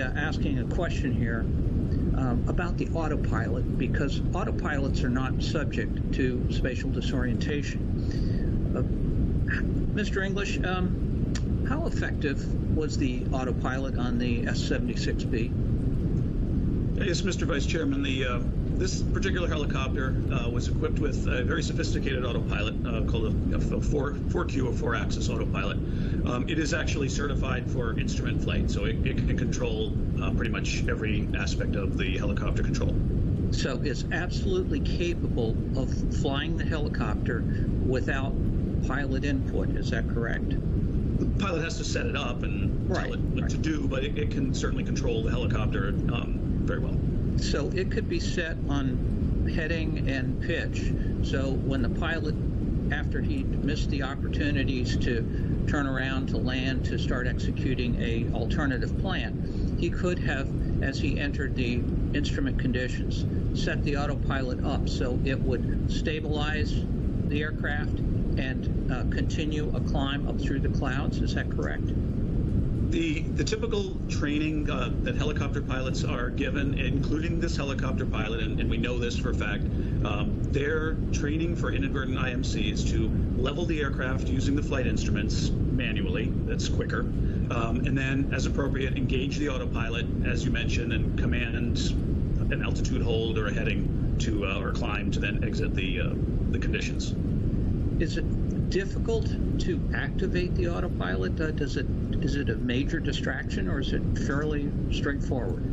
asking a question here about the autopilot, because autopilots are not subject to spatial disorientation. Mr. English, how effective was the autopilot on the S-76B? Yes, Mr. Vice Chairman, this particular helicopter was equipped with a very sophisticated autopilot called a 4Q or 4-axis autopilot. It is actually certified for instrument flight, so it can control pretty much every aspect of the helicopter control. So it's absolutely capable of flying the helicopter without pilot input, is that correct? The pilot has to set it up and tell it what to do, but it can certainly control the helicopter very well. So it could be set on heading and pitch. So when the pilot, after he missed the opportunities to turn around, to land, to start executing a alternative plan, he could have, as he entered the instrument conditions, set the autopilot up so it would stabilize the aircraft and continue a climb up through the clouds. Is that correct? The typical training that helicopter pilots are given, including this helicopter pilot, and we know this for a fact, their training for inadvertent IMC is to level the aircraft using the flight instruments manually. That's quicker. And then, as appropriate, engage the autopilot, as you mentioned, and command an altitude hold or a heading to or climb to then exit the conditions. Is it difficult to activate the autopilot? Is it a major distraction, or is it fairly straightforward?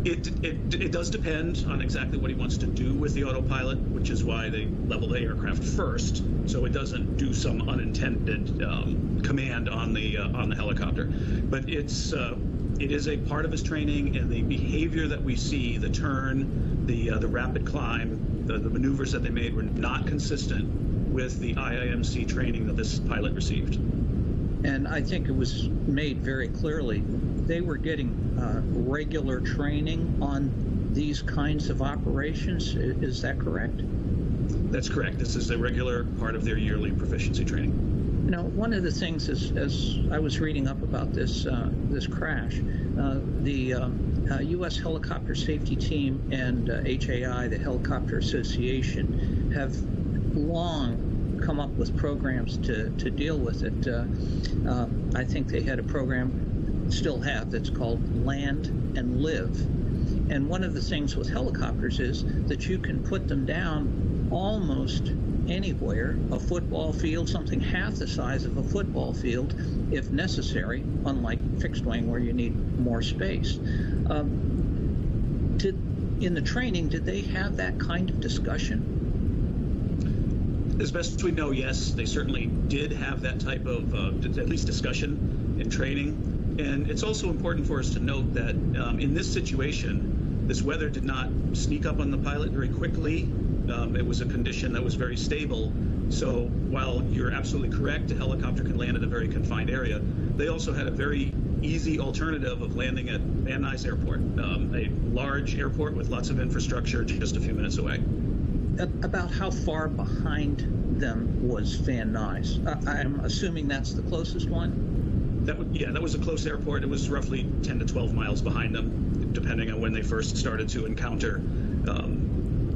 It does depend on exactly what he wants to do with the autopilot, which is why they level the aircraft first, so it doesn't do some unintended command on the helicopter. But it is a part of his training, and the behavior that we see, the turn, the rapid climb, the maneuvers that they made were not consistent with the IIMC training that this pilot received. And I think it was made very clearly they were getting regular training on these kinds of operations. Is that correct? That's correct. This is a regular part of their yearly proficiency training. You know, one of the things is, as I was reading up about this crash, the U.S. Helicopter Safety Team and HAI, the Helicopter Association, have long come up with programs to deal with it. I think they had a program, still have, that's called Land and Live. And one of the things with helicopters is that you can put them down almost anywhere, a football field, something half the size of a football field, if necessary, unlike fixed wing where you need more space. In the training, did they have that kind of discussion? As best we know, yes, they certainly did have that type of, at least discussion in training. And it's also important for us to note that in this situation, this weather did not sneak up on the pilot very quickly. It was a condition that was very stable. So while you're absolutely correct, a helicopter can land in a very confined area, they also had a very easy alternative of landing at Van Nuys Airport, a large airport with lots of infrastructure just a few minutes away. About how far behind them was Van Nuys? I'm assuming that's the closest one? That was a close airport. It was roughly 10 to 12 miles behind them, depending on when they first started to encounter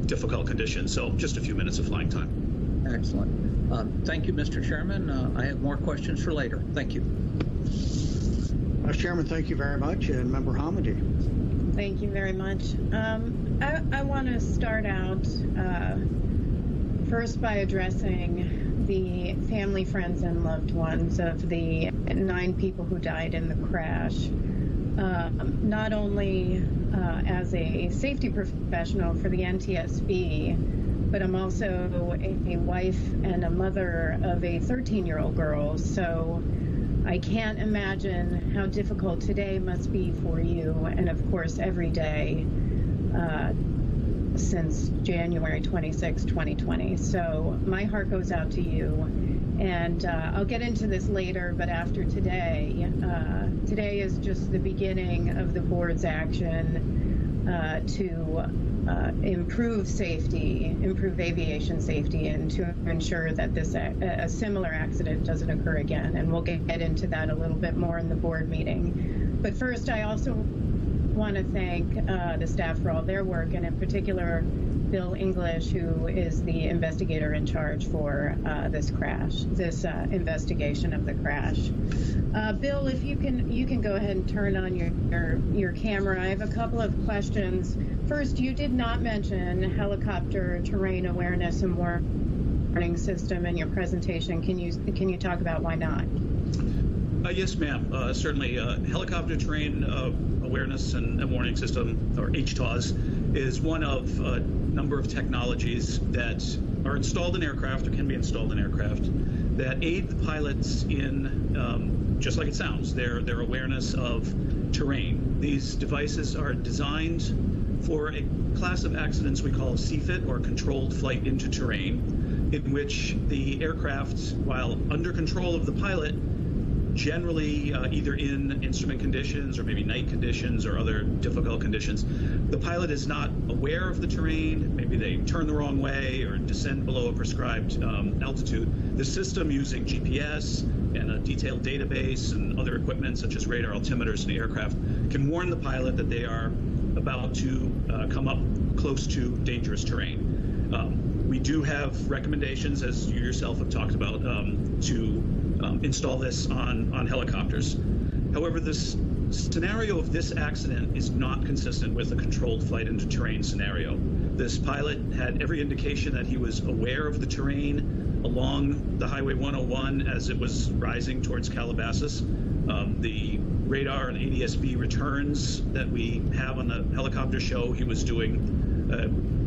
difficult conditions. So just a few minutes of flying time. Excellent. Thank you, Mr. Chairman. I have more questions for later. Thank you. Mr. Chairman, thank you very much. And Member Hamady. Thank you very much. I want to start out first by addressing the family, friends, and loved ones of the 9 people who died in the crash. Not only as a safety professional for the NTSB, but I'm also a wife and a mother of a 13-year-old girl. So I can't imagine how difficult today must be for you, and of course every day since January 26, 2020. So my heart goes out to you, and I'll get into this later, but after today, today is just the beginning of the board's action to improve safety, improve aviation safety, and to ensure that a similar accident doesn't occur again. And we'll get into that a little bit more in the board meeting. But first, I also want to thank the staff for all their work, and in particular, Bill English, who is the investigator in charge for this investigation of the crash. Bill, if you can go ahead and turn on your camera. I have a couple of questions. First, you did not mention helicopter terrain awareness and warning system in your presentation. Can you talk about why not? Yes, ma'am. Certainly, helicopter terrain awareness and warning system, or HTAWS, is one of a number of technologies that are installed in aircraft or can be installed in aircraft that aid the pilots in, just like it sounds, their awareness of terrain. These devices are designed for a class of accidents we call CFIT, or controlled flight into terrain, in which the aircraft, while under control of the pilot, generally either in instrument conditions or maybe night conditions or other difficult conditions, the pilot is not aware of the terrain. Maybe they turn the wrong way or descend below a prescribed altitude. The system, using GPS and a detailed database and other equipment such as radar altimeters in the aircraft, can warn the pilot that they are about to come up close to dangerous terrain. We do have recommendations, as you yourself have talked about, to install this on helicopters. However, this scenario of this accident is not consistent with a controlled flight into terrain scenario. This pilot had every indication that he was aware of the terrain along the Highway 101 as it was rising towards Calabasas. The radar and NTSB returns that we have on the helicopter show he was doing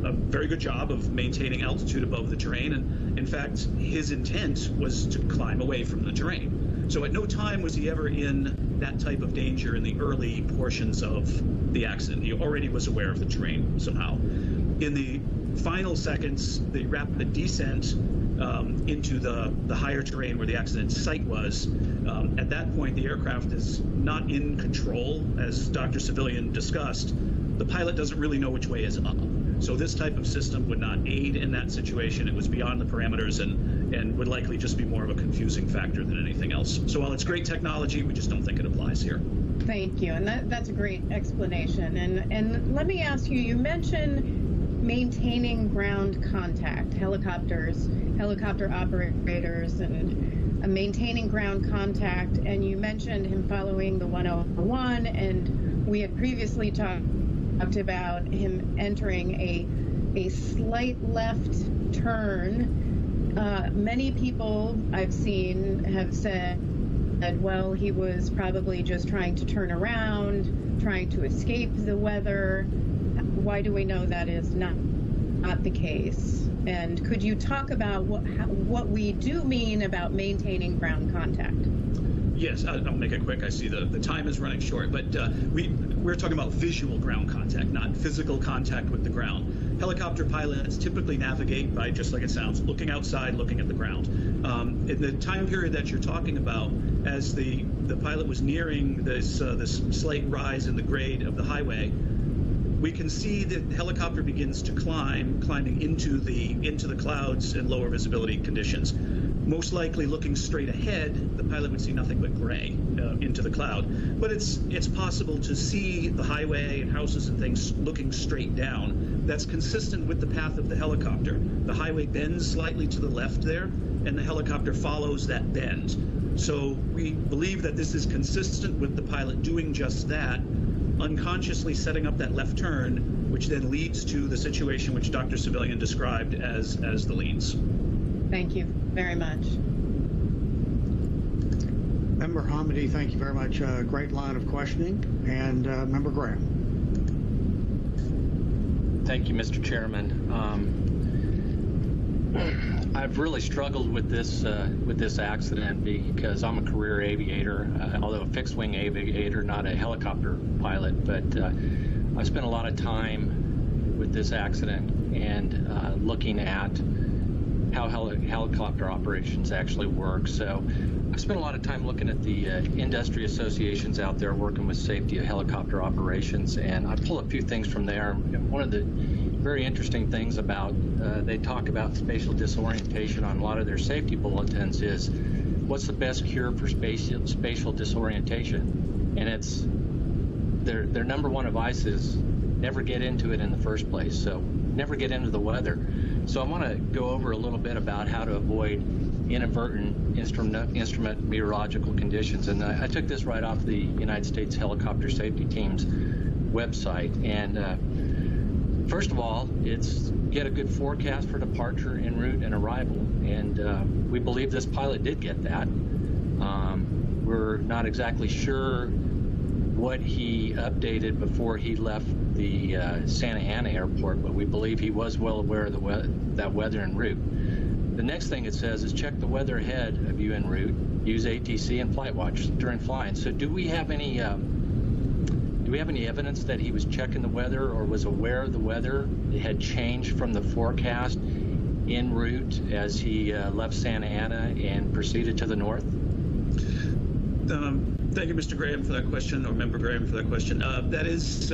a very good job of maintaining altitude above the terrain, and in fact his intent was to climb away from the terrain. So at no time was he ever in that type of danger in the early portions of the accident. He already was aware of the terrain somehow. In the final seconds, the rapid descent into the higher terrain where the accident site was, at that point the aircraft is not in control. As Dr. Civilian discussed, the pilot doesn't really know which way is up. So this type of system would not aid in that situation. It was beyond the parameters and would likely just be more of a confusing factor than anything else. So while it's great technology, we just don't think it applies here. Thank you, and that's a great explanation. And let me ask you, you mentioned maintaining ground contact, helicopter operators, and maintaining ground contact, and you mentioned him following the 101, and we had previously talked about him entering a slight left turn. Many people I've seen have said, well, he was probably just trying to turn around, trying to escape the weather. Why do we know that is not the case? And could you talk about what we do mean about maintaining ground contact? Yes, I'll make it quick. I see the time is running short, but we're talking about visual ground contact, not physical contact with the ground. Helicopter pilots typically navigate by, just like it sounds, looking outside, looking at the ground. In the time period that you're talking about, as the pilot was nearing this slight rise in the grade of the highway, we can see that the helicopter begins to climbing into the clouds and lower visibility conditions. Most likely looking straight ahead, the pilot would see nothing but gray into the cloud. But it's possible to see the highway and houses and things looking straight down. That's consistent with the path of the helicopter. The highway bends slightly to the left there, and the helicopter follows that bend. So we believe that this is consistent with the pilot doing just that, unconsciously setting up that left turn, which then leads to the situation which Dr. Civilian described as the leans. Thank you very much. Member Hamady, thank you very much. Great line of questioning. And Member Graham. Thank you, Mr. Chairman. I've really struggled with this accident because I'm a career aviator, although a fixed-wing aviator, not a helicopter pilot. But I spent a lot of time with this accident and looking at how helicopter operations actually work. So I spent a lot of time looking at the industry associations out there working with safety of helicopter operations, and I pull a few things from there. One of the very interesting things about, they talk about spatial disorientation on a lot of their safety bulletins is, what's the best cure for spatial disorientation? And it's their number one advice is never get into it in the first place. So never get into the weather. So I want to go over a little bit about how to avoid inadvertent instrument meteorological conditions. And I took this right off the United States Helicopter Safety Team's website. And first of all, it's get a good forecast for departure, en route, and arrival. And we believe this pilot did get that. We're not exactly sure what he updated before he left the Santa Ana airport, but we believe he was well aware of that weather en route. The next thing it says is check the weather ahead of you en route. Use ATC and flight watch during flying. So do we have any evidence that he was checking the weather or was aware of the weather? It had changed from the forecast en route as he left Santa Ana and proceeded to the north? Thank you, Mr. Graham, for that question, or Member Graham for that question. That is,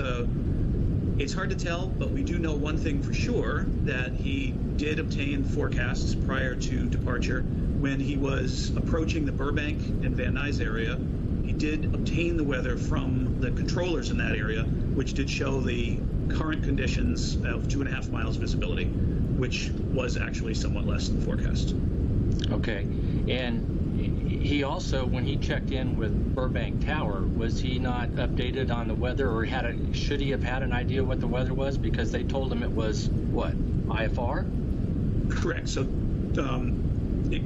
it's hard to tell, but we do know one thing for sure, that he did obtain forecasts prior to departure. When he was approaching the Burbank and Van Nuys area, he did obtain the weather from the controllers in that area, which did show the current conditions of 2.5 miles visibility, which was actually somewhat less than forecast. Okay. And he also, when he checked in with Burbank Tower, was he not updated on the weather, or should he have had an idea what the weather was? Because they told him it was, what, IFR? Correct. So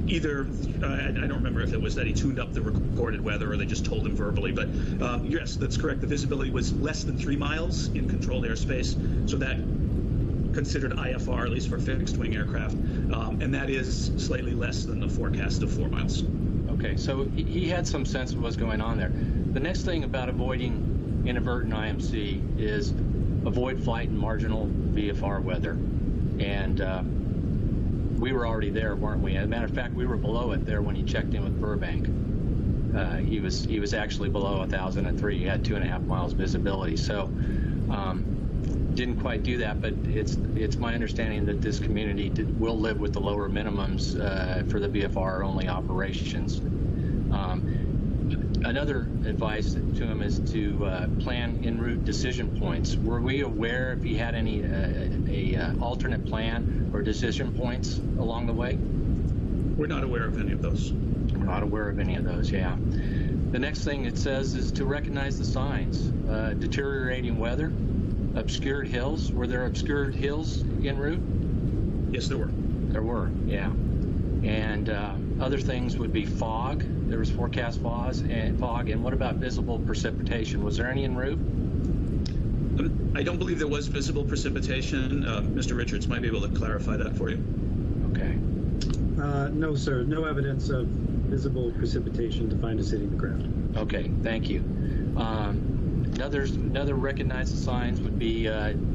either, I don't remember if it was that he tuned up the recorded weather or they just told him verbally, but yes, that's correct. The visibility was less than 3 miles in controlled airspace. So that considered IFR, at least for fixed wing aircraft, and that is slightly less than the forecast of 4 miles. Okay, so he had some sense of what's going on there. The next thing about avoiding inadvertent IMC is avoid flight in marginal VFR weather. And we were already there, weren't we? As a matter of fact, we were below it there when he checked in with Burbank. He was actually below 1,003. He had 2.5 miles visibility. So didn't quite do that, but it's my understanding that this community will live with the lower minimums for the VFR only operations. Another advice to him is to plan en route decision points. Were we aware if he had any alternate plan or decision points along the way? We're not aware of any of those. We're not aware of any of those, yeah. The next thing it says is to recognize the signs. Deteriorating weather, obscured hills. Were there obscured hills en route? Yes, there were. There were, yeah. And other things would be fog. There was forecast fog. And what about visible precipitation? Was there any en route? I don't believe there was visible precipitation. Mr. Richards might be able to clarify that for you. Okay. No, sir. No evidence of visible precipitation to find us hitting the ground. Okay, thank you. Another recognized signs would be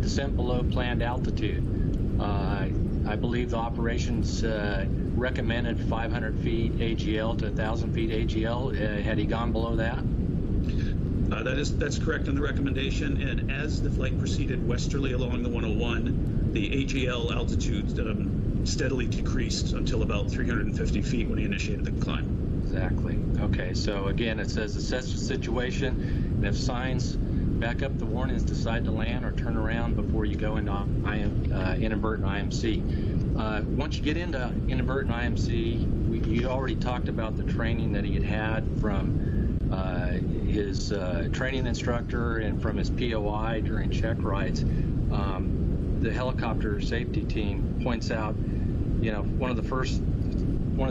descent below planned altitude. I believe the operations recommended 500 feet AGL to 1,000 feet AGL. Had he gone below that? That's correct in the recommendation. And as the flight proceeded westerly along the 101, the AGL altitude steadily decreased until about 350 feet when he initiated the climb. Exactly. Okay, so again, it says assess the situation, and if signs back up the warnings, decide to land or turn around before you go into inadvertent IMC. Once you get into inadvertent IMC, you already talked about the training that he had from his training instructor and from his POI during check rides. The helicopter safety team points out, one of the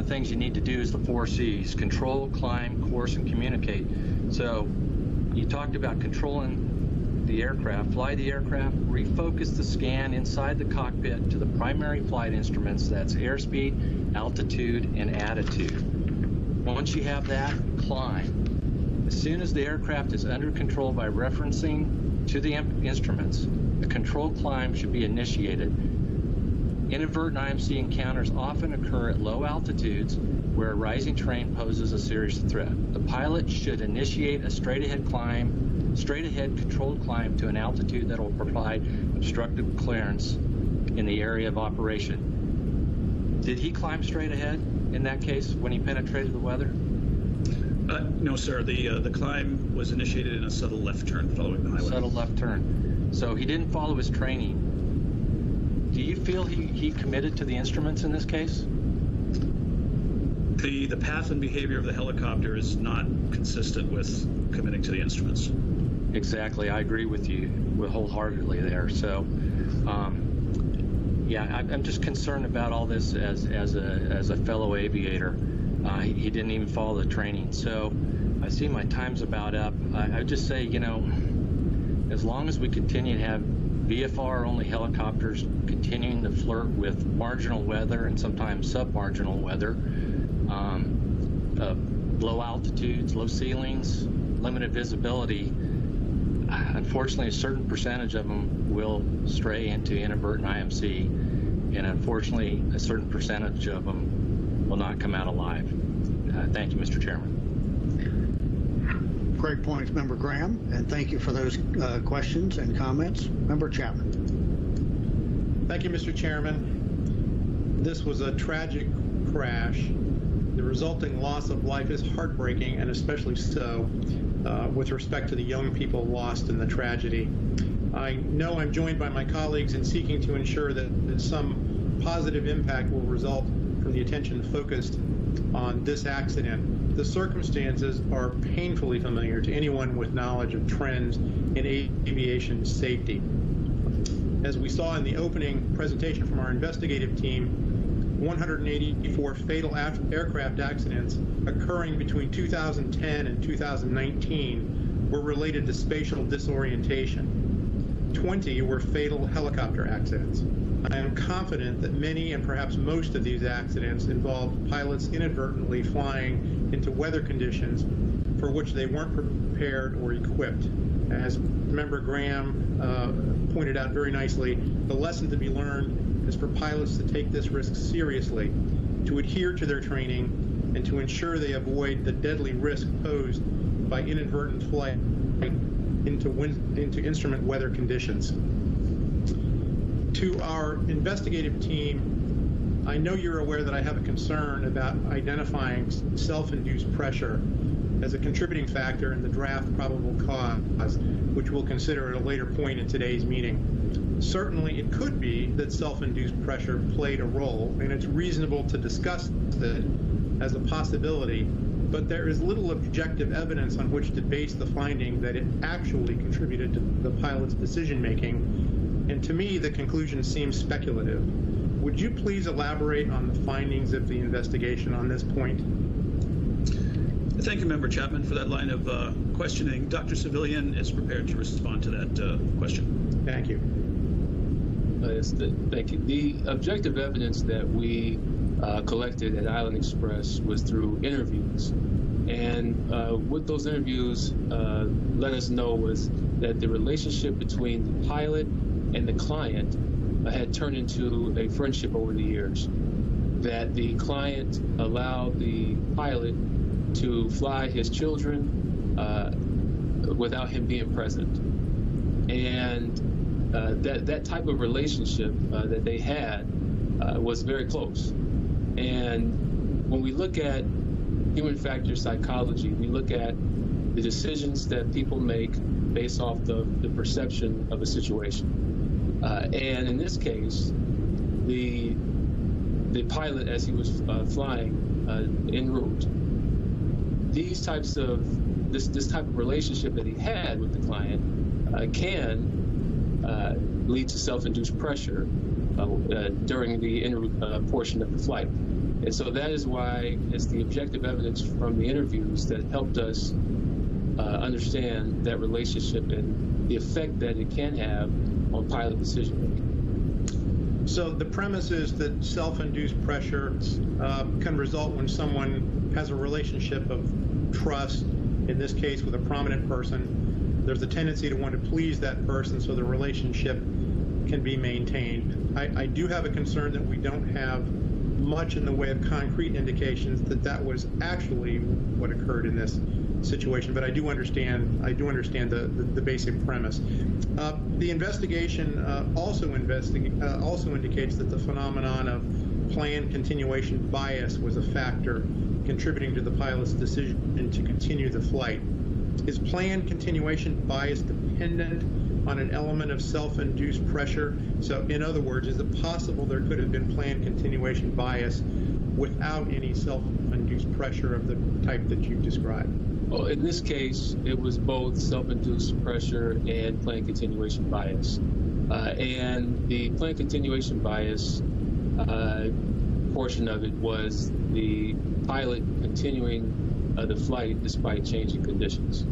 things you need to do is the 4 C's: control, climb, course, and communicate. So you talked about controlling the aircraft, fly the aircraft, refocus the scan inside the cockpit to the primary flight instruments. That's airspeed, altitude, and attitude. Once you have that, climb. As soon as the aircraft is under control by referencing to the instruments, a controlled climb should be initiated. Inadvertent IMC encounters often occur at low altitudes where a rising terrain poses a serious threat. The pilot should initiate a straight-ahead controlled climb to an altitude that will provide obstructive clearance in the area of operation. Did he climb straight ahead in that case when he penetrated the weather? No, sir. The climb was initiated in a subtle left turn following the highway. Subtle left turn. So he didn't follow his training. Do you feel he committed to the instruments in this case? The path and behavior of the helicopter is not consistent with committing to the instruments. Exactly. I agree with you wholeheartedly there. So, yeah, I'm just concerned about all this as a fellow aviator. He didn't even follow the training. So I see my time's about up. I would just say, as long as we continue to have VFR-only helicopters continuing to flirt with marginal weather and sometimes submarginal weather, low altitudes, low ceilings, limited visibility, unfortunately a certain percentage of them will stray into inadvertent IMC, and unfortunately a certain percentage of them will not come out alive. Thank you, Mr. Chairman. Great points, Member Graham, and thank you for those questions and comments. Member Chapman. Thank you, Mr. Chairman. This was a tragic crash. The resulting loss of life is heartbreaking, and especially so with respect to the young people lost in the tragedy. I know I'm joined by my colleagues in seeking to ensure that some positive impact will result from the attention focused on this accident. The circumstances are painfully familiar to anyone with knowledge of trends in aviation safety. As we saw in the opening presentation from our investigative team, 184 fatal aircraft accidents occurring between 2010 and 2019 were related to spatial disorientation. 20 were fatal helicopter accidents. I am confident that many and perhaps most of these accidents involved pilots inadvertently flying into weather conditions for which they weren't prepared or equipped. As Member Graham pointed out very nicely, the lesson to be learned is for pilots to take this risk seriously, to adhere to their training, and to ensure they avoid the deadly risk posed by inadvertent flight into instrument weather conditions. To our investigative team, I know you're aware that I have a concern about identifying self-induced pressure as a contributing factor in the draft probable cause, which we'll consider at a later point in today's meeting. Certainly, it could be that self-induced pressure played a role, and it's reasonable to discuss it as a possibility, but there is little objective evidence on which to base the finding that it actually contributed to the pilot's decision-making, and to me, the conclusion seems speculative. Would you please elaborate on the findings of the investigation on this point? Thank you, Member Chapman, for that line of questioning. Dr. Civilian is prepared to respond to that question. Thank you. Yes, thank you. The objective evidence that we collected at Island Express was through interviews. And what those interviews let us know was that the relationship between the pilot and the client had turned into a friendship over the years. That the client allowed the pilot to fly his children without him being present. And that type of relationship that they had was very close. And when we look at human factor psychology, we look at the decisions that people make based off the perception of a situation. And in this case, the pilot, as he was flying en route, this type of relationship that he had with the client can lead to self-induced pressure during the en route portion of the flight. And so that is why it's the objective evidence from the interviews that helped us understand that relationship and the effect that it can have on pilot decision-making. So the premise is that self-induced pressure can result when someone has a relationship of trust, in this case with a prominent person. There's a tendency to want to please that person so the relationship can be maintained. I do have a concern that we don't have much in the way of concrete indications that that was actually what occurred in this situation, but I do understand the basic premise. The investigation also indicates that the phenomenon of planned continuation bias was a factor contributing to the pilot's decision to continue the flight. Is planned continuation bias dependent on an element of self-induced pressure? So in other words, is it possible there could have been planned continuation bias without any self-induced pressure of the type that you've described? Well, in this case, it was both self-induced pressure and planned continuation bias. And the planned continuation bias portion of it was the pilot continuing the flight despite changing conditions.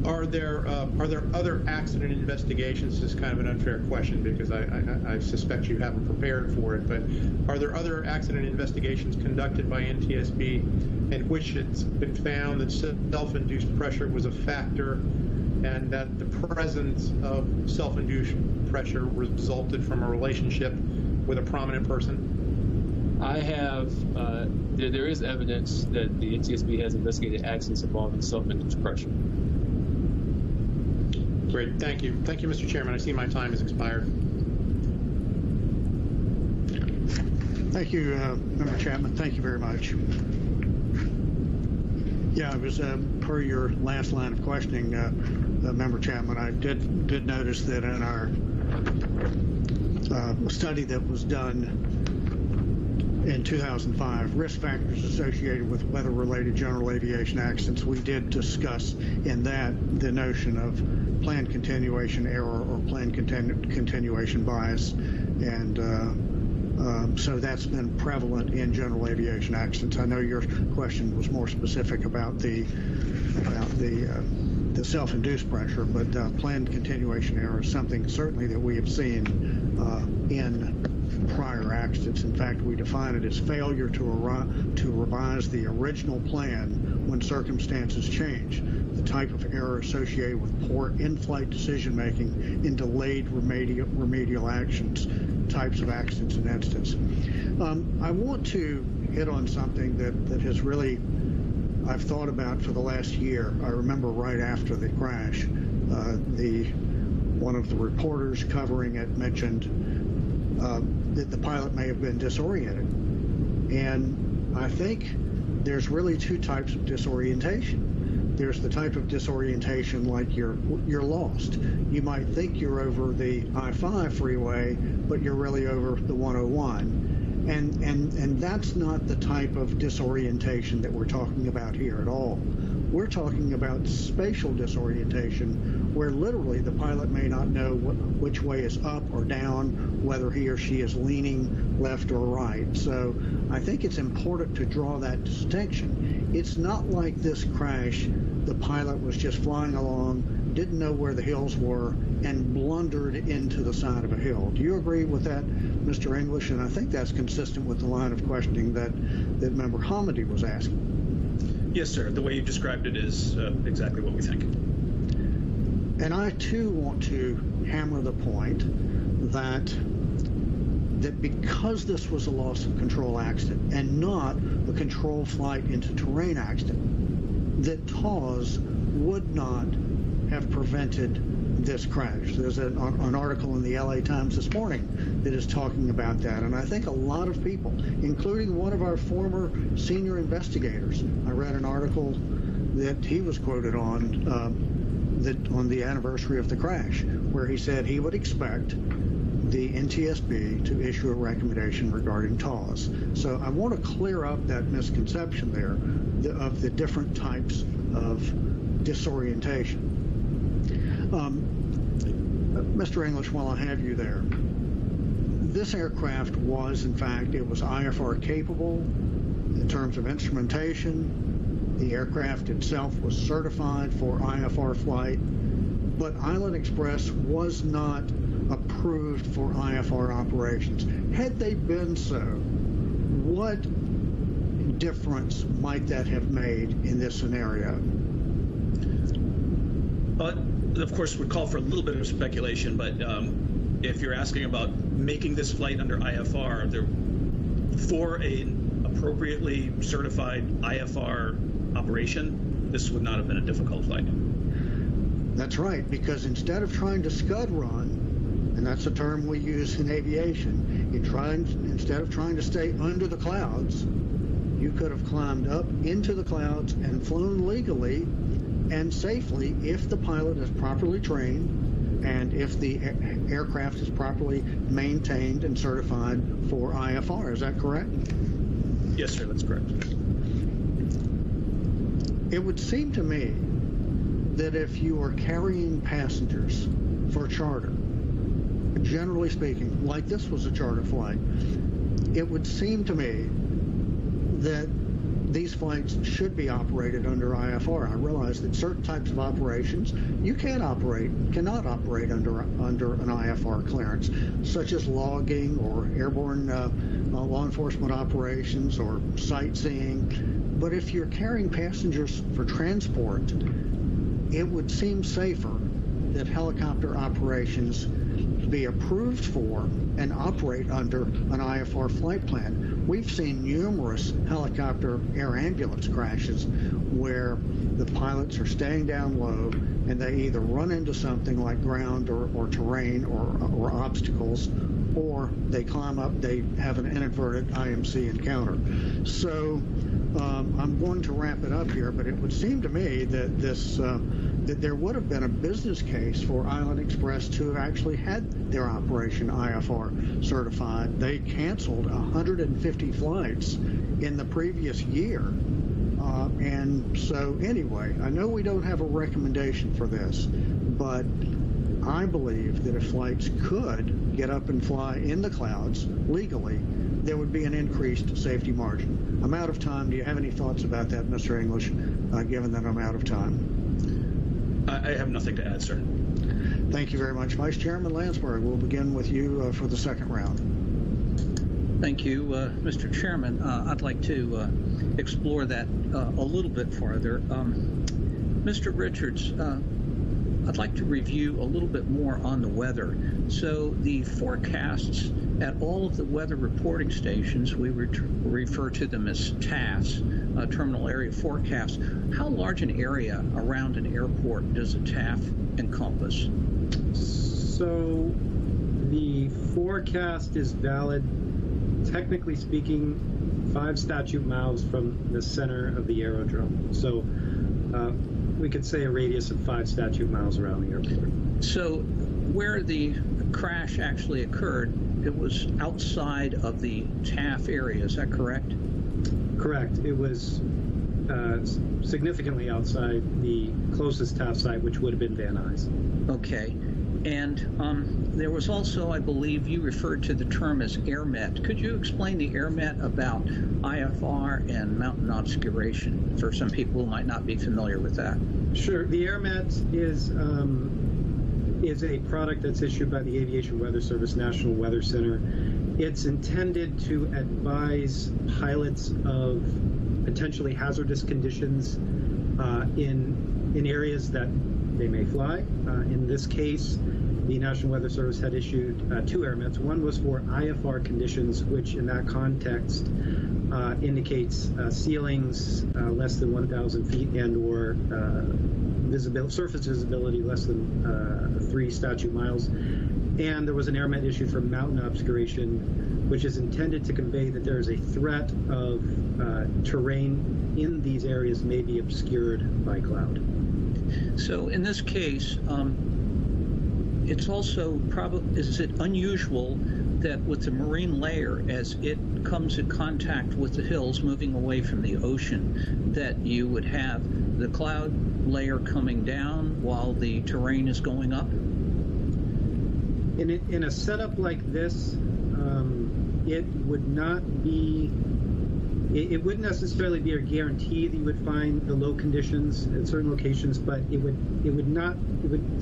Are there other accident investigations? This is kind of an unfair question because I suspect you haven't prepared for it, but are there other accident investigations conducted by NTSB in which it's been found that self-induced pressure was a factor and that the presence of self-induced pressure resulted from a relationship with a prominent person? I have, there is evidence that the NTSB has investigated accidents involving self-induced pressure. Great, thank you. Thank you, Mr. Chairman. I see my time has expired. Thank you, Member Chapman. Thank you very much. Yeah, it was per your last line of questioning, Member Chapman. I did notice that in our study that was done in 2005, risk factors associated with weather-related general aviation accidents, we did discuss in that the notion of planned continuation error or planned continuation bias, and so that's been prevalent in general aviation accidents. I know your question was more specific about the self-induced pressure, but planned continuation error is something certainly that we have seen in prior accidents. In fact, we define it as failure to revise the original plan when circumstances change, the type of error associated with poor in-flight decision-making in delayed remedial actions, types of accidents and incidents. I want to hit on something that has really I've thought about for the last year. I remember right after the crash, one of the reporters covering it mentioned that the pilot may have been disoriented. And I think there's really two types of disorientation. There's the type of disorientation like you're lost. You might think you're over the I-5 freeway, but you're really over the 101. And that's not the type of disorientation that we're talking about here at all. We're talking about spatial disorientation, where literally the pilot may not know which way is up or down, whether he or she is leaning left or right. So I think it's important to draw that distinction. It's not like this crash, the pilot was just flying along, didn't know where the hills were, and blundered into the side of a hill. Do you agree with that, Mr. English? And I think that's consistent with the line of questioning that Member Hamady was asking. Yes, sir. The way you described it is exactly what we think. And I, too, want to hammer the point that because this was a loss of control accident and not a control flight into terrain accident, that TAWS would not have prevented this crash. There's an article in the LA Times this morning that is talking about that, and I think a lot of people, including one of our former senior investigators, I read an article that he was quoted on the anniversary of the crash, where he said he would expect the NTSB to issue a recommendation regarding TAWS. So I want to clear up that misconception there of the different types of disorientation. Mr. English, while I have you there, this aircraft was, in fact, it was IFR capable in terms of instrumentation. The aircraft itself was certified for IFR flight, but Island Express was not approved for IFR operations. Had they been so, what difference might that have made in this scenario? Of course, would call for a little bit of speculation, but if you're asking about making this flight under IFR, for an appropriately certified IFR operation, this would not have been a difficult flight. That's right, because instead of trying to scud run, and that's a term we use in aviation, instead of trying to stay under the clouds, You could have climbed up into the clouds and flown legally and safely if the pilot is properly trained and if the aircraft is properly maintained and certified for IFR. Is that correct? Yes, sir, that's correct. It would seem to me that if you are carrying passengers for charter, generally speaking, like this was a charter flight, it would seem to me that these flights should be operated under IFR. I realize that certain types of operations you cannot operate under an IFR clearance, such as logging or airborne law enforcement operations or sightseeing. But if you're carrying passengers for transport, it would seem safer that helicopter operations be approved for and operate under an IFR flight plan. We've seen numerous helicopter air ambulance crashes where the pilots are staying down low and they either run into something like ground or terrain or obstacles, or they climb up, they have an inadvertent IMC encounter. So I'm going to wrap it up here, but it would seem to me that that there would have been a business case for Island Express to have actually had their operation IFR certified. They canceled 150 flights in the previous year. And so anyway, I know we don't have a recommendation for this, but I believe that if flights could get up and fly in the clouds legally, there would be an increased safety margin. I'm out of time. Do you have any thoughts about that, Mr. English, given that I'm out of time? I have nothing to add, sir. Thank you very much. Vice Chairman Landsberg, we'll begin with you for the second round. Thank you, Mr. Chairman. I'd like to explore that a little bit farther. Mr. Richards, I'd like to review a little bit more on the weather. So the forecasts at all of the weather reporting stations, we refer to them as TAFs, terminal area forecasts. How large an area around an airport does a TAF encompass? So the forecast is valid, technically speaking, 5 statute miles from the center of the aerodrome. So we could say a radius of 5 statute miles around the airport. So where the crash actually occurred, it was outside of the TAF area, is that correct? Correct. It was significantly outside the closest TAF site, which would have been Van Nuys. Okay. And there was also, I believe, you referred to the term as AirMet. Could you explain the AirMet about IFR and mountain obscuration for some people who might not be familiar with that? Sure. The AirMet is a product that's issued by the Aviation Weather Service National Weather Center. It's intended to advise pilots of potentially hazardous conditions in areas that they may fly. In this case, the National Weather Service had issued 2 AirMets. One was for IFR conditions, which in that context indicates ceilings less than 1,000 feet and or surface visibility less than 3 statute miles. And there was an AirMet issued for mountain obscuration, which is intended to convey that there is a threat of terrain in these areas may be obscured by cloud. So in this case, it's also is it unusual that with the marine layer, as it comes in contact with the hills moving away from the ocean, that you would have the cloud layer coming down while the terrain is going up? In a setup like this, it would not be. It wouldn't necessarily be a guarantee that you would find the low conditions at certain locations, but it would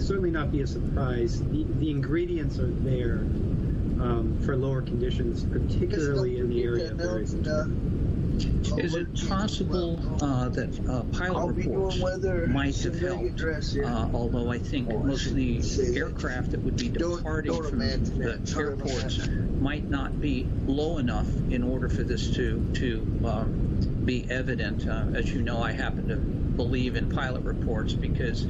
certainly not be a surprise. The ingredients are there for lower conditions, particularly in the area of areas. Is it possible that pilot reports might have helped, although I think most of the aircraft that would be departing from the airports might not be low enough in order for this to be evident? As you know, I happen to believe in pilot reports because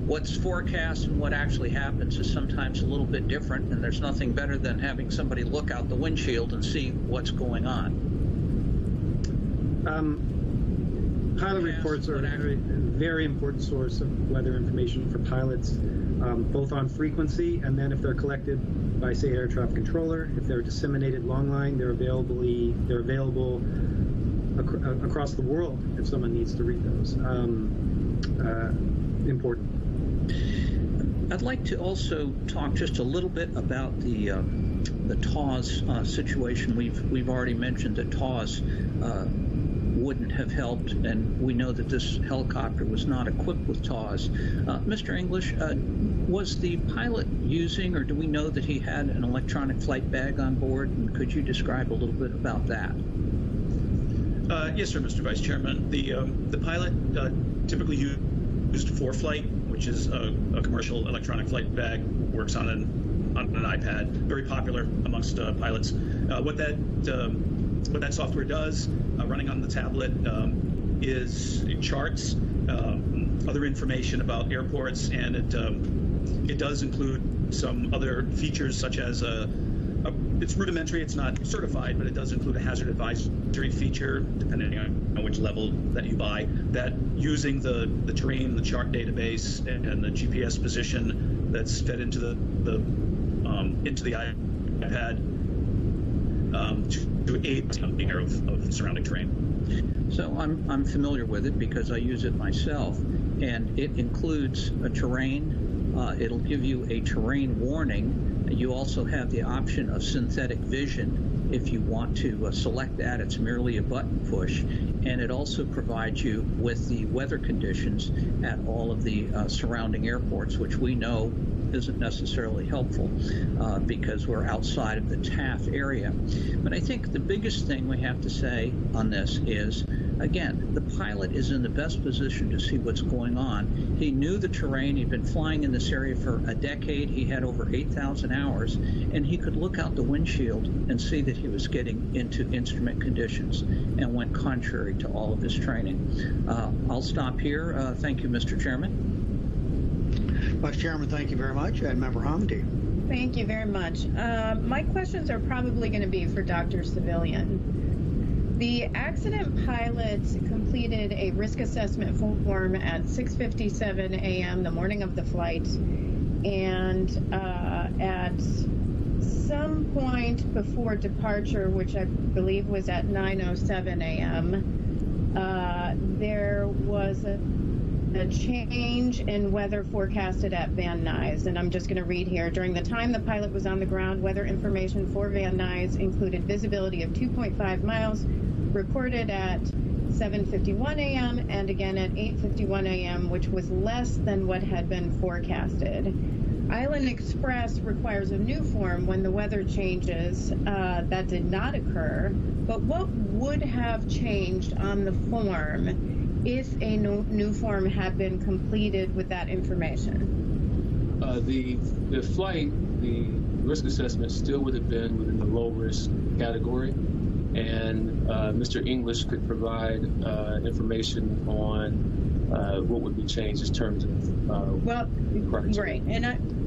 what's forecast and what actually happens is sometimes a little bit different, and there's nothing better than having somebody look out the windshield and see what's going on. Pilot reports are a very important source of weather information for pilots, both on frequency and then if they're collected by, say, air traffic controller. If they're disseminated long line, they're available across the world if someone needs to read those. Important. I'd like to also talk just a little bit about the TAWS situation. We've already mentioned that TAWS wouldn't have helped, and we know that this helicopter was not equipped with TAWS. Mr. English, was the pilot using, or do we know that he had an electronic flight bag on board? And could you describe a little bit about that? Yes, sir, Mr. Vice Chairman. The pilot typically used ForeFlight, which is a commercial electronic flight bag, works on an iPad, very popular amongst pilots. What that software does, running on the tablet, is it charts other information about airports, and it does include some other features such as it's rudimentary, it's not certified, but it does include a hazard advisory feature, depending on which level that you buy, that using the terrain, the chart database, and the GPS position that's fed into the iPad to aid the air of surrounding terrain. So I'm familiar with it because I use it myself, and it includes a terrain. It'll give you a terrain warning. You also have the option of synthetic vision if you want to select that. It's merely a button push, and it also provides you with the weather conditions at all of the surrounding airports, which we know isn't necessarily helpful because we're outside of the TAF area. But I think the biggest thing we have to say on this is, again, the pilot is in the best position to see what's going on. He knew the terrain. He'd been flying in this area for a decade. He had over 8,000 hours, and he could look out the windshield and see that he was getting into instrument conditions and went contrary to all of his training. I'll stop here. Thank you, Mr. Chairman. Vice Chairman, thank you very much. And Member Hamdi. Thank you very much. My questions are probably going to be for Dr. Civilian. The accident pilot completed a risk assessment form at 6:57 a.m. the morning of the flight, and at some point before departure, which I believe was at 9:07 a.m., there was a change in weather forecasted at Van Nuys, and I'm just going to read here. During the time the pilot was on the ground, weather information for Van Nuys included visibility of 2.5 miles, recorded at 7:51 a.m. and again at 8:51 a.m., which was less than what had been forecasted. Island Express requires a new form when the weather changes. That did not occur, but what would have changed on the form if a new form had been completed with that information? The flight, the risk assessment still would have been within the low risk category, and Mr. English could provide information on what would be changed in terms of well, right.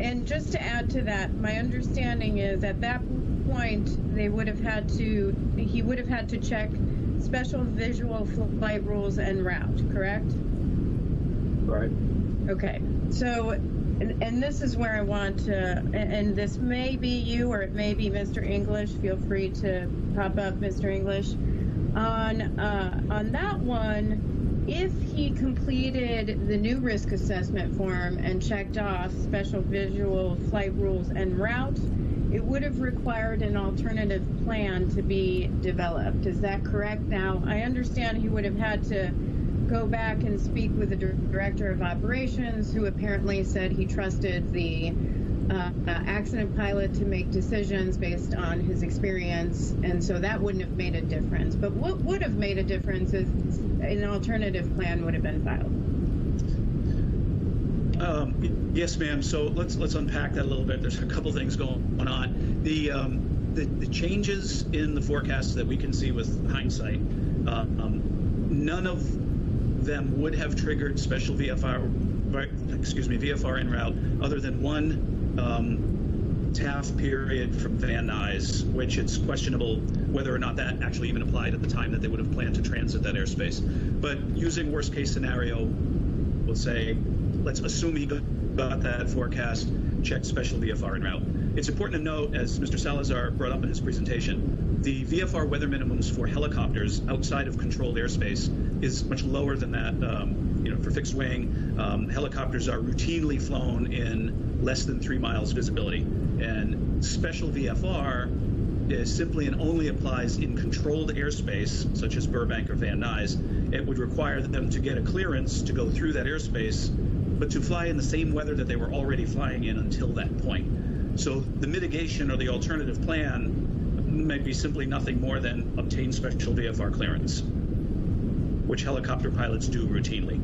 And just to add to that, my understanding is at that point he would have had to check special visual flight rules en route, correct? Right. Okay. So, and this is where I want to, and this may be you or it may be Mr. English. Feel free to pop up, Mr. English. On that one, if he completed the new risk assessment form and checked off special visual flight rules en route, it would have required an alternative plan to be developed. Is that correct? Now, I understand he would have had to go back and speak with the director of operations, who apparently said he trusted the accident pilot to make decisions based on his experience, and so that wouldn't have made a difference. But what would have made a difference is an alternative plan would have been filed. Yes, ma'am. So let's unpack that a little bit. There's a couple things going on. The changes in the forecasts that we can see with hindsight, none of them would have triggered special VFR en route, other than one TAF period from Van Nuys, which it's questionable whether or not that actually even applied at the time that they would have planned to transit that airspace. But using worst case scenario, let's assume he got that forecast, checked special VFR en route. It's important to note, as Mr. Salazar brought up in his presentation, the VFR weather minimums for helicopters outside of controlled airspace is much lower than that. For fixed wing, helicopters are routinely flown in less than 3 miles visibility, and special VFR is simply and only applies in controlled airspace, such as Burbank or Van Nuys. It would require them to get a clearance to go through that airspace, but to fly in the same weather that they were already flying in until that point. So the mitigation or the alternative plan might be simply nothing more than obtain special VFR clearance, which helicopter pilots do routinely.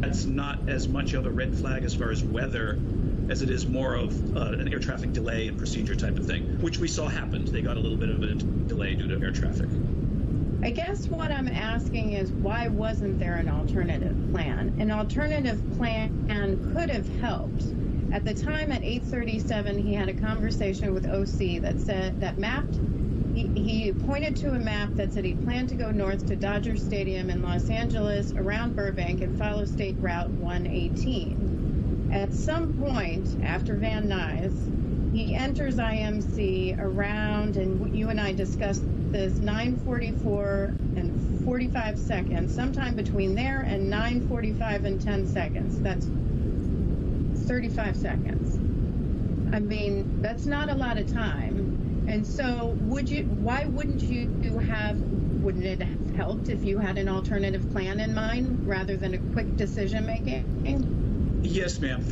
That's not as much of a red flag as far as weather as it is more of an air traffic delay and procedure type of thing, which we saw happened. They got a little bit of a delay due to air traffic. I guess what I'm asking is, why wasn't there an alternative plan? An alternative plan could have helped. At the time at 8:37, he had a conversation with OC that mapped. He pointed to a map that said he planned to go north to Dodger Stadium in Los Angeles, around Burbank, and follow State Route 118. At some point after Van Nuys, he enters IMC around, and you and I discussed this, 9:44 and 45 seconds, sometime between there and 9:45 and 10 seconds. That's 35 seconds. I mean, that's not a lot of time. And so why wouldn't it have helped if you had an alternative plan in mind rather than a quick decision making? Yes, ma'am.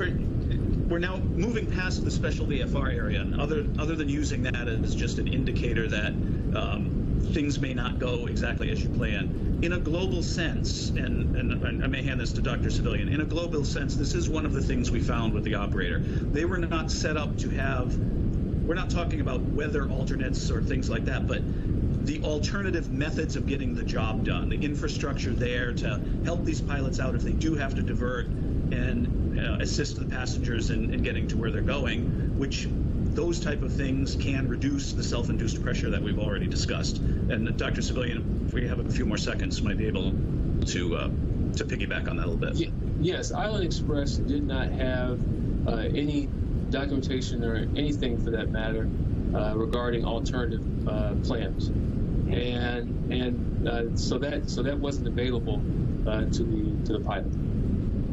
We're now moving past the special VFR area, and other than using that as just an indicator that things may not go exactly as you plan. In a global sense, and I may hand this to Dr. Civilian, in a global sense, this is one of the things we found with the operator. They were not set up to have, we're not talking about weather alternates or things like that, but the alternative methods of getting the job done, the infrastructure there to help these pilots out if they do have to divert and assist the passengers in getting to where they're going, which those type of things can reduce the self-induced pressure that we've already discussed. And Dr. Civilian, if we have a few more seconds, might be able to piggyback on that a little bit. Yes, Island Express did not have any documentation or anything for that matter regarding alternative plans, and so that wasn't available to the pilot.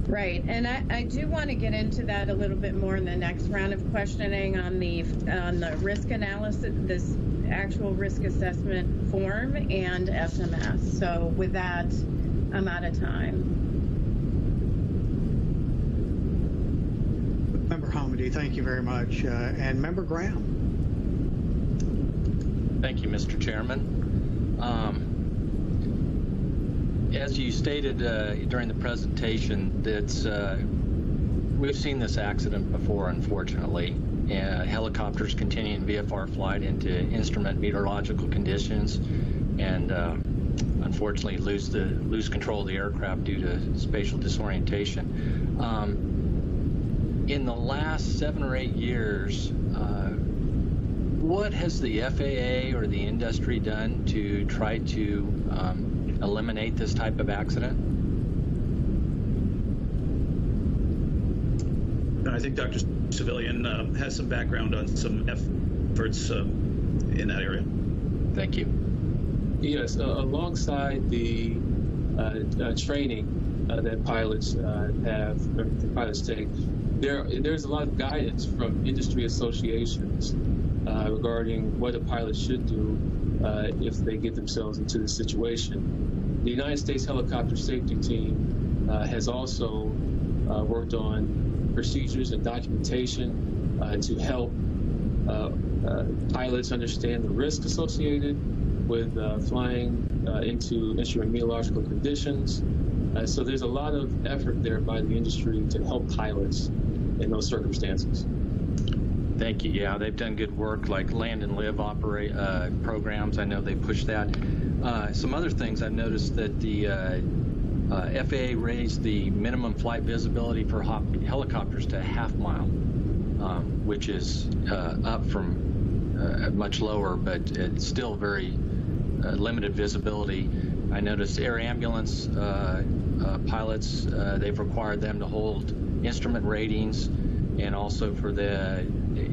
Right, and I do want to get into that a little bit more in the next round of questioning on the risk analysis, this actual risk assessment form and SMS. So with that, I'm out of time. Member Hamady, thank you very much. And Member Graham. Thank you, Mr. Chairman. As you stated during the presentation, we've seen this accident before, unfortunately. Helicopters continuing VFR flight into instrument meteorological conditions, and unfortunately lose control of the aircraft due to spatial disorientation. In the last 7 or 8 years, what has the FAA or the industry done to try to eliminate this type of accident? I think Dr. Civilian has some background on some efforts in that area. Thank you. Yes, alongside the training that pilots take, there's a lot of guidance from industry associations regarding what a pilot should do if they get themselves into the situation. The United States Helicopter Safety Team has also worked on procedures and documentation to help pilots understand the risk associated with flying into instrument meteorological conditions. So there's a lot of effort there by the industry to help pilots in those circumstances. Thank you. Yeah, they've done good work, like land and live programs. I know they push that. Some other things I've noticed that the FAA raised the minimum flight visibility for helicopters to a half mile, which is up from much lower, but it's still very limited visibility. I noticed air ambulance pilots, they've required them to hold instrument ratings, and also for the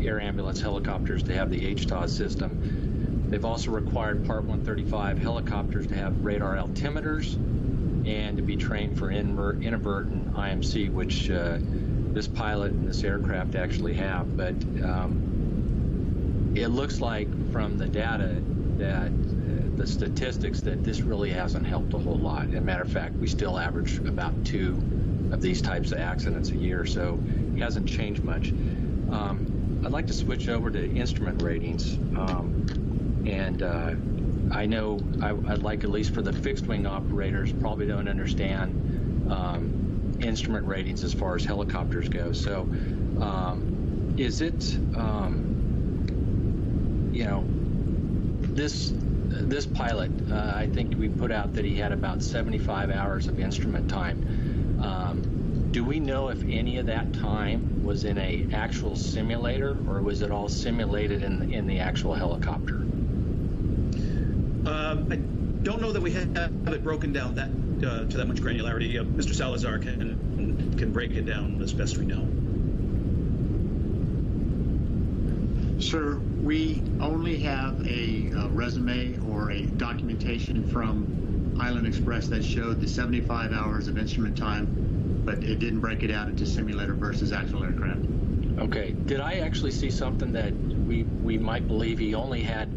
air ambulance helicopters to have the HTOS system. They've also required Part 135 helicopters to have radar altimeters and to be trained for inadvertent IMC, which this pilot and this aircraft actually have. But it looks like from the data that the statistics that this really hasn't helped a whole lot. As a matter of fact, we still average about 2 of these types of accidents a year, so it hasn't changed much. I'd like to switch over to instrument ratings. I know I'd like, at least for the fixed wing operators, probably don't understand instrument ratings as far as helicopters go. So is it, you know, this pilot, I think we put out that he had about 75 hours of instrument time. Do we know if any of that time was in a actual simulator, or was it all simulated in the actual helicopter? I don't know that we have it broken down that to that much granularity. Mr. Salazar can break it down as best we know. Sir, we only have a resume or a documentation from Island Express that showed the 75 hours of instrument time, but it didn't break it out into simulator versus actual aircraft. Okay. Did I actually see something that we might believe he only had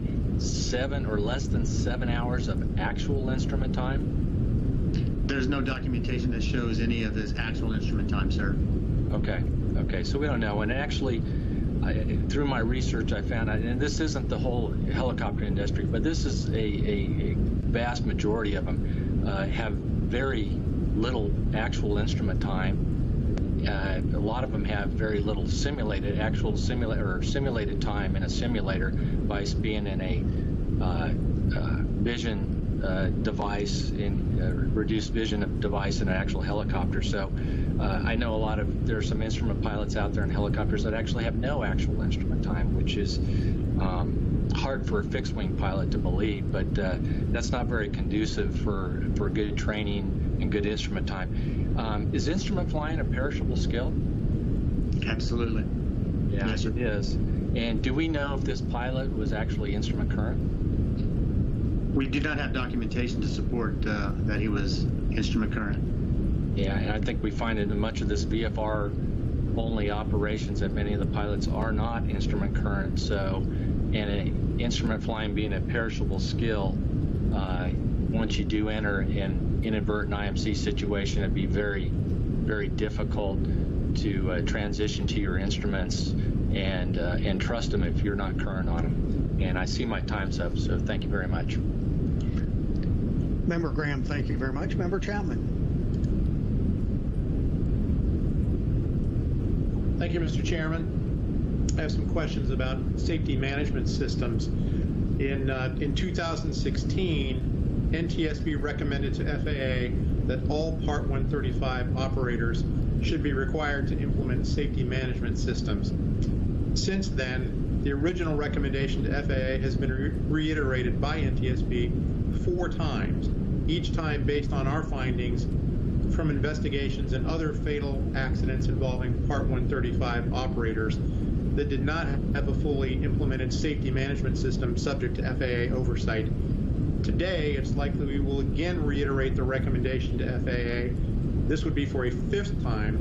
7 or less than 7 hours of actual instrument time? There's no documentation that shows any of his actual instrument time, sir. Okay. Okay. So we don't know. And actually, through my research, I found out, and this isn't the whole helicopter industry, but this is a vast majority of them have very little actual instrument time. A lot of them have very little simulated time in a simulator by being in a vision device, in reduced vision device in an actual helicopter. So I know there are some instrument pilots out there in helicopters that actually have no actual instrument time, which is hard for a fixed wing pilot to believe, but that's not very conducive for good training and good instrument time. Is instrument flying a perishable skill? Absolutely. Yeah, yes, sir. It is. And do we know if this pilot was actually instrument current? We do not have documentation to support that he was instrument current. Yeah, and I think we find in much of this VFR only operations that many of the pilots are not instrument current. So, and instrument flying being a perishable skill, once you do enter an inadvertent IMC situation, it'd be very, very difficult to transition to your instruments and trust them if you're not current on them. And I see my time's up, so thank you very much. Member Graham, thank you very much. Member Chapman. Thank you, Mr. Chairman. I have some questions about safety management systems. In 2016, NTSB recommended to FAA that all Part 135 operators should be required to implement safety management systems. Since then, the original recommendation to FAA has been reiterated by NTSB 4 times, each time based on our findings from investigations and other fatal accidents involving Part 135 operators that did not have a fully implemented safety management system subject to FAA oversight. Today, it's likely we will again reiterate the recommendation to FAA. This would be for a 5th time,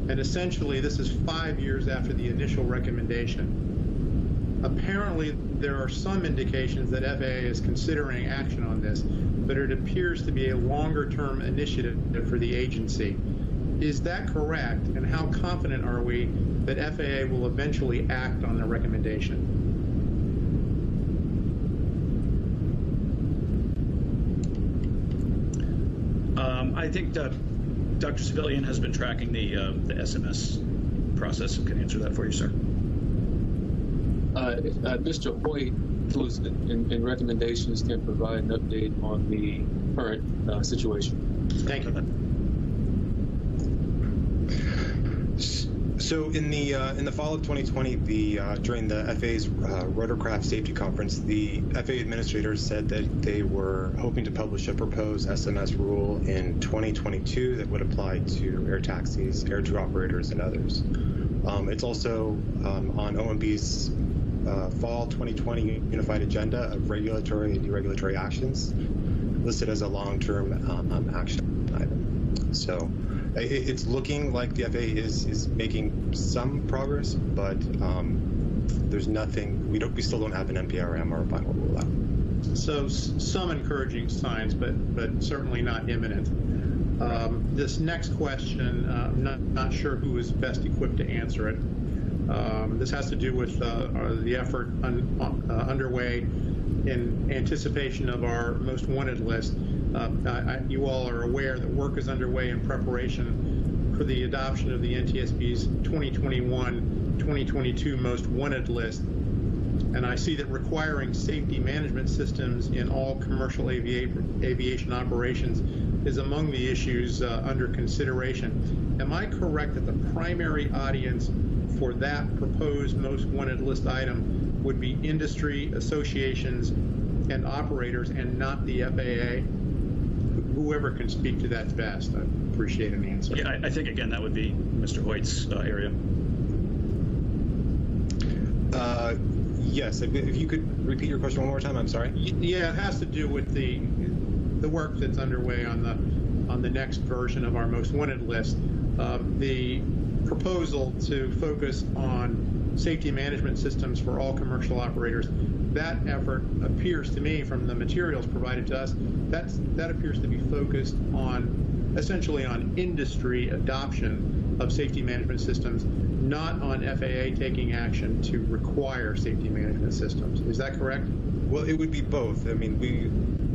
and essentially this is 5 years after the initial recommendation. Apparently, there are some indications that FAA is considering action on this, but it appears to be a longer-term initiative for the agency. Is that correct, and how confident are we that FAA will eventually act on the recommendation? I think Dr. Civilian has been tracking the SMS process and can answer that for you, sir. Mr. Hoyt, who's in recommendations, can provide an update on the current situation. Thank you. So in the fall of 2020, during the FAA's rotorcraft safety conference, the FAA administrators said that they were hoping to publish a proposed SMS rule in 2022 that would apply to air taxis, air tour operators, and others. It's also on OMB's fall 2020 unified agenda of regulatory and deregulatory actions, listed as a long-term action item. So it's looking like the FAA is making some progress, but there's nothing. We still don't have an NPRM or a final rule out. So some encouraging signs, but certainly not imminent. This next question, I'm not sure who is best equipped to answer it. This has to do with the effort underway in anticipation of our most wanted list. You all are aware that work is underway in preparation for the adoption of the NTSB's 2021-2022 most wanted list. And I see that requiring safety management systems in all commercial aviation operations is among the issues under consideration. Am I correct that the primary audience for that proposed most wanted list item would be industry associations and operators and not the FAA? Whoever can speak to that best, I appreciate an answer. Yeah, I think, again, that would be Mr. Hoyt's area. Yes, if you could repeat your question one more time, I'm sorry. Yeah, it has to do with the work that's underway on the next version of our most wanted list. The proposal to focus on safety management systems for all commercial operators, that effort appears to me from the materials provided to us, that appears to be focused on essentially on industry adoption of safety management systems, not on FAA taking action to require safety management systems. Is that correct? Well, it would be both. I mean,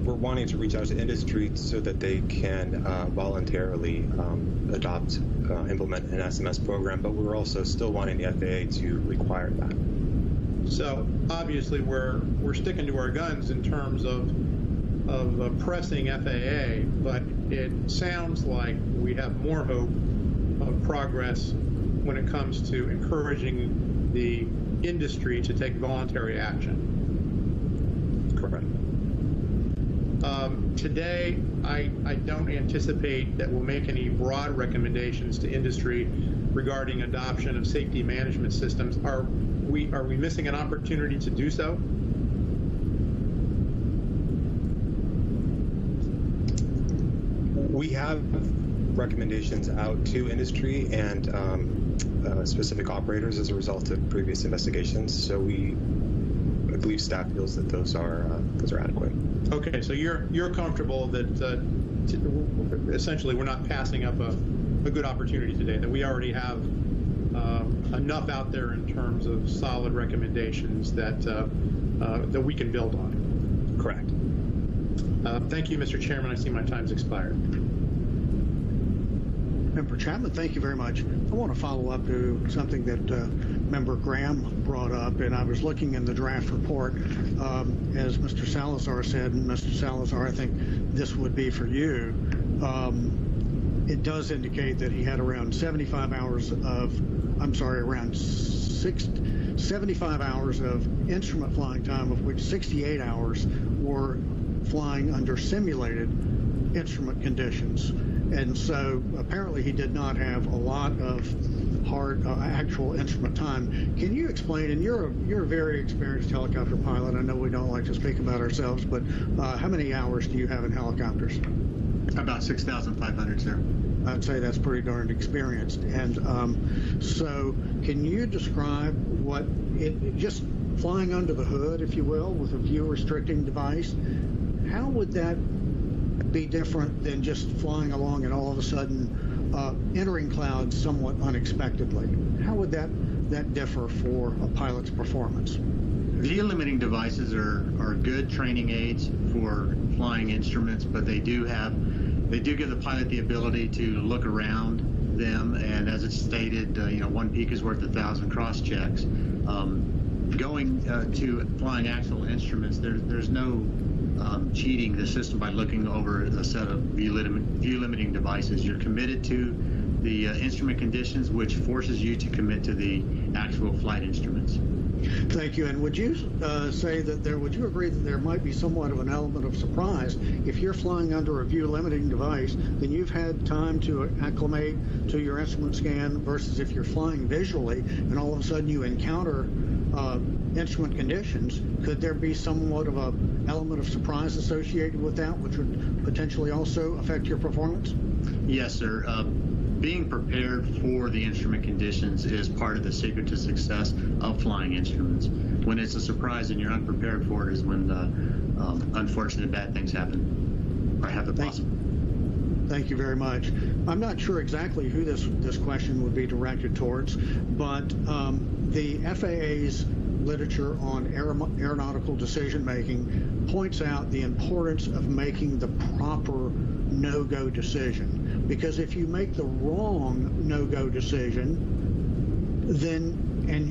we're wanting to reach out to industry so that they can voluntarily adopt, implement an SMS program, but we're also still wanting the FAA to require that. So obviously we're sticking to our guns in terms of pressing FAA, but it sounds like we have more hope of progress when it comes to encouraging the industry to take voluntary action. Correct. Today, I don't anticipate that we'll make any broad recommendations to industry regarding adoption of safety management systems. Are we missing an opportunity to do so? We have recommendations out to industry and specific operators as a result of previous investigations. So I believe staff feels that those are adequate. Okay, so you're comfortable that essentially we're not passing up a good opportunity today, that we already have enough out there in terms of solid recommendations that we can build on. Correct. Thank you, Mr. Chairman. I see my time's expired. Member Chapman, thank you very much. I want to follow up to something that Member Graham brought up, and I was looking in the draft report, as Mr. Salazar said, and Mr. Salazar, I think this would be for you. It does indicate that he had around 75 hours of instrument flying time, of which 68 hours were flying under simulated instrument conditions. And so apparently he did not have a lot of hard actual instrument time. Can you explain, and you're a very experienced helicopter pilot, I know we don't like to speak about ourselves, but how many hours do you have in helicopters? About 6,500, sir. I'd say that's pretty darn experienced. And so can you describe what just flying under the hood, if you will, with a view restricting device, how would that be different than just flying along and all of a sudden entering clouds somewhat unexpectedly? How would that differ for a pilot's performance? View limiting devices are good training aids for flying instruments, but they do give the pilot the ability to look around them, and as it's stated, one peak is worth 1,000 cross checks. Going to flying actual instruments, there's no cheating the system by looking over a set of view limiting devices. You're committed to the instrument conditions, which forces you to commit to the actual flight instruments. Thank you. And would you would you agree that there might be somewhat of an element of surprise if you're flying under a view limiting device, then you've had time to acclimate to your instrument scan versus if you're flying visually and all of a sudden you encounter instrument conditions? Could there be somewhat of an element of surprise associated with that, which would potentially also affect your performance? Yes, sir. Being prepared for the instrument conditions is part of the secret to success of flying instruments. When it's a surprise and you're unprepared for it is when the unfortunate bad things happen or have the possibility. Thank you very much. I'm not sure exactly who this question would be directed towards, but the FAA's literature on aeronautical decision-making points out the importance of making the proper no-go decision. Because if you make the wrong no-go decision, then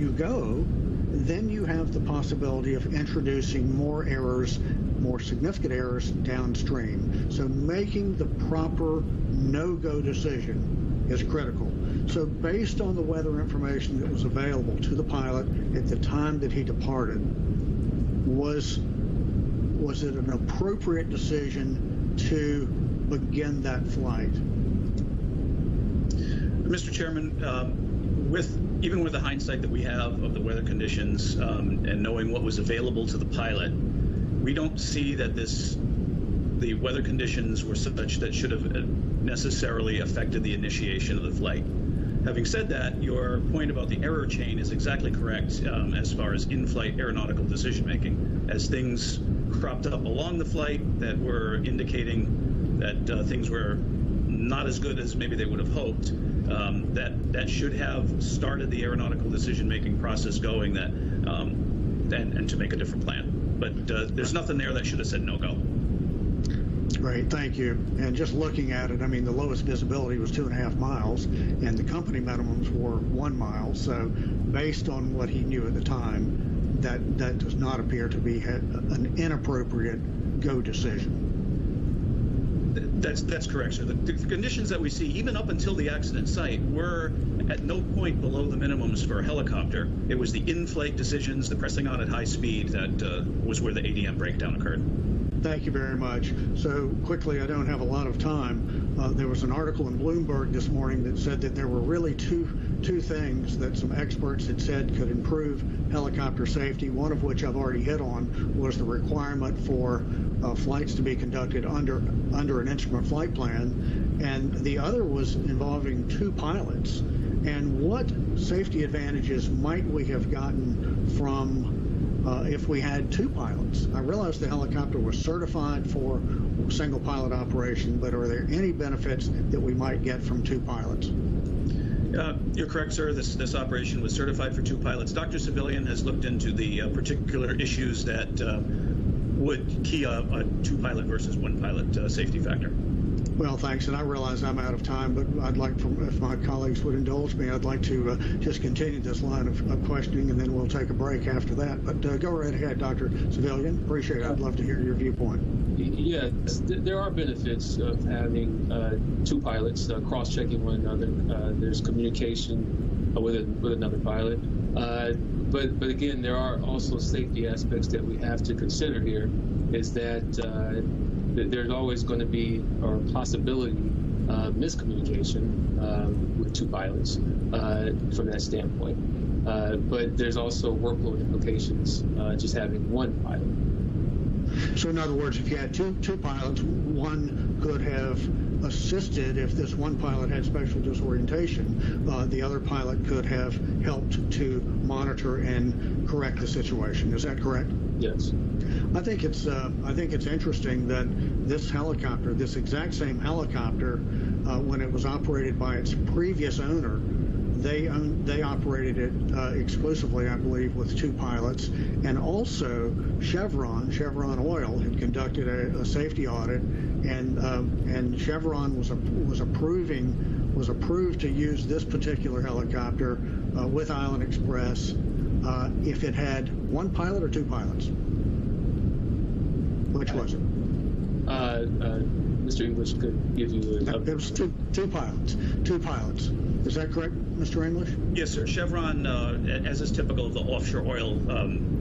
you have the possibility of introducing more errors, more significant errors downstream. So making the proper no-go decision is critical. So based on the weather information that was available to the pilot at the time that he departed, was it an appropriate decision to begin that flight? Mr. Chairman, even with the hindsight that we have of the weather conditions and knowing what was available to the pilot, we don't see that the weather conditions were such that should have necessarily affected the initiation of the flight. Having said that, your point about the error chain is exactly correct as far as in-flight aeronautical decision-making. As things cropped up along the flight that were indicating that things were not as good as maybe they would have hoped, that should have started the aeronautical decision-making process going and to make a different plan. But there's nothing there that should have said no-go. Great, thank you. And just looking at it, I mean, the lowest visibility was 2.5 miles, and the company minimums were 1 mile. So based on what he knew at the time, that does not appear to be an inappropriate go decision. That's correct, sir. The conditions that we see, even up until the accident site, were at no point below the minimums for a helicopter. It was the in-flight decisions, the pressing on at high speed, that was where the ADM breakdown occurred. Thank you very much. So quickly, I don't have a lot of time. There was an article in Bloomberg this morning that said that there were really two things that some experts had said could improve helicopter safety, one of which I've already hit on, was the requirement for flights to be conducted under an instrument flight plan, and the other was involving 2 pilots. And what safety advantages might we have gotten from if we had 2 pilots? I realize the helicopter was certified for single pilot operation, but are there any benefits that we might get from 2 pilots? You're correct, sir. This operation was certified for 2 pilots. Dr. Civilian has looked into the particular issues that would key a 2-pilot versus 1-pilot safety factor. Well, thanks, and I realize I'm out of time, but I'd like, if my colleagues would indulge me, I'd like to just continue this line of questioning, and then we'll take a break after that. But go right ahead, Dr. Civilian. Appreciate it. I'd love to hear your viewpoint. Yes, there are benefits of having 2 pilots cross-checking one another. There's communication with another pilot. But again, there are also safety aspects that we have to consider here, is that there's always going to be or possibility of miscommunication with 2 pilots from that standpoint. But there's also workload implications just having 1 pilot. So in other words, if you had two pilots, one could have assisted if this one pilot had special disorientation. The other pilot could have helped to monitor and correct the situation. Is that correct? Yes. I think it's interesting that this helicopter, this exact same helicopter, when it was operated by its previous owner, they operated it exclusively, I believe, with 2 pilots, and also Chevron Oil had conducted a safety audit, and Chevron was approved to use this particular helicopter with Island Express if it had 1 pilot or 2 pilots. Which was it? Mr. English could give you an update. It was two pilots. Two pilots. Is that correct, Mr. English? Yes, sir. Chevron, as is typical of the offshore oil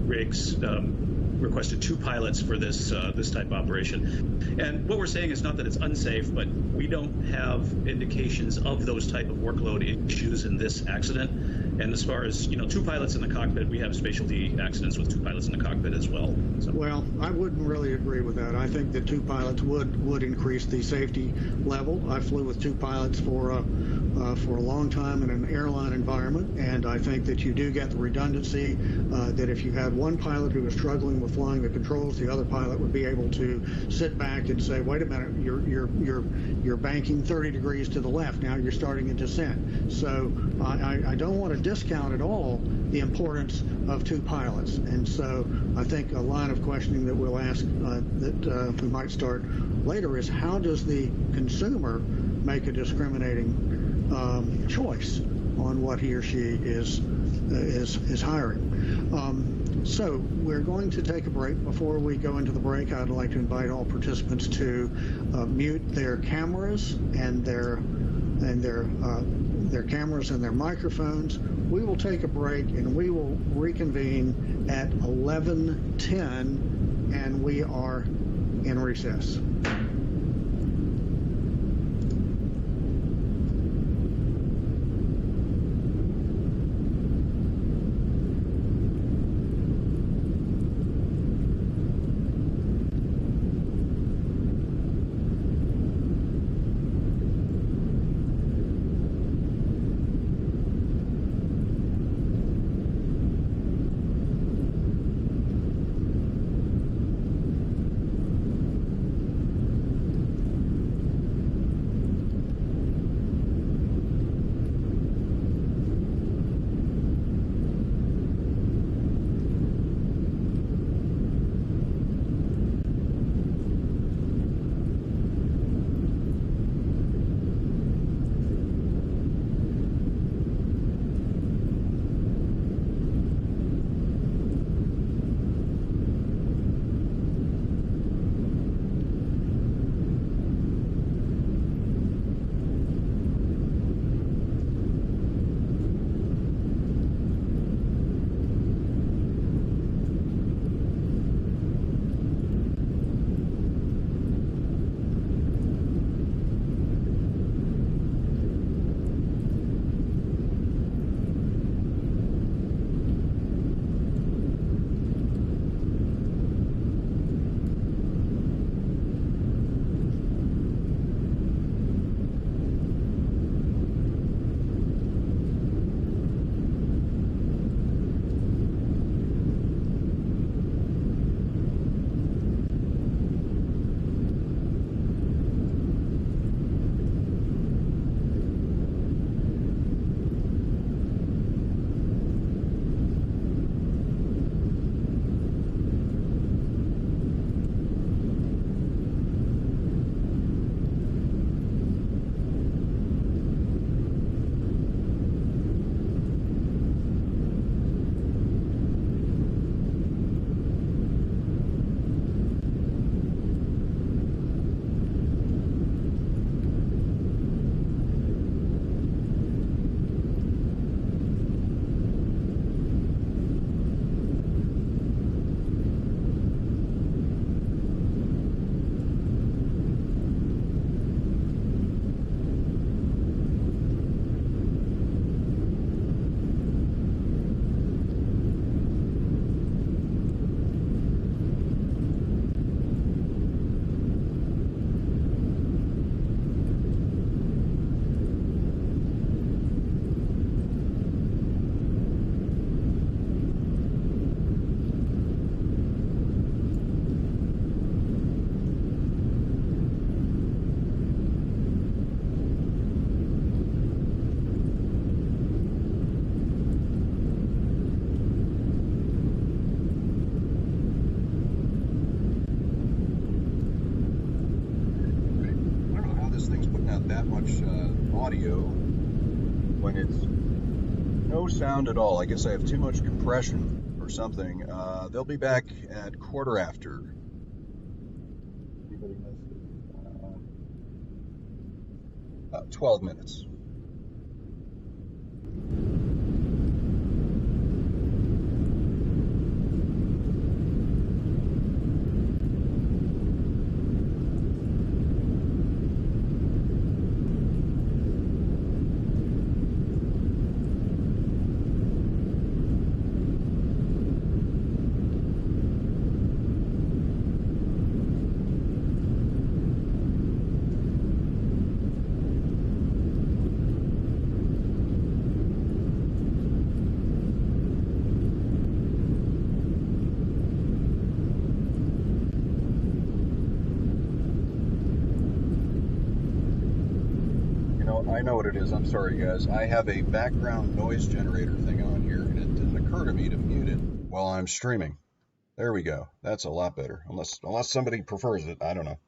rigs, requested 2 pilots for this type of operation. And what we're saying is not that it's unsafe, but we don't have indications of those type of workload issues in this accident. And as far as 2 pilots in the cockpit, we have specialty accidents with 2 pilots in the cockpit as well. So. Well, I wouldn't really agree with that. I think that 2 pilots would increase the safety level. I flew with 2 pilots for a long time in an airline environment, and I think that you do get the redundancy that if you had one pilot who was struggling with flying the controls, the other pilot would be able to sit back and say, "Wait a minute, you're banking 30 degrees to the left. Now you're starting a descent." So I don't want to discount at all the importance of 2 pilots, and so I think a line of questioning that we'll ask that we might start later is, how does the consumer make a discriminating choice on what he or she is hiring? So we're going to take a break. Before we go into the break, I'd like to invite all participants to mute their cameras and their cameras and their microphones. We will take a break and we will reconvene at 11:10, and we are in recess. audio when it's no sound at all. I guess I have too much compression or something. They'll be back at 1/4 after. putting this? 12 minutes. I know what it is. I'm sorry, guys. I have a background noise generator thing on here, and it didn't occur to me to mute it while I'm streaming. There we go. That's a lot better. Unless somebody prefers it. I don't know.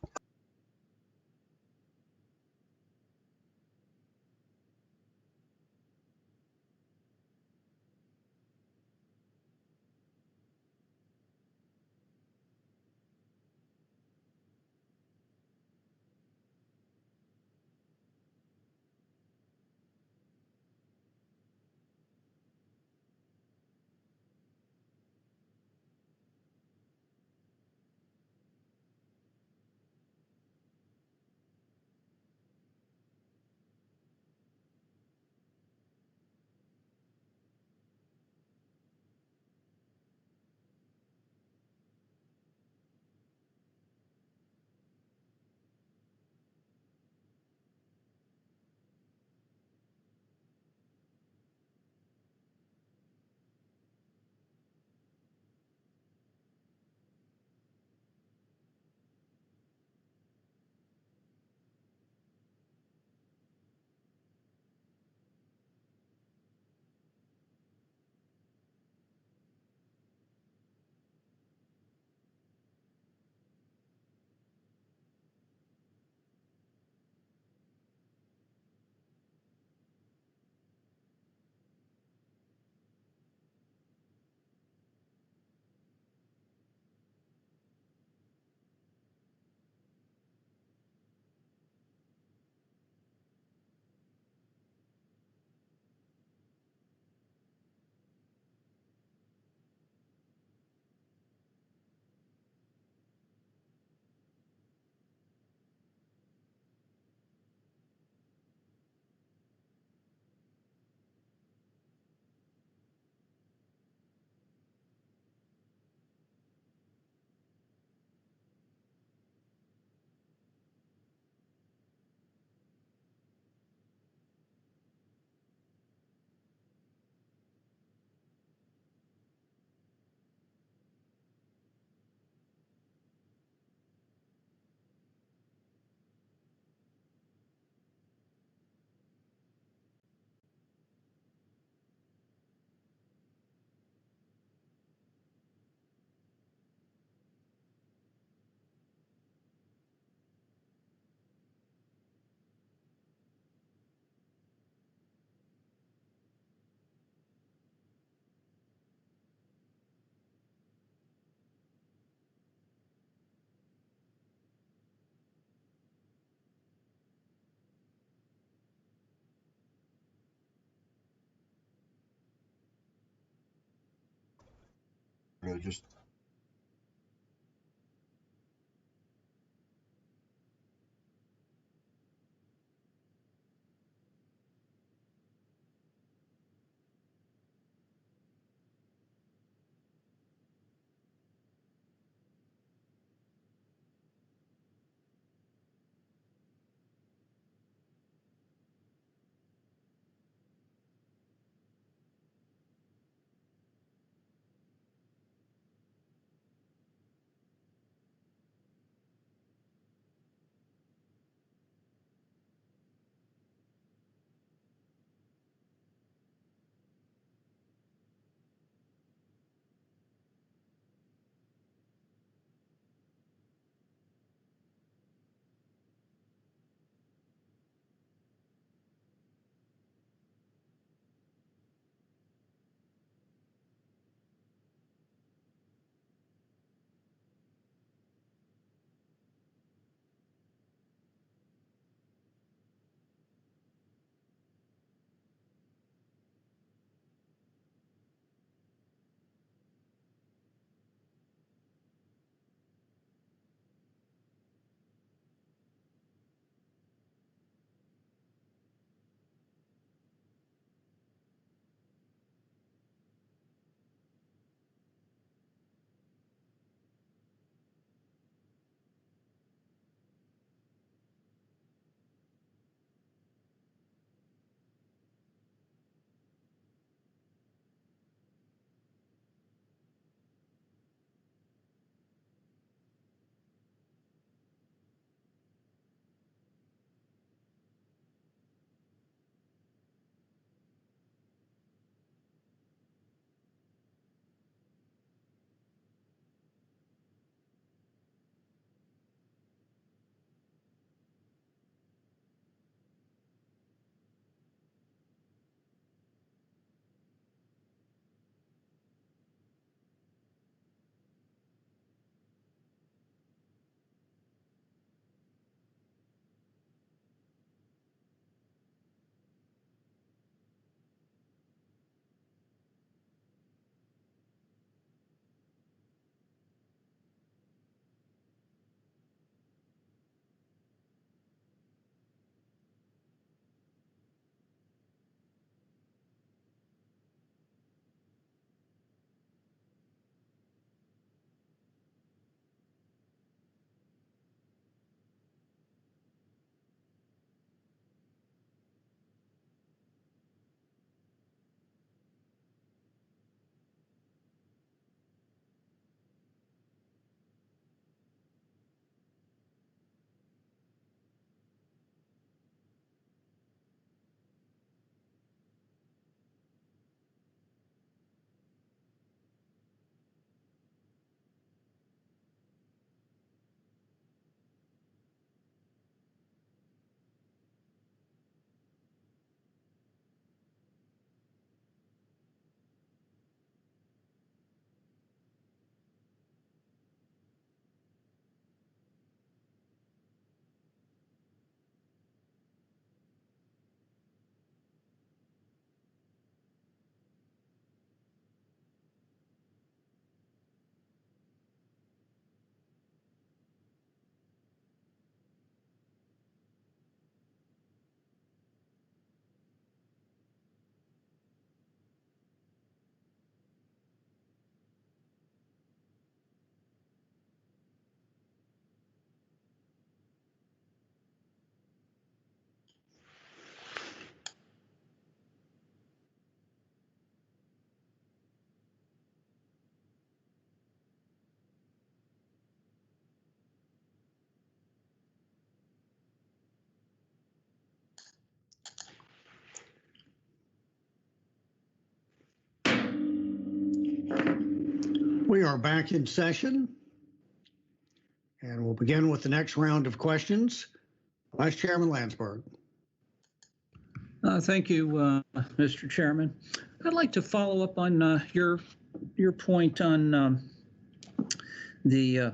Just We are back in session, and we'll begin with the next round of questions. Vice Chairman Landsberg. Thank you, Mr. Chairman. I'd like to follow up on your point on the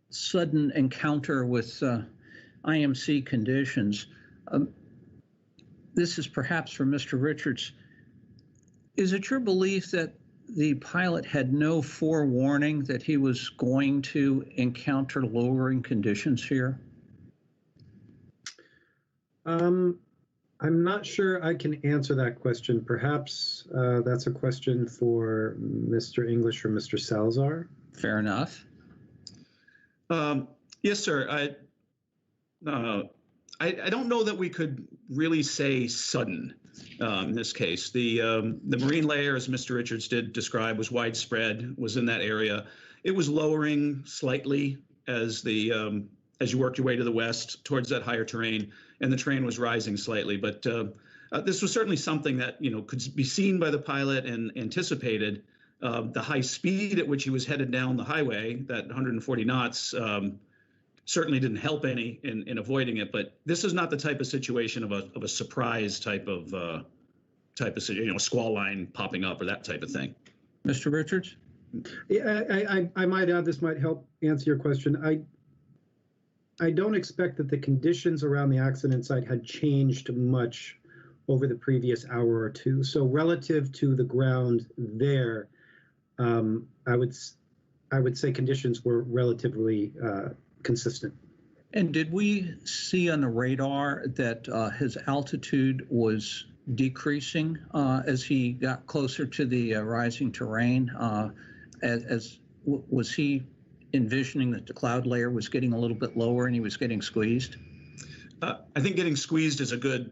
sudden encounter with IMC conditions. This is perhaps for Mr. Richards. Is it your belief that the pilot had no forewarning that he was going to encounter lowering conditions here? I'm not sure I can answer that question. Perhaps that's a question for Mr. English or Mr. Salazar. Fair enough. Yes, sir. I don't know that we could really say sudden in this case. The marine layer, as Mr. Richards did describe, was widespread, was in that area. It was lowering slightly as you worked your way to the west towards that higher terrain, and the terrain was rising slightly. But this was certainly something that could be seen by the pilot and anticipated. The high speed at which he was headed down the highway, that 140 knots, certainly didn't help any in avoiding it. But this is not the type of situation of a surprise type of squall line popping up or that type of thing. Mr. Richards? Yeah, I might add, this might help answer your question. I don't expect that the conditions around the accident site had changed much over the previous hour or two. So relative to the ground there, I would say conditions were relatively consistent. And did we see on the radar that his altitude was decreasing as he got closer to the rising terrain? Was he envisioning that the cloud layer was getting a little bit lower and he was getting squeezed? I think getting squeezed is a good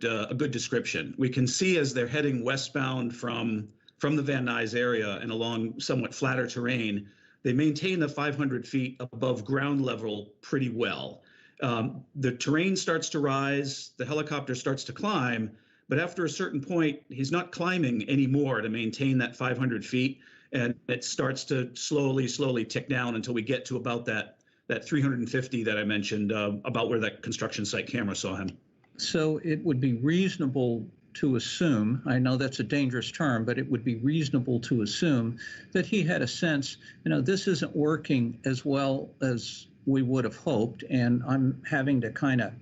description. We can see as they're heading westbound from the Van Nuys area and along somewhat flatter terrain, they maintain the 500 feet above ground level pretty well. The terrain starts to rise, the helicopter starts to climb, but after a certain point, he's not climbing anymore to maintain that 500 feet, and it starts to slowly tick down until we get to about that 350 that I mentioned, about where that construction site camera saw him. So it would be reasonable to assume, I know that's a dangerous term, but it would be reasonable to assume that he had a sense, this isn't working as well as we would have hoped, and I'm having to kind of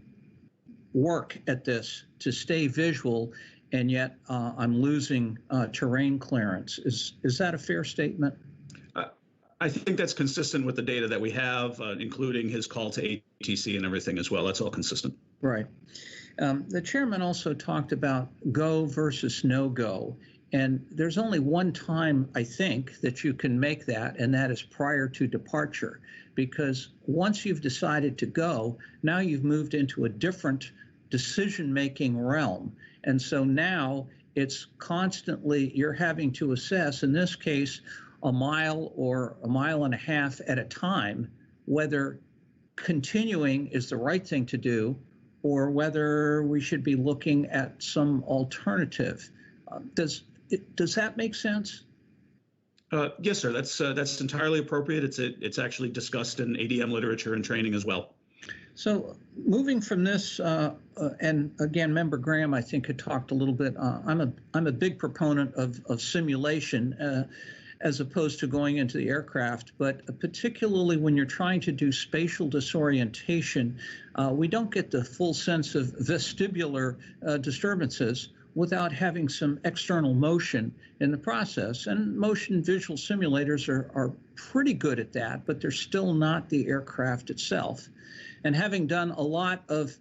work at this to stay visual, and yet I'm losing terrain clearance. Is that a fair statement? I think that's consistent with the data that we have, including his call to ATC and everything as well. That's all consistent. Right. The chairman also talked about go versus no go. And there's only one time, I think, that you can make that, and that is prior to departure. Because once you've decided to go, now you've moved into a different decision-making realm. And so now it's constantly, you're having to assess, in this case, a mile or a mile and a half at a time, whether continuing is the right thing to do or whether we should be looking at some alternative. Does that make sense? Yes, sir. That's entirely appropriate. It's actually discussed in ADM literature and training as well. So moving from this, and again, Member Graham, I think, had talked a little bit. I'm a big proponent of simulation as opposed to going into the aircraft, but particularly when you're trying to do spatial disorientation, we don't get the full sense of vestibular disturbances without having some external motion in the process. And motion visual simulators are pretty good at that, but they're still not the aircraft itself. And having done a lot of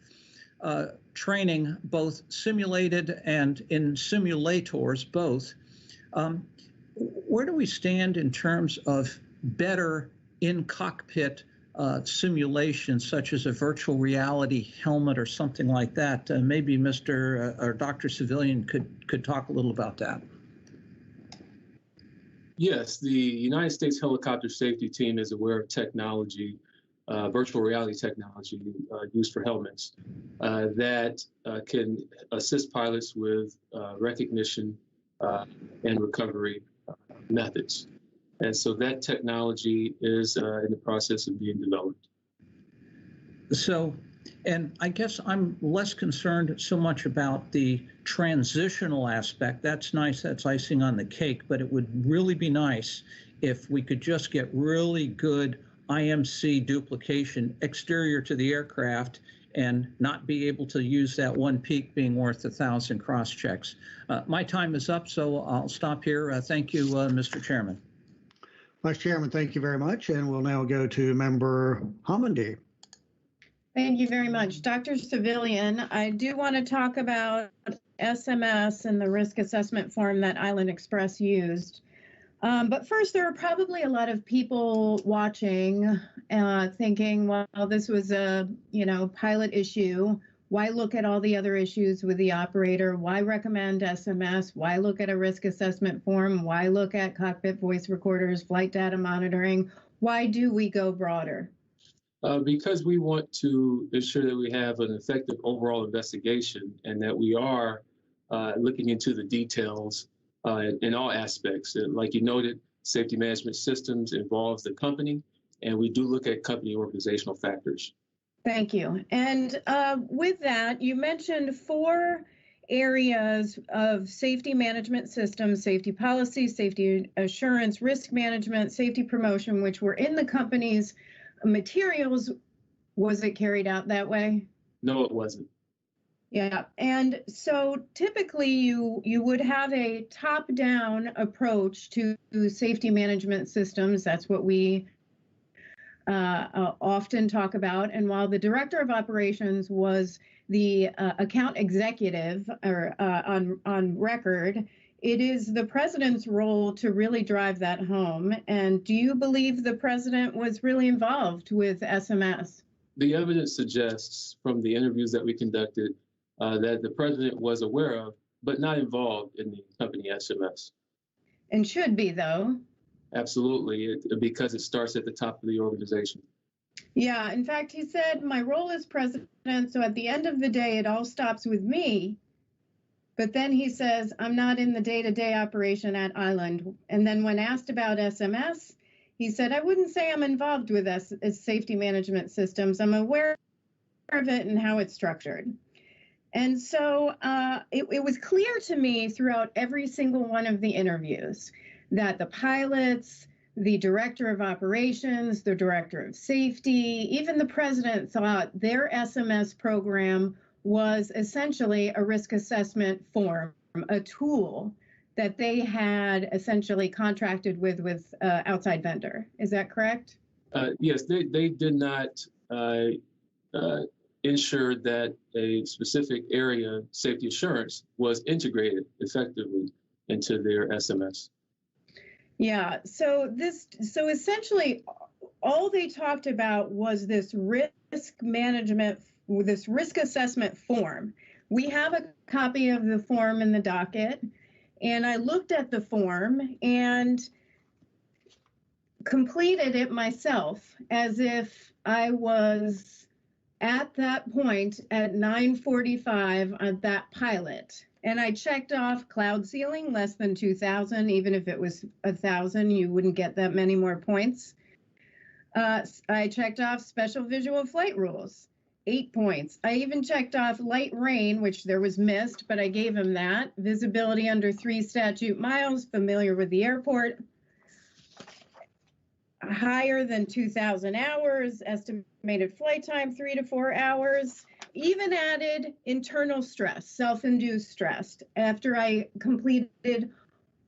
training, both simulated and in simulators, both, where do we stand in terms of better in-cockpit simulation, such as a virtual reality helmet or something like that? Maybe Mr. or Dr. Civilian could talk a little about that. Yes, the United States Helicopter Safety Team is aware of technology, virtual reality technology used for helmets that can assist pilots with recognition and recovery methods. And so that technology is in the process of being developed. So, and I guess I'm less concerned so much about the transitional aspect. That's nice, that's icing on the cake, but it would really be nice if we could just get really good IMC duplication exterior to the aircraft and not be able to use that one peak being worth 1,000 cross checks. My time is up, so I'll stop here. Thank you, Mr. Chairman. Vice Chairman, thank you very much. And we'll now go to Member Homendy. Thank you very much. Dr. Civilian, I do want to talk about SMS and the risk assessment form that Island Express used. But first, there are probably a lot of people watching thinking, well, this was a, pilot issue. Why look at all the other issues with the operator? Why recommend SMS? Why look at a risk assessment form? Why look at cockpit voice recorders, flight data monitoring? Why do we go broader? Because we want to ensure that we have an effective overall investigation and that we are looking into the details in all aspects. Like you noted, safety management systems involves the company, and we do look at company organizational factors. Thank you. And with that, you mentioned 4 areas of safety management systems: safety policy, safety assurance, risk management, safety promotion, which were in the company's materials. Was it carried out that way? No, it wasn't. Yeah, and so typically you would have a top-down approach to safety management systems. That's what we often talk about. And while the director of operations was the account executive or on record, it is the president's role to really drive that home. And do you believe the president was really involved with SMS? The evidence suggests from the interviews that we conducted that the president was aware of, but not involved in the company SMS. And should be, though. Absolutely, because it starts at the top of the organization. Yeah, in fact, he said, my role is president, so at the end of the day, it all stops with me. But then he says, I'm not in the day-to-day operation at Island. And then when asked about SMS, he said, I wouldn't say I'm involved with safety management systems. I'm aware of it and how it's structured. And so it was clear to me throughout every single one of the interviews that the pilots, the director of operations, the director of safety, even the president thought their SMS program was essentially a risk assessment form, a tool that they had essentially contracted with outside vendor. Is that correct? Yes, they did not ensure that a specific area, safety assurance, was integrated effectively into their SMS. Yeah, so essentially all they talked about was this risk management, this risk assessment form. We have a copy of the form in the docket, and I looked at the form and completed it myself as if I was at that point at 9:45 on that pilot. And I checked off cloud ceiling, less than 2,000. Even if it was 1,000, you wouldn't get that many more points. I checked off special visual flight rules, 8 points. I even checked off light rain, which there was mist, but I gave him that. Visibility under 3 statute miles, familiar with the airport. Higher than 2,000 hours, estimated flight time 3 to 4 hours. Even added internal stress, self-induced stress. After I completed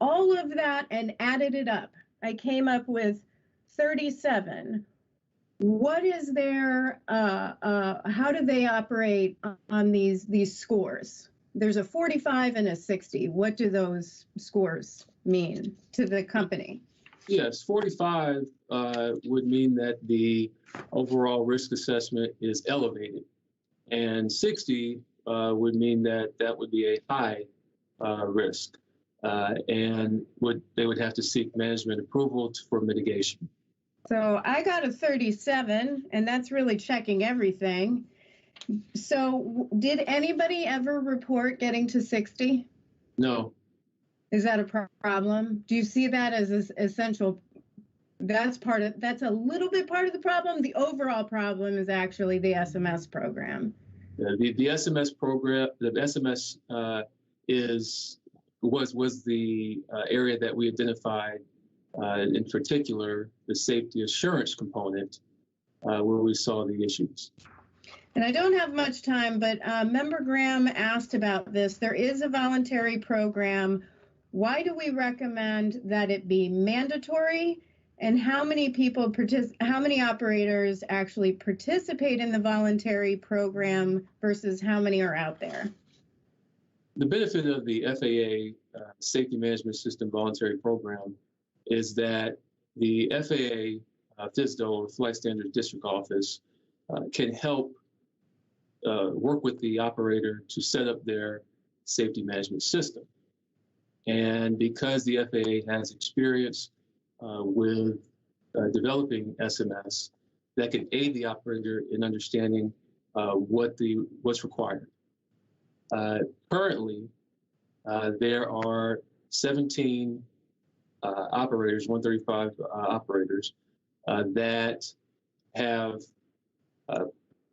all of that and added it up, I came up with 37. What is their, how do they operate on these scores? There's a 45 and a 60. What do those scores mean to the company? Yes, 45 would mean that the overall risk assessment is elevated. And 60 would mean that that would be a high risk. And they would have to seek management approval for mitigation. So I got a 37, and that's really checking everything. So did anybody ever report getting to 60? No. Is that a problem? Do you see that as an essential That's a little bit part of the problem. The overall problem is actually the SMS program. The SMS program, the SMS was the area that we identified, in particular, the safety assurance component, where we saw the issues. And I don't have much time, but Member Graham asked about this. There is a voluntary program. Why do we recommend that it be mandatory? And how many operators actually participate in the voluntary program versus how many are out there? The benefit of the FAA Safety Management System voluntary program is that the FAA FSDO, or Flight Standards District Office, can help work with the operator to set up their safety management system. And because the FAA has experience with developing SMS, that can aid the operator in understanding what's required. Currently, there are 17 operators, 135 operators that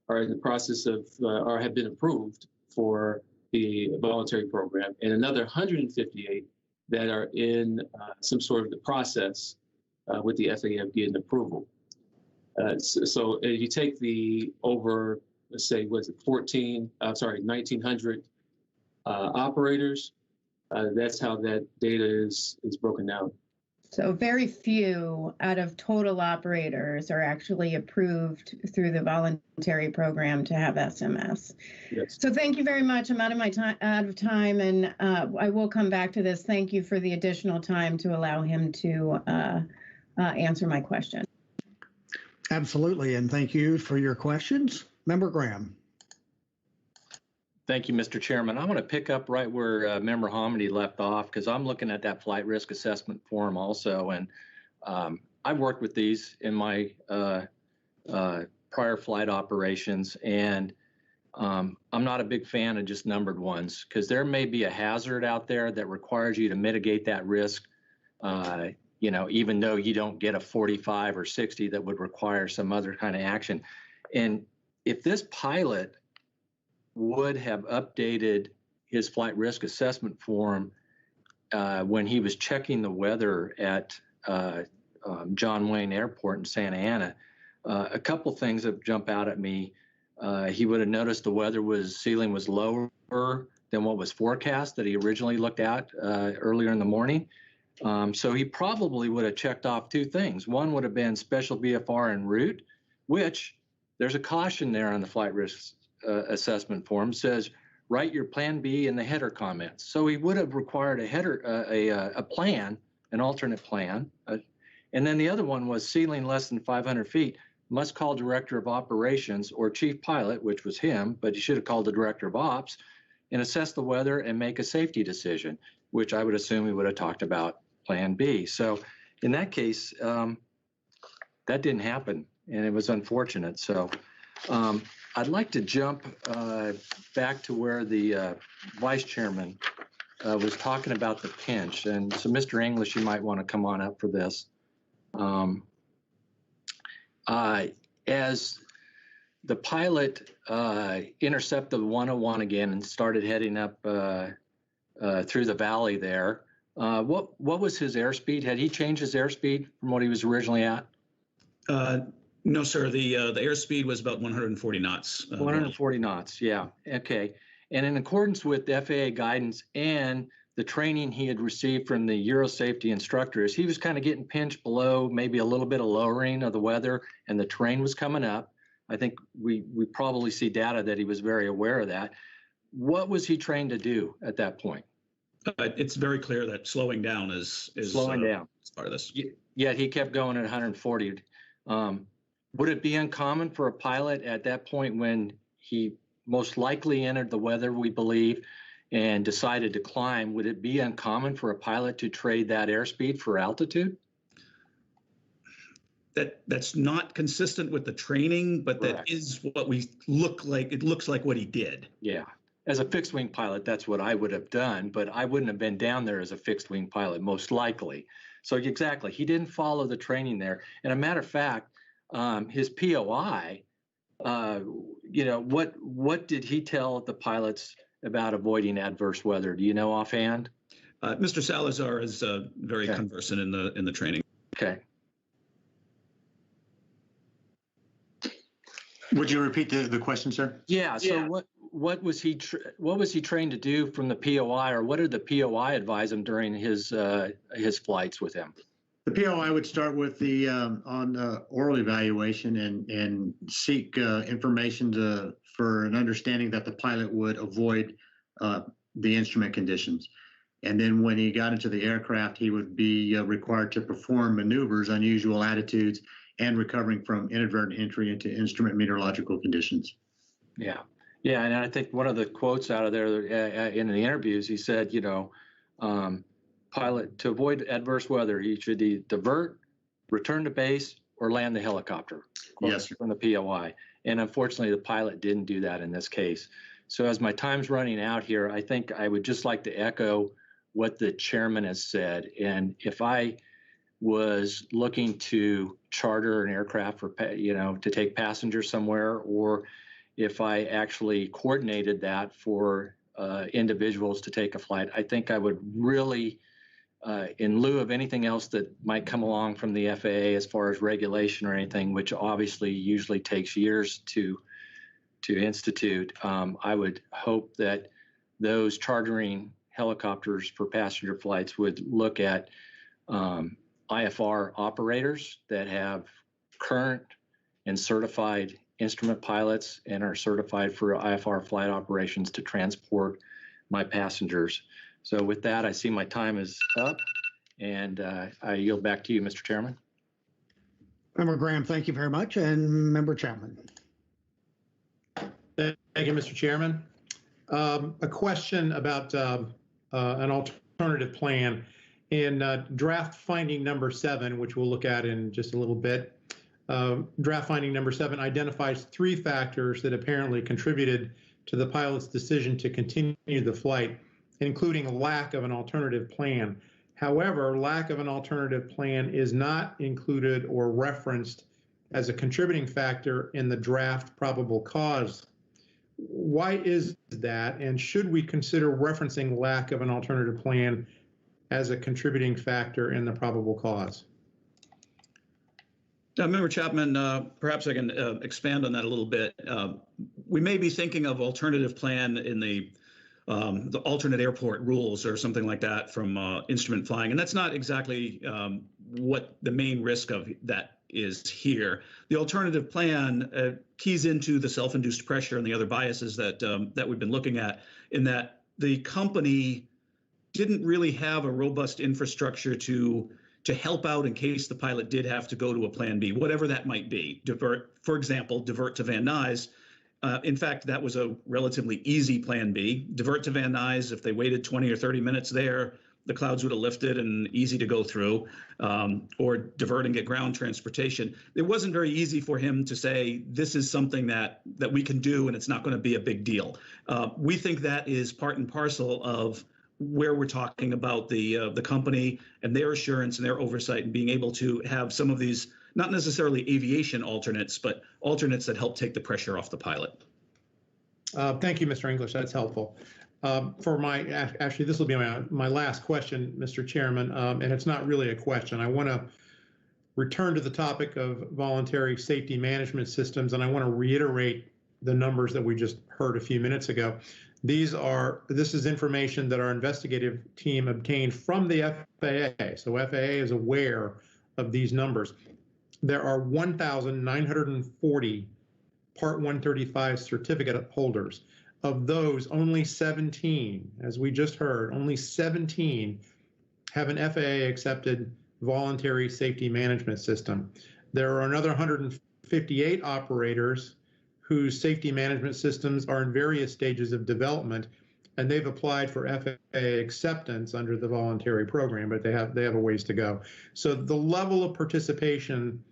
are in the process of or have been approved for the voluntary program, and another 158 that are in some sort of the process with the FAA of getting approval. So if you take the over, let's say, 1,900 operators, that's how that data is broken down. So very few out of total operators are actually approved through the voluntary program to have SMS. Yes. So thank you very much. I'm out of time, and I will come back to this. Thank you for the additional time to allow him to answer my question. Absolutely, and thank you for your questions. Member Graham. Thank you, Mr. Chairman. I want to pick up right where Member Hamady left off, because I'm looking at that flight risk assessment form also, and I've worked with these in my prior flight operations, and I'm not a big fan of just numbered ones, because there may be a hazard out there that requires you to mitigate that risk, even though you don't get a 45 or 60 that would require some other kind of action. And if this pilot would have updated his flight risk assessment form when he was checking the weather at John Wayne Airport in Santa Ana, a couple things that jump out at me. He would have noticed the ceiling was lower than what was forecast that he originally looked at earlier in the morning. So he probably would have checked off two things. One would have been special VFR en route, which there's a caution there on the flight risk assessment form, says write your plan B in the header comments. So he would have required a header, a plan, an alternate plan. And then the other one was ceiling less than 500 feet, must call director of operations or chief pilot, which was him, but he should have called the director of ops and assess the weather and make a safety decision, which I would assume he would have talked about plan B. So in that case, that didn't happen, and it was unfortunate. So I'd like to jump back to where the vice chairman was talking about the pinch. And so, Mr. English, you might want to come on up for this. As the pilot intercepted 101 again and started heading up through the valley there, what was his airspeed? Had he changed his airspeed from what he was originally at? No, sir. The airspeed was about 140 knots. 140 knots, yeah. Okay. And in accordance with the FAA guidance and the training he had received from the Euro safety instructors, he was kind of getting pinched below maybe a little bit of lowering of the weather, and the terrain was coming up. I think we probably see data that he was very aware of that. What was he trained to do at that point? It's very clear that slowing down is slowing down. Part of this. Yet he kept going at 140. Would it be uncommon for a pilot at that point, when he most likely entered the weather, we believe, and decided to climb, would it be uncommon for a pilot to trade that airspeed for altitude? That's not consistent with the training, but correct. That is what we look like. It looks like what he did. Yeah. As a fixed wing pilot, that's what I would have done, but I wouldn't have been down there as a fixed wing pilot, most likely. So exactly, he didn't follow the training there. And a matter of fact, his POI, what did he tell the pilots about avoiding adverse weather? Do you know offhand? Mr. Salazar is very conversant in the training. Okay. Would you repeat the question, sir? Yeah. So what was he trained to do from the POI, or what did the POI advise him during his flights with him? The POI would start with the oral evaluation and seek information for an understanding that the pilot would avoid the instrument conditions. And then when he got into the aircraft, he would be required to perform maneuvers, unusual attitudes, and recovering from inadvertent entry into instrument meteorological conditions. Yeah. Yeah. And I think one of the quotes out of there in the interviews, he said, pilot, to avoid adverse weather, he should divert, return to base, or land the helicopter. Yes, from the POI. And unfortunately, the pilot didn't do that in this case. So as my time's running out here, I think I would just like to echo what the chairman has said. And if I was looking to charter an aircraft for, to take passengers somewhere, or if I actually coordinated that for individuals to take a flight, I think I would really, in lieu of anything else that might come along from the FAA as far as regulation or anything, which obviously usually takes years to institute, I would hope that those chartering helicopters for passenger flights would look at IFR operators that have current and certified instrument pilots and are certified for IFR flight operations to transport my passengers. So with that, I see my time is up, and I yield back to you, Mr. Chairman. Member Graham, thank you very much. And Member Chapman. Thank you, Mr. Chairman. A question about an alternative plan. In draft finding number 7, which we'll look at in just a little bit, draft finding number 7 identifies 3 factors that apparently contributed to the pilot's decision to continue the flight, including a lack of an alternative plan. However, lack of an alternative plan is not included or referenced as a contributing factor in the draft probable cause. Why is that, and should we consider referencing lack of an alternative plan as a contributing factor in the probable cause? Member Chapman, perhaps I can expand on that a little bit. We may be thinking of alternative plan in the alternate airport rules or something like that from instrument flying, and that's not exactly what the main risk of that is here. The alternative plan keys into the self-induced pressure and the other biases that we've been looking at, in that the company didn't really have a robust infrastructure to help out in case the pilot did have to go to a plan B, whatever that might be. For example, divert to Van Nuys. In fact, that was a relatively easy plan B. Divert to Van Nuys, if they waited 20 or 30 minutes there, the clouds would have lifted and easy to go through, or divert and get ground transportation. It wasn't very easy for him to say, this is something that we can do and it's not going to be a big deal. We think that is part and parcel of where we're talking about the company and their assurance and their oversight and being able to have some of these, not necessarily aviation alternates, but alternates that help take the pressure off the pilot. Thank you, Mr. English. That's helpful. Actually, this will be my last question, Mr. Chairman, and it's not really a question. I want to return to the topic of voluntary safety management systems, and I want to reiterate the numbers that we just heard a few minutes ago. This is information that our investigative team obtained from the FAA. So FAA is aware of these numbers. There are 1,940 Part 135 certificate holders. Of those, only 17, as we just heard, only 17 have an FAA accepted voluntary safety management system. There are another 158 operators whose safety management systems are in various stages of development, and they've applied for FAA acceptance under the voluntary program, but they have a ways to go. So the level of participation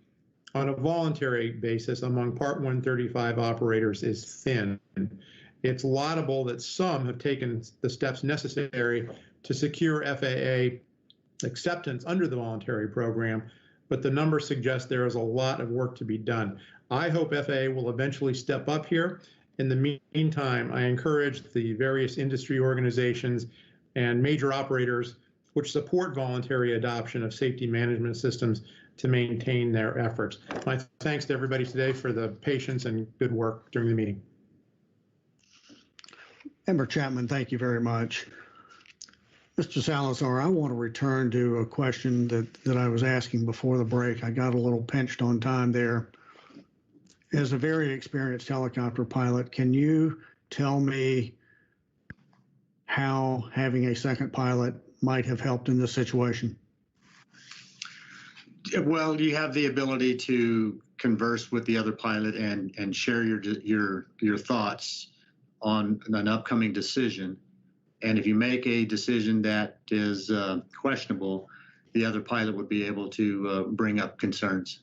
on a voluntary basis among Part 135 operators is thin. It's laudable that some have taken the steps necessary to secure FAA acceptance under the voluntary program, but the numbers suggest there is a lot of work to be done. I hope FAA will eventually step up here. In the meantime, I encourage the various industry organizations and major operators which support voluntary adoption of safety management systems to maintain their efforts. My thanks to everybody today for the patience and good work during the meeting. Member Chapman, thank you very much. Mr. Salazar, I want to return to a question that I was asking before the break. I got a little pinched on time there. As a very experienced helicopter pilot, can you tell me how having a second pilot might have helped in this situation? Well, you have the ability to converse with the other pilot and share your thoughts on an upcoming decision. And if you make a decision that is questionable, the other pilot would be able to bring up concerns.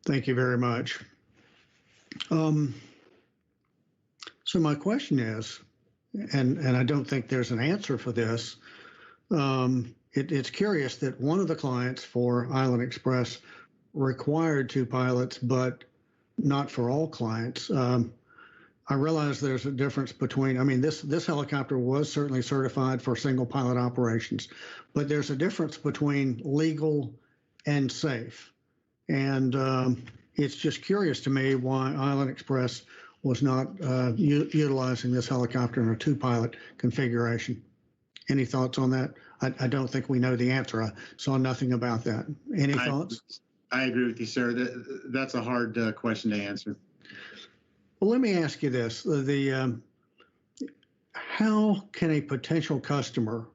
Thank you very much. So my question is, and I don't think there's an answer for this, it's curious that one of the clients for Island Express required 2 pilots, but not for all clients. I realize there's a difference between, I mean, this helicopter was certainly certified for single pilot operations, but there's a difference between legal and safe. And it's just curious to me why Island Express was not utilizing this helicopter in a 2-pilot configuration. Any thoughts on that? I don't think we know the answer. I saw nothing about that. Any thoughts? I agree with you, sir. That's a hard question to answer. Well, let me ask you this. How can a potential customer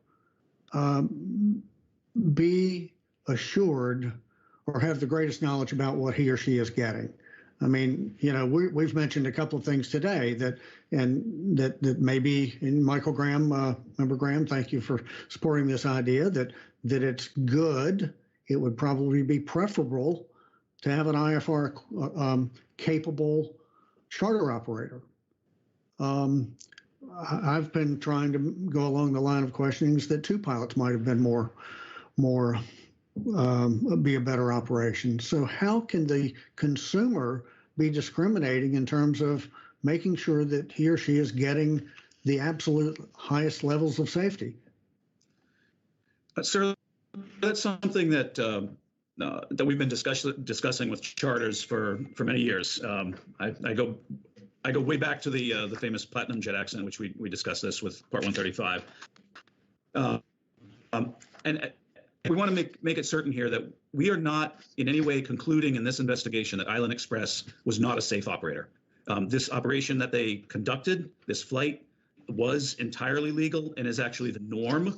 be assured or have the greatest knowledge about what he or she is getting? I mean, you know, we've mentioned a couple of things today that maybe, and Michael Graham, Member Graham, thank you for supporting this idea that it's good. It would probably be preferable to have an IFR capable charter operator. I've been trying to go along the line of questionings that 2 pilots might have been be a better operation. So how can the consumer be discriminating in terms of making sure that he or she is getting the absolute highest levels of safety? Sir, that's something that we've been discussing with charters for many years. I go way back to the famous Platinum jet accident, which we discussed this with Part 135. And we want to make it certain here that we are not in any way concluding in this investigation that Island Express was not a safe operator. This operation that they conducted, this flight, was entirely legal and is actually the norm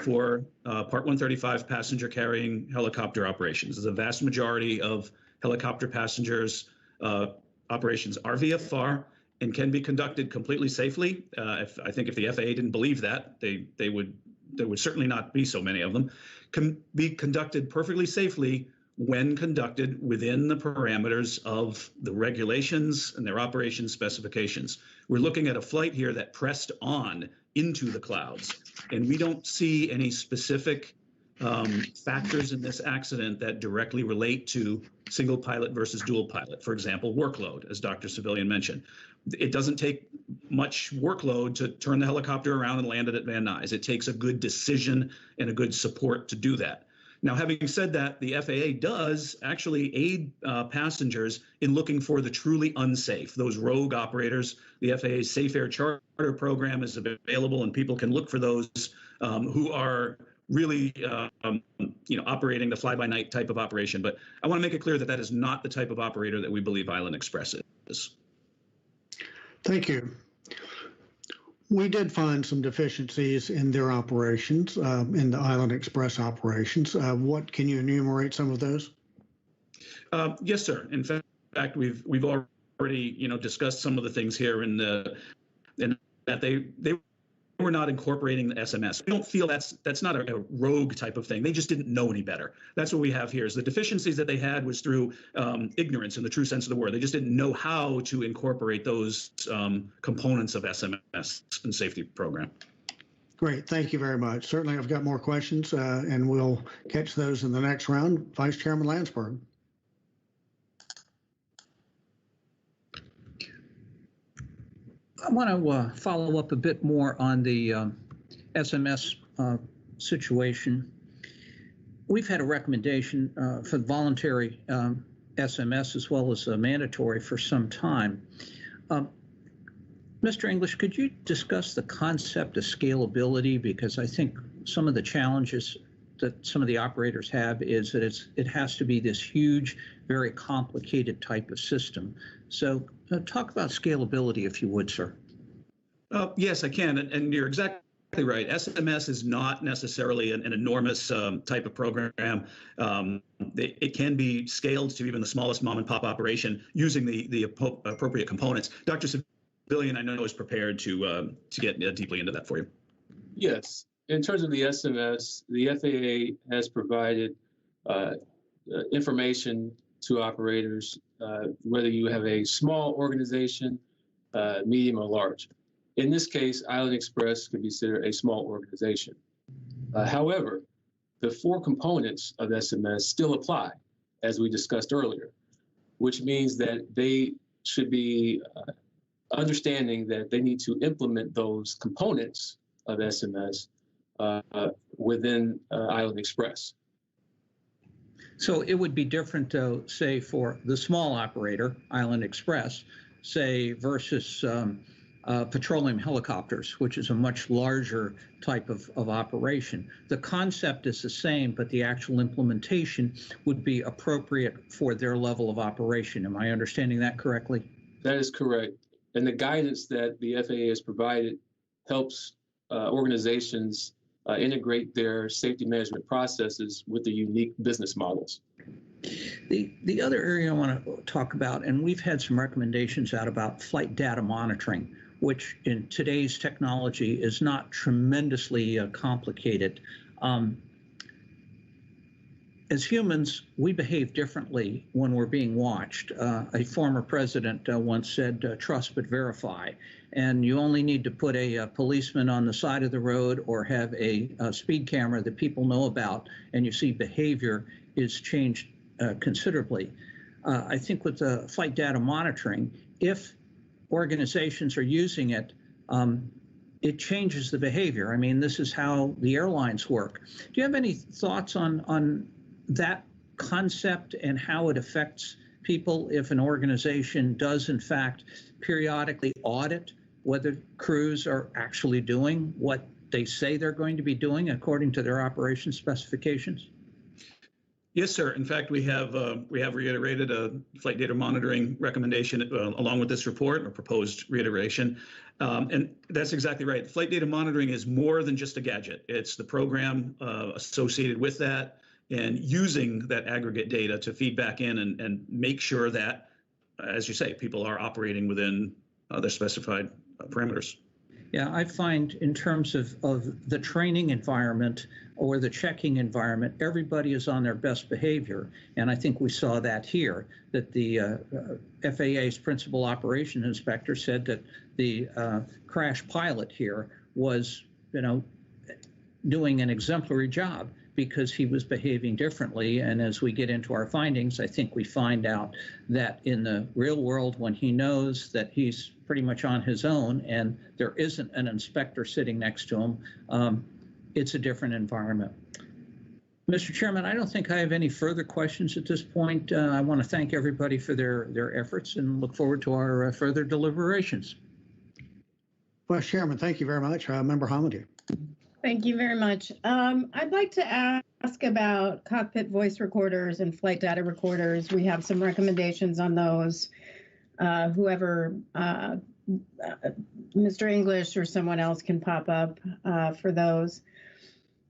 for Part 135 passenger carrying helicopter operations. The vast majority of helicopter passengers operations are VFR and can be conducted completely safely. I think if the FAA didn't believe that, there would certainly not be so many of them, can be conducted perfectly safely when conducted within the parameters of the regulations and their operation specifications. We're looking at a flight here that pressed on into the clouds, and we don't see any specific factors in this accident that directly relate to single pilot versus dual pilot. For example, workload, as Dr. Civilian mentioned. It doesn't take much workload to turn the helicopter around and land it at Van Nuys. It takes a good decision and a good support to do that. Now, having said that, the FAA does actually aid passengers in looking for the truly unsafe, those rogue operators. The FAA's Safe Air Charter program is available, and people can look for those who are really operating the fly-by-night type of operation. But I want to make it clear that that is not the type of operator that we believe Island Express is. Thank you. We did find some deficiencies in their operations, in the Island Express operations. What can you enumerate some of those? Yes, sir. In fact, we've already discussed some of the things here in that they were not incorporating the SMS. We don't feel that's not a rogue type of thing. They just didn't know any better. That's what we have here. Is the deficiencies that they had was through ignorance in the true sense of the word. They just didn't know how to incorporate those components of SMS and safety program. Great. Thank you very much. Certainly, I've got more questions, and we'll catch those in the next round. Vice Chairman Landsberg. I want to follow up a bit more on the SMS situation. We've had a recommendation for voluntary SMS as well as mandatory for some time. Mr. English, could you discuss the concept of scalability? Because I think some of the challenges that some of the operators have is that it has to be this huge, very complicated type of system. So talk about scalability, if you would, sir. Yes, I can. And you're exactly right. SMS is not necessarily an enormous type of program. It can be scaled to even the smallest mom and pop operation using the appropriate components. Dr. Civilian, I know, is prepared to get deeply into that for you. Yes. In terms of the SMS, the FAA has provided information to operators, whether you have a small organization, medium, or large. In this case, Island Express could be considered a small organization. However, the 4 components of SMS still apply, as we discussed earlier, which means that they should be understanding that they need to implement those components of SMS within Island Express. So it would be different, say, for the small operator, Island Express, say, versus petroleum helicopters, which is a much larger type of operation. The concept is the same, but the actual implementation would be appropriate for their level of operation. Am I understanding that correctly? That is correct. And the guidance that the FAA has provided helps organizations integrate their safety management processes with the unique business models. The other area I want to talk about, and we've had some recommendations out about flight data monitoring, which in today's technology is not tremendously complicated. As humans, we behave differently when we're being watched. A former president once said, trust but verify. And you only need to put a policeman on the side of the road or have a speed camera that people know about, and you see behavior is changed considerably. I think with the flight data monitoring, if organizations are using it, it changes the behavior. I mean, this is how the airlines work. Do you have any thoughts on that concept and how it affects people if an organization does, in fact, periodically audit whether crews are actually doing what they say they're going to be doing according to their operation specifications? Yes, sir. In fact, we have reiterated a flight data monitoring recommendation along with this report, or proposed reiteration. And that's exactly right. Flight data monitoring is more than just a gadget. It's the program associated with that, and using that aggregate data to feed back in and make sure that, as you say, people are operating within their specified parameters. Yeah, I find in terms of the training environment or the checking environment, everybody is on their best behavior. And I think we saw that here, that the FAA's principal operation inspector said that the crash pilot here was, doing an exemplary job because he was behaving differently. And as we get into our findings, I think we find out that in the real world, when he knows that he's pretty much on his own and there isn't an inspector sitting next to him, it's a different environment. Mr. Chairman, I don't think I have any further questions at this point. I want to thank everybody for their efforts and look forward to our further deliberations. Vice Chairman, thank you very much. Member Hamady. Thank you very much. I'd like to ask about cockpit voice recorders and flight data recorders. We have some recommendations on those. Whoever, Mr. English or someone else can pop up for those.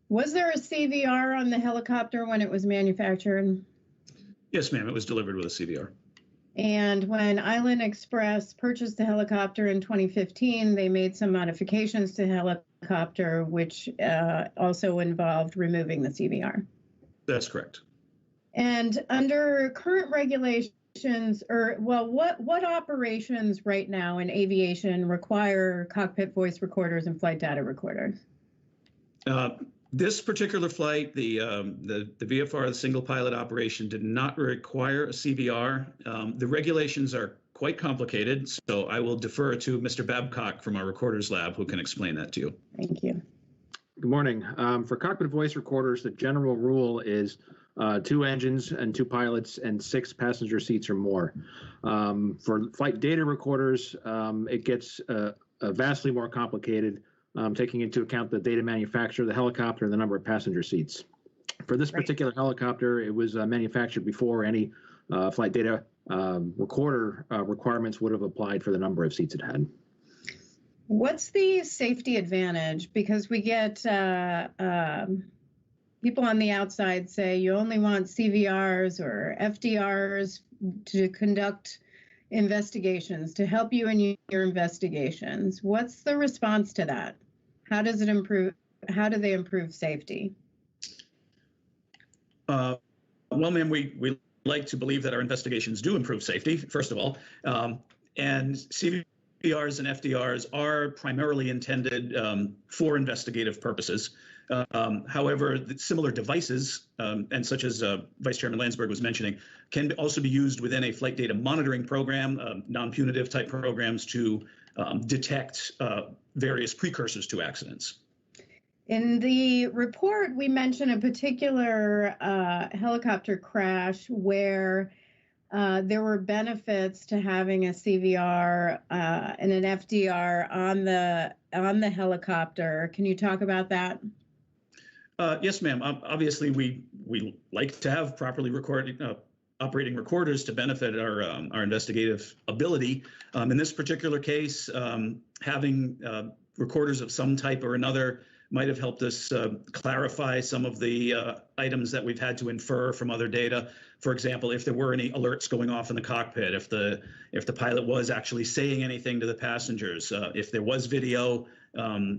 Was there a CVR on the helicopter when it was manufactured? Yes, ma'am. It was delivered with a CVR. And when Island Express purchased the helicopter in 2015, they made some modifications to the helicopter, which also involved removing the CVR. That's correct. And under current regulations, what operations right now in aviation require cockpit voice recorders and flight data recorders? This particular flight, the VFR, the single pilot operation, did not require a CVR. The regulations are quite complicated, so I will defer to Mr. Babcock from our recorders lab, who can explain that to you. Thank you. Good morning. For cockpit voice recorders, the general rule is 2 engines and 2 pilots and 6 passenger seats or more. For flight data recorders, it gets vastly more complicated, taking into account the data manufacturer, the helicopter, and the number of passenger seats. For this particular helicopter, it was manufactured before any flight data recorder requirements would have applied for the number of seats it had. What's the safety advantage? Because we get people on the outside say you only want CVRs or FDRs to conduct investigations, to help you in your investigations. What's the response to that? How does it improve? How do they improve safety? Well, ma'am, we like to believe that our investigations do improve safety, first of all. And CVRs and FDRs are primarily intended for investigative purposes. However, similar devices, and such as Vice Chairman Landsberg was mentioning, can also be used within a flight data monitoring program, non-punitive type programs, to detect various precursors to accidents. In the report, we mentioned a particular helicopter crash where there were benefits to having a CVR and an FDR on the helicopter. Can you talk about that? Yes, ma'am. Obviously, we like to have properly recorded operating recorders to benefit our investigative ability. In this particular case, having recorders of some type or another might have helped us clarify some of the items that we've had to infer from other data. For example, if there were any alerts going off in the cockpit, if the pilot was actually saying anything to the passengers, if there was video,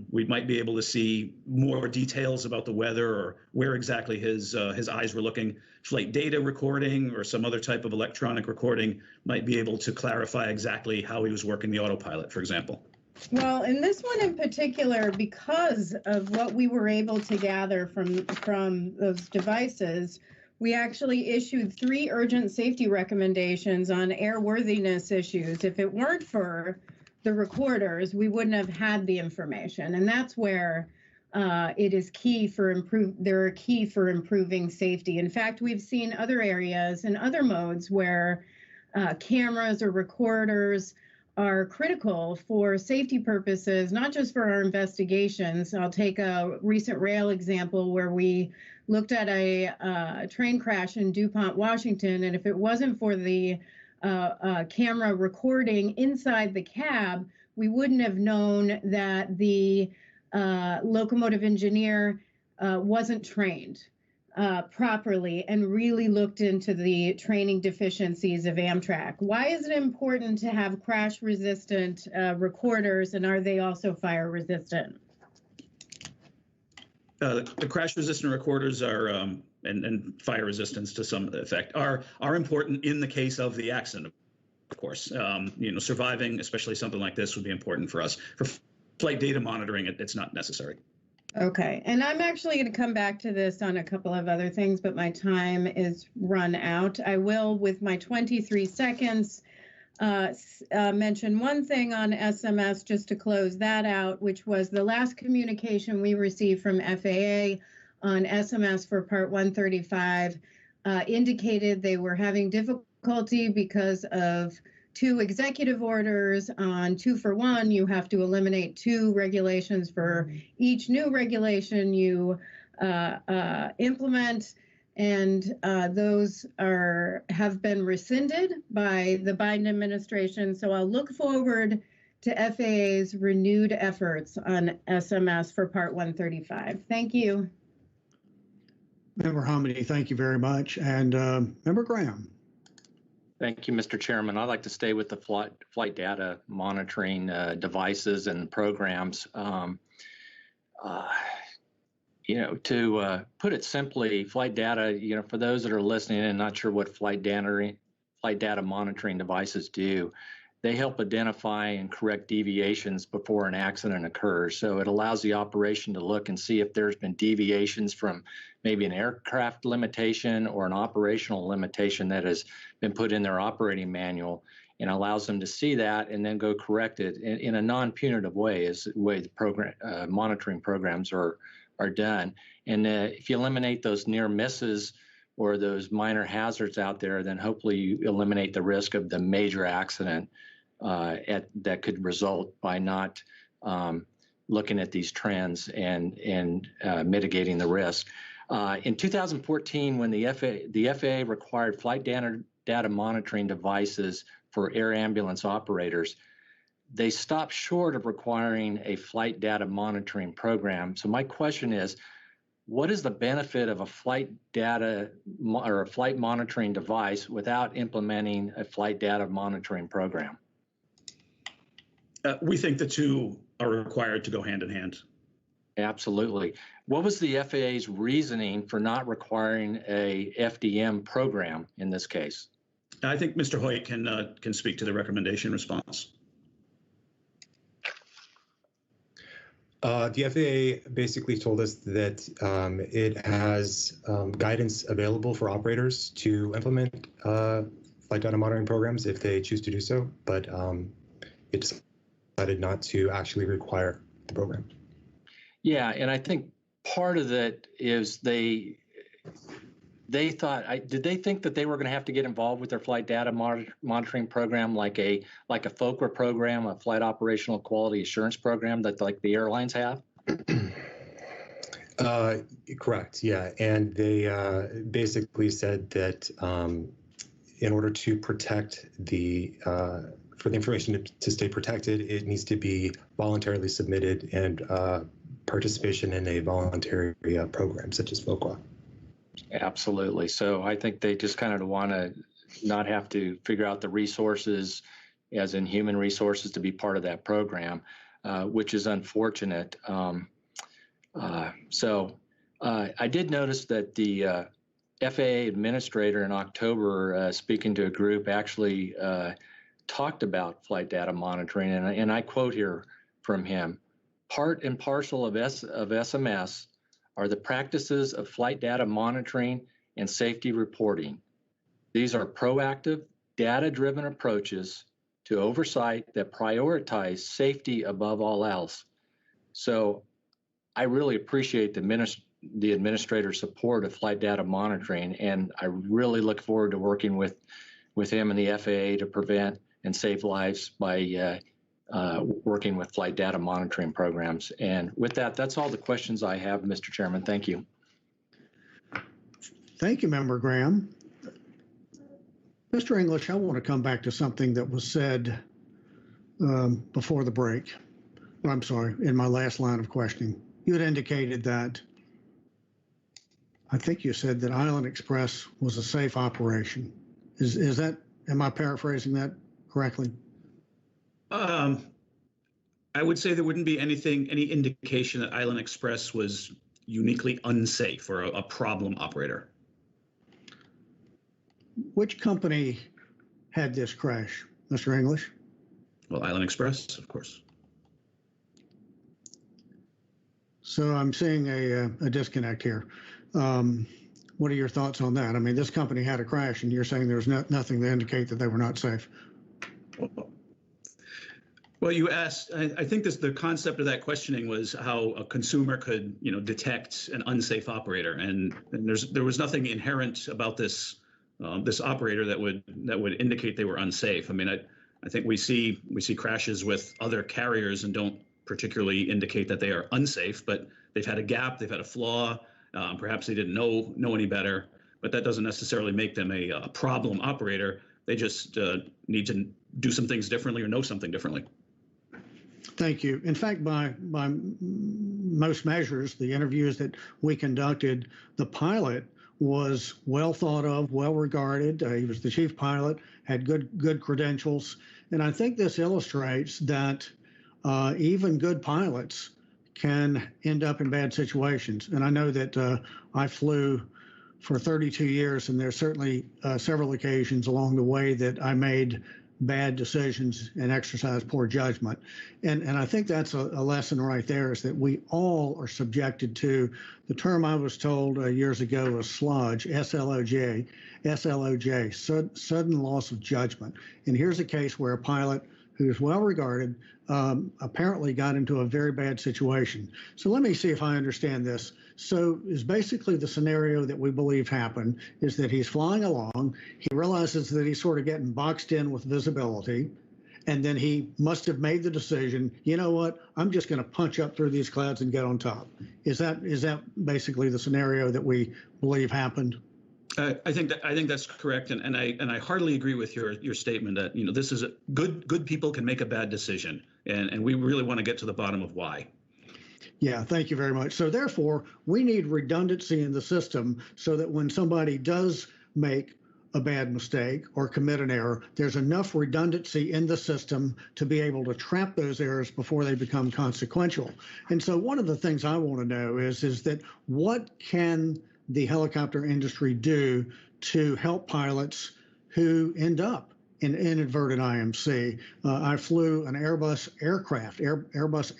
we might be able to see more details about the weather or where exactly his eyes were looking. Flight data recording or some other type of electronic recording might be able to clarify exactly how he was working the autopilot, for example. Well, in this one in particular, because of what we were able to gather from those devices, we actually issued 3 urgent safety recommendations on airworthiness issues. If it weren't for the recorders, we wouldn't have had the information, and that's where it is key for improving safety. In fact, we've seen other areas and other modes where cameras or recorders are critical for safety purposes, not just for our investigations. I'll take a recent rail example where we looked at a train crash in DuPont, Washington, and if it wasn't for the camera recording inside the cab, we wouldn't have known that the locomotive engineer wasn't trained properly and really looked into the training deficiencies of Amtrak. Why is it important to have crash-resistant recorders, and are they also fire-resistant? The crash-resistant recorders are, and fire resistance to some effect, are important in the case of the accident, of course. Surviving, especially something like this, would be important for us. For flight data monitoring, it's not necessary. Okay, and I'm actually going to come back to this on a couple of other things, but my time is run out. I will, with my 23 seconds, mention one thing on SMS just to close that out, which was the last communication we received from FAA on SMS for Part 135 indicated they were having difficulty because of 2 executive orders on 2-for-1. You have to eliminate 2 regulations for each new regulation you implement, and those have been rescinded by the Biden administration. So I'll look forward to FAA's renewed efforts on SMS for Part 135. Thank you. Member Hamidi, thank you very much. And Member Graham. Thank you, Mr. Chairman. I'd like to stay with the flight data monitoring devices and programs. To put it simply, flight data, for those that are listening and not sure what flight data monitoring devices do, they help identify and correct deviations before an accident occurs. So it allows the operation to look and see if there's been deviations from maybe an aircraft limitation or an operational limitation that has been put in their operating manual, and allows them to see that and then go correct it in a non-punitive way, is the way the program monitoring programs are done. And if you eliminate those near misses or those minor hazards out there, then hopefully you eliminate the risk of the major accident that could result by not looking at these trends and mitigating the risk. In 2014, when the FAA required flight data monitoring devices for air ambulance operators, they stopped short of requiring a flight data monitoring program. So my question is, what is the benefit of a flight data or a flight monitoring device without implementing a flight data monitoring program? We think the two are required to go hand in hand. Absolutely. What was the FAA's reasoning for not requiring a FDM program in this case? I think Mr. Hoyt can speak to the recommendation response. The FAA basically told us that it has guidance available for operators to implement flight data monitoring programs if they choose to do so, but it decided not to actually require the program. Yeah, and I think part of that is they thought, did they think that they were going to have to get involved with their flight data monitoring program like a FOQA program, a flight operational quality assurance program that like the airlines have? Correct, yeah. And they basically said that in order to protect for the information to stay protected, it needs to be voluntarily submitted and participation in a voluntary program such as FOQA. Absolutely. So I think they just kind of want to not have to figure out the resources, as in human resources, to be part of that program, which is unfortunate. So I did notice that the FAA administrator in October, speaking to a group, actually talked about flight data monitoring, and I quote here from him: "Part and parcel of SMS are the practices of flight data monitoring and safety reporting. These are proactive, data-driven approaches to oversight that prioritize safety above all else." So I really appreciate the administrator's support of flight data monitoring, and I really look forward to working with him and the FAA to prevent and save lives by working with flight data monitoring programs. And with that, that's all the questions I have, Mr. Chairman. Thank you. Thank you, Member Graham. Mr. English, I want to come back to something that was said before the break. I'm sorry, in my last line of questioning. You had indicated that, I think you said that Island Express was a safe operation. Is that, am I paraphrasing that correctly? I would say there wouldn't be any indication that Island Express was uniquely unsafe or a problem operator. Which company had this crash, Mr. English? Well, Island Express, of course. So I'm seeing a disconnect here. What are your thoughts on that? I mean, this company had a crash, and you're saying there's nothing to indicate that they were not safe. Well, you asked, I think the concept of that questioning was how a consumer could, detect an unsafe operator. And there was nothing inherent about this operator that would indicate they were unsafe. I mean, I think we see crashes with other carriers and don't particularly indicate that they are unsafe, but they've had a gap, they've had a flaw, perhaps they didn't know any better, but that doesn't necessarily make them a problem operator. They just need to do some things differently or know something differently. Thank you. In fact, by most measures, the interviews that we conducted, the pilot was well thought of, well regarded. He was the chief pilot, had good credentials, and I think this illustrates that even good pilots can end up in bad situations. And I know that I flew for 32 years, and there's certainly several occasions along the way that I made bad decisions and exercise poor judgment. And I think that's a lesson right there, is that we all are subjected to the term I was told years ago was sludge, SLOJ, sudden loss of judgment. And here's a case where a pilot who is well regarded apparently got into a very bad situation. So let me see if I understand this. So is basically the scenario that we believe happened is that he's flying along, he realizes that he's sort of getting boxed in with visibility, and then he must have made the decision, you know what, I'm just going to punch up through these clouds and get on top. Is that basically the scenario that we believe happened? I think that's correct, and I heartily agree with your statement that this is good people can make a bad decision, and we really want to get to the bottom of why. Yeah, thank you very much. So therefore, we need redundancy in the system so that when somebody does make a bad mistake or commit an error, there's enough redundancy in the system to be able to trap those errors before they become consequential. And so one of the things I want to know is that what can the helicopter industry do to help pilots who end up in inadvertent IMC? I flew an Airbus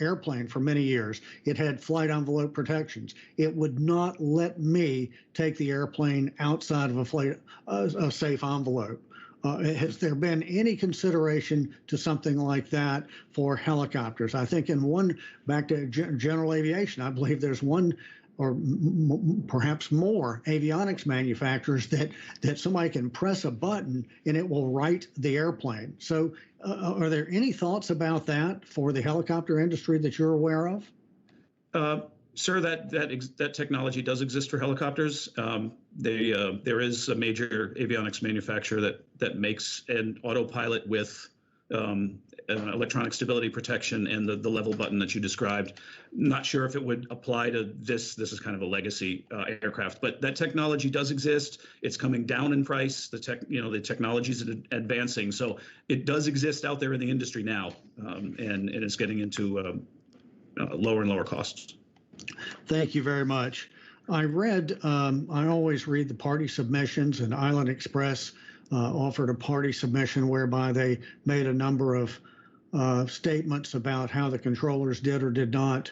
airplane for many years. It had flight envelope protections. It would not let me take the airplane outside of a safe envelope. Has there been any consideration to something like that for helicopters? I think back to general aviation, I believe there's one or perhaps more avionics manufacturers that somebody can press a button and it will right the airplane. So are there any thoughts about that for the helicopter industry that you're aware of? Sir, that technology does exist for helicopters. There is a major avionics manufacturer that makes an autopilot with electronic stability protection and the level button that you described. Not sure if it would apply to this. This is kind of a legacy aircraft, but that technology does exist. It's coming down in price. The technology is advancing, so it does exist out there in the industry now, and it's getting into lower and lower costs. Thank you very much. I always read the party submissions, and Island Express offered a party submission whereby they made a number of statements about how the controllers did or did not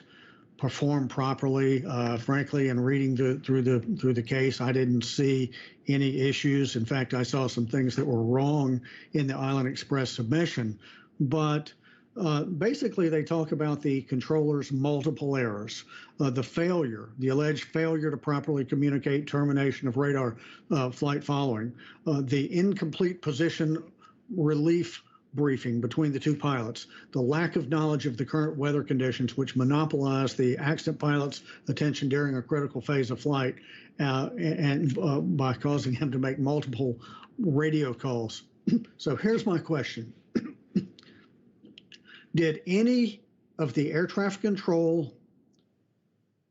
perform properly. Frankly, in reading through the case, I didn't see any issues. In fact, I saw some things that were wrong in the Island Express submission. But basically, they talk about the controller's multiple errors, the alleged failure to properly communicate termination of radar flight following, the incomplete position relief briefing between the two pilots, the lack of knowledge of the current weather conditions, which monopolized the accident pilot's attention during a critical phase of flight, and by causing him to make multiple radio calls. So here's my question. Did any of the air traffic control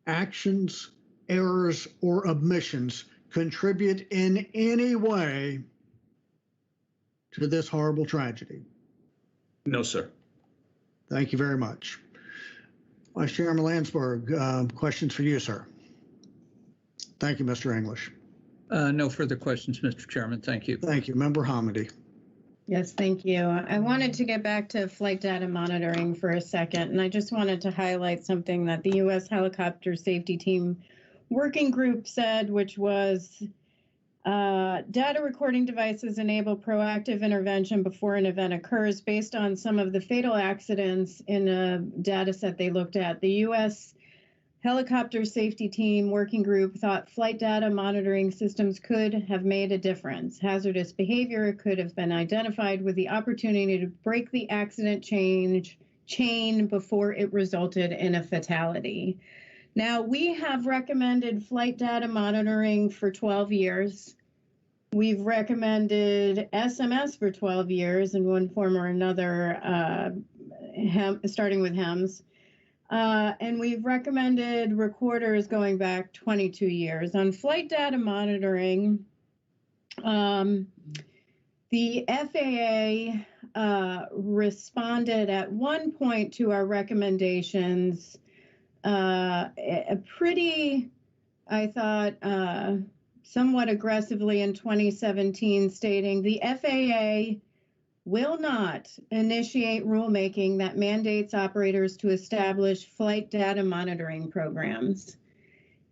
actions, errors, or omissions contribute in any way to this horrible tragedy? No, sir. Thank you very much. Vice Chairman Landsberg, questions for you, sir. Thank you, Mr. English. No further questions, Mr. Chairman. Thank you. Thank you. Member Hamady. Yes, thank you. I wanted to get back to flight data monitoring for a second, and I just wanted to highlight something that the U.S. Helicopter Safety Team Working Group said, which was data recording devices enable proactive intervention before an event occurs. Based on some of the fatal accidents in a data set they looked at, the U.S. Helicopter Safety Team Working Group thought flight data monitoring systems could have made a difference. Hazardous behavior could have been identified with the opportunity to break the accident chain before it resulted in a fatality. Now, we have recommended flight data monitoring for 12 years. We've recommended SMS for 12 years in one form or another, starting with HEMS. And we've recommended recorders going back 22 years. On flight data monitoring, the FAA responded at one point to our recommendations pretty, I thought, somewhat aggressively in 2017, stating the FAA will not initiate rulemaking that mandates operators to establish flight data monitoring programs.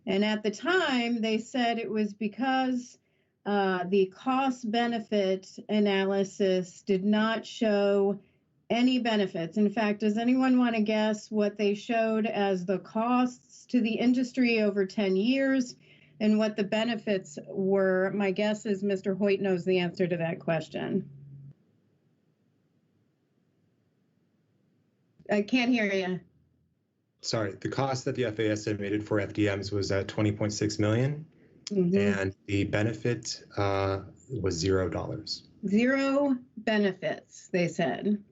And at the time, they said it was because the cost-benefit analysis did not show any benefits. In fact, does anyone want to guess what they showed as the costs to the industry over 10 years and what the benefits were? My guess is Mr. Hoyt knows the answer to that question. I can't hear you. Sorry, the cost that the FAA estimated for FDMs was at $20.6 million, and the benefit was $0. Zero benefits, they said.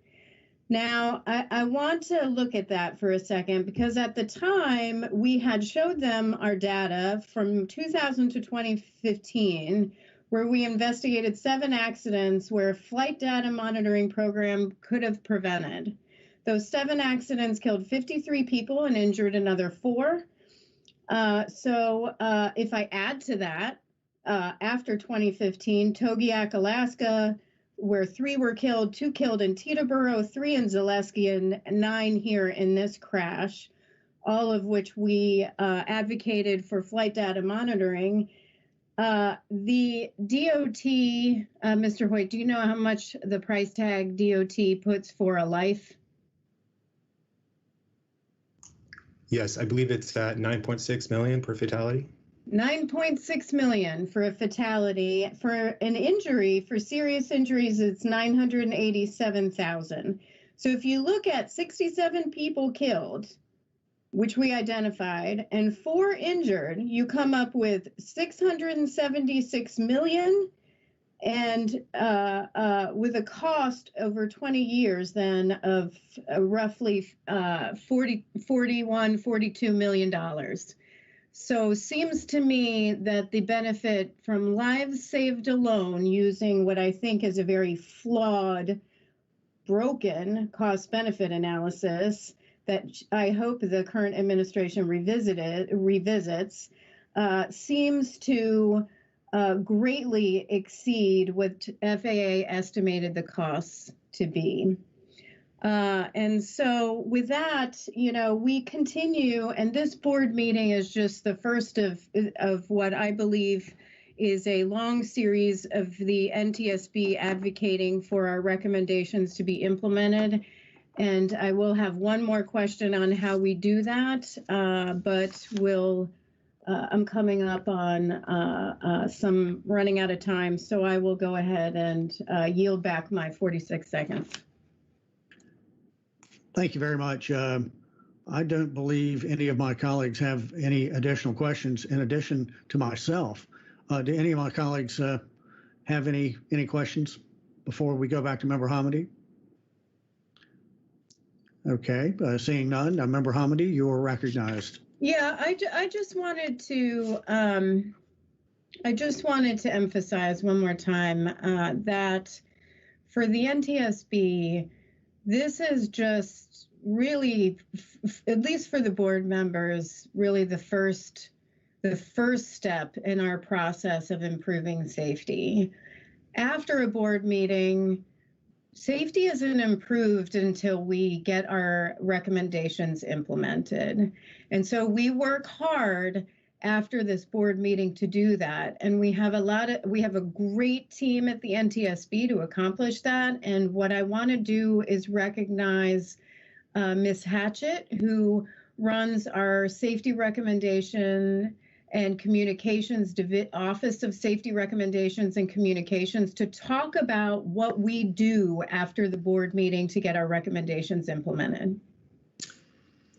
Now, I want to look at that for a second, because at the time we had showed them our data from 2000 to 2015, where we investigated 7 accidents where a flight data monitoring program could have prevented. Those 7 accidents killed 53 people and injured another 4. So if I add to that, after 2015, Togiak, Alaska, where 3 were killed, 2 killed in Teterboro, 3 in Zaleski, and 9 here in this crash, all of which we advocated for flight data monitoring. The DOT, Mr. Hoyt, do you know how much the price tag DOT puts for a life? Yes, I believe it's at $9.6 million per fatality. 9.6 million for a fatality. For an injury, for serious injuries, it's 987,000. So if you look at 67 people killed, which we identified, and 4 injured, you come up with 676 million, and with a cost over 20 years then of roughly $42 million. So seems to me that the benefit from lives saved alone, using what I think is a very flawed, broken cost-benefit analysis that I hope the current administration revisits, seems to greatly exceed what FAA estimated the costs to be. And so with that, you know, we continue, and this board meeting is just the first of what I believe is a long series of the NTSB advocating for our recommendations to be implemented. And I will have one more question on how we do that, but I'm coming up on some running out of time, so I will go ahead and yield back my 46 seconds. Thank you very much. I don't believe any of my colleagues have any additional questions in addition to myself. Do any of my colleagues have any questions before we go back to Member Hamady? Okay, seeing none, Member Hamady, you are recognized. Yeah, I just wanted to emphasize one more time that for the NTSB, this is just really, at least for the board members, really the first step in our process of improving safety. After a board meeting, safety isn't improved until we get our recommendations implemented. And so we work hard after this board meeting to do that. And we have a great team at the NTSB to accomplish that. And what I want to do is recognize Ms. Hatchett, who runs our safety recommendation and communications Office of Safety Recommendations and Communications, to talk about what we do after the board meeting to get our recommendations implemented.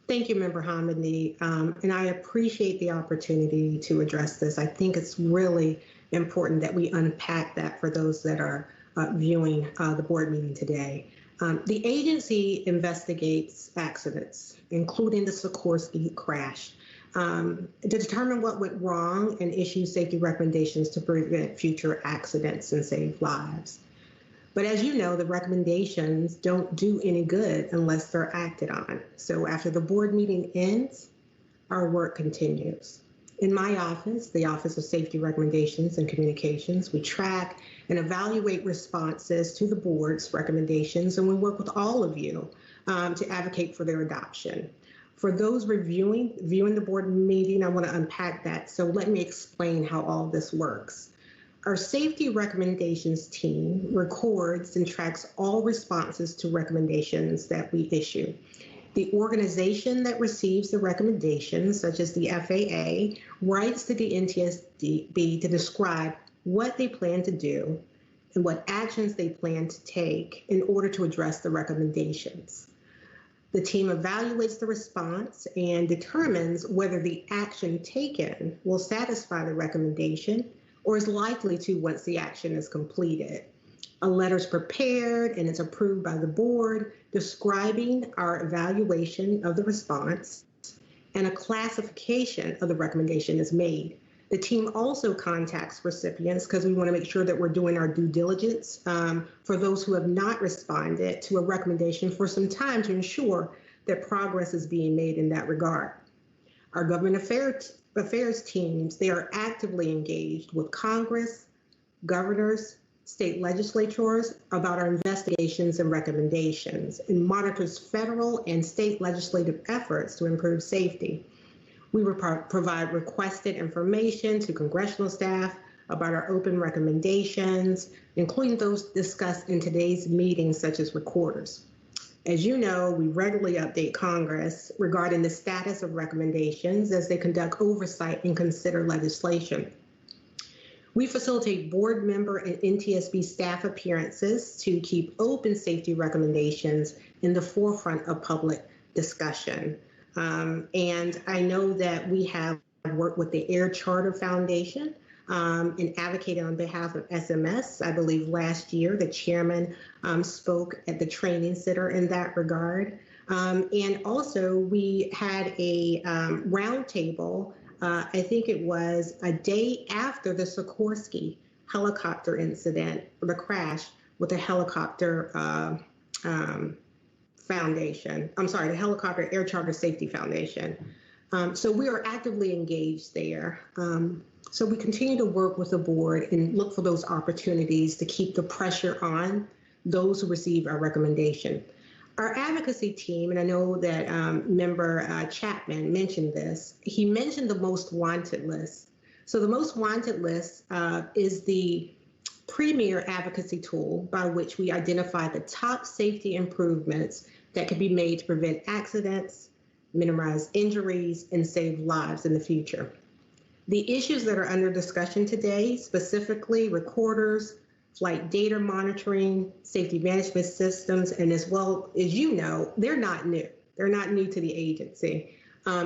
Thank you, Member Hamady, and I appreciate the opportunity to address this. I think it's really important that we unpack that for those that are viewing the board meeting today. The agency investigates accidents, including the Sikorsky crash, to determine what went wrong and issue safety recommendations to prevent future accidents and save lives. But as you know, the recommendations don't do any good unless they're acted on. So after the board meeting ends, our work continues. In my office, the Office of Safety Recommendations and Communications, we track and evaluate responses to the board's recommendations, and we work with all of you to advocate for their adoption. For those viewing the board meeting, I want to unpack that. So let me explain how all this works. Our safety recommendations team records and tracks all responses to recommendations that we issue. The organization that receives the recommendations, such as the FAA, writes to the NTSB to describe what they plan to do and what actions they plan to take in order to address the recommendations. The team evaluates the response and determines whether the action taken will satisfy the recommendation or is likely to once the action is completed. A letter is prepared and it's approved by the board describing our evaluation of the response, and a classification of the recommendation is made. The team also contacts recipients because we want to make sure that we're doing our due diligence for those who have not responded to a recommendation for some time to ensure that progress is being made in that regard. Our government affairs teams, they are actively engaged with Congress, governors, state legislatures about our investigations and recommendations, and monitors federal and state legislative efforts to improve safety. We will provide requested information to congressional staff about our open recommendations, including those discussed in today's meeting, such as recorders. As you know, we regularly update Congress regarding the status of recommendations as they conduct oversight and consider legislation. We facilitate board member and NTSB staff appearances to keep open safety recommendations in the forefront of public discussion. And I know that we have worked with the Air Charter Foundation and advocated on behalf of SMS. I believe last year the chairman spoke at the training center in that regard. And also we had a roundtable, I think it was a day after the Sikorsky helicopter incident, the crash with the helicopter foundation. I'm sorry, the Helicopter Air Charter Safety Foundation. So we are actively engaged there. So we continue to work with the board and look for those opportunities to keep the pressure on those who receive our recommendation. Our advocacy team, and I know that member Chapman mentioned this, he mentioned the most wanted list. So the most wanted list is the premier advocacy tool by which we identify the top safety improvements that can be made to prevent accidents, minimize injuries, and save lives in the future. The issues that are under discussion today, specifically recorders, flight data monitoring, safety management systems, and as well as you know, they're not new. They're not new to the agency.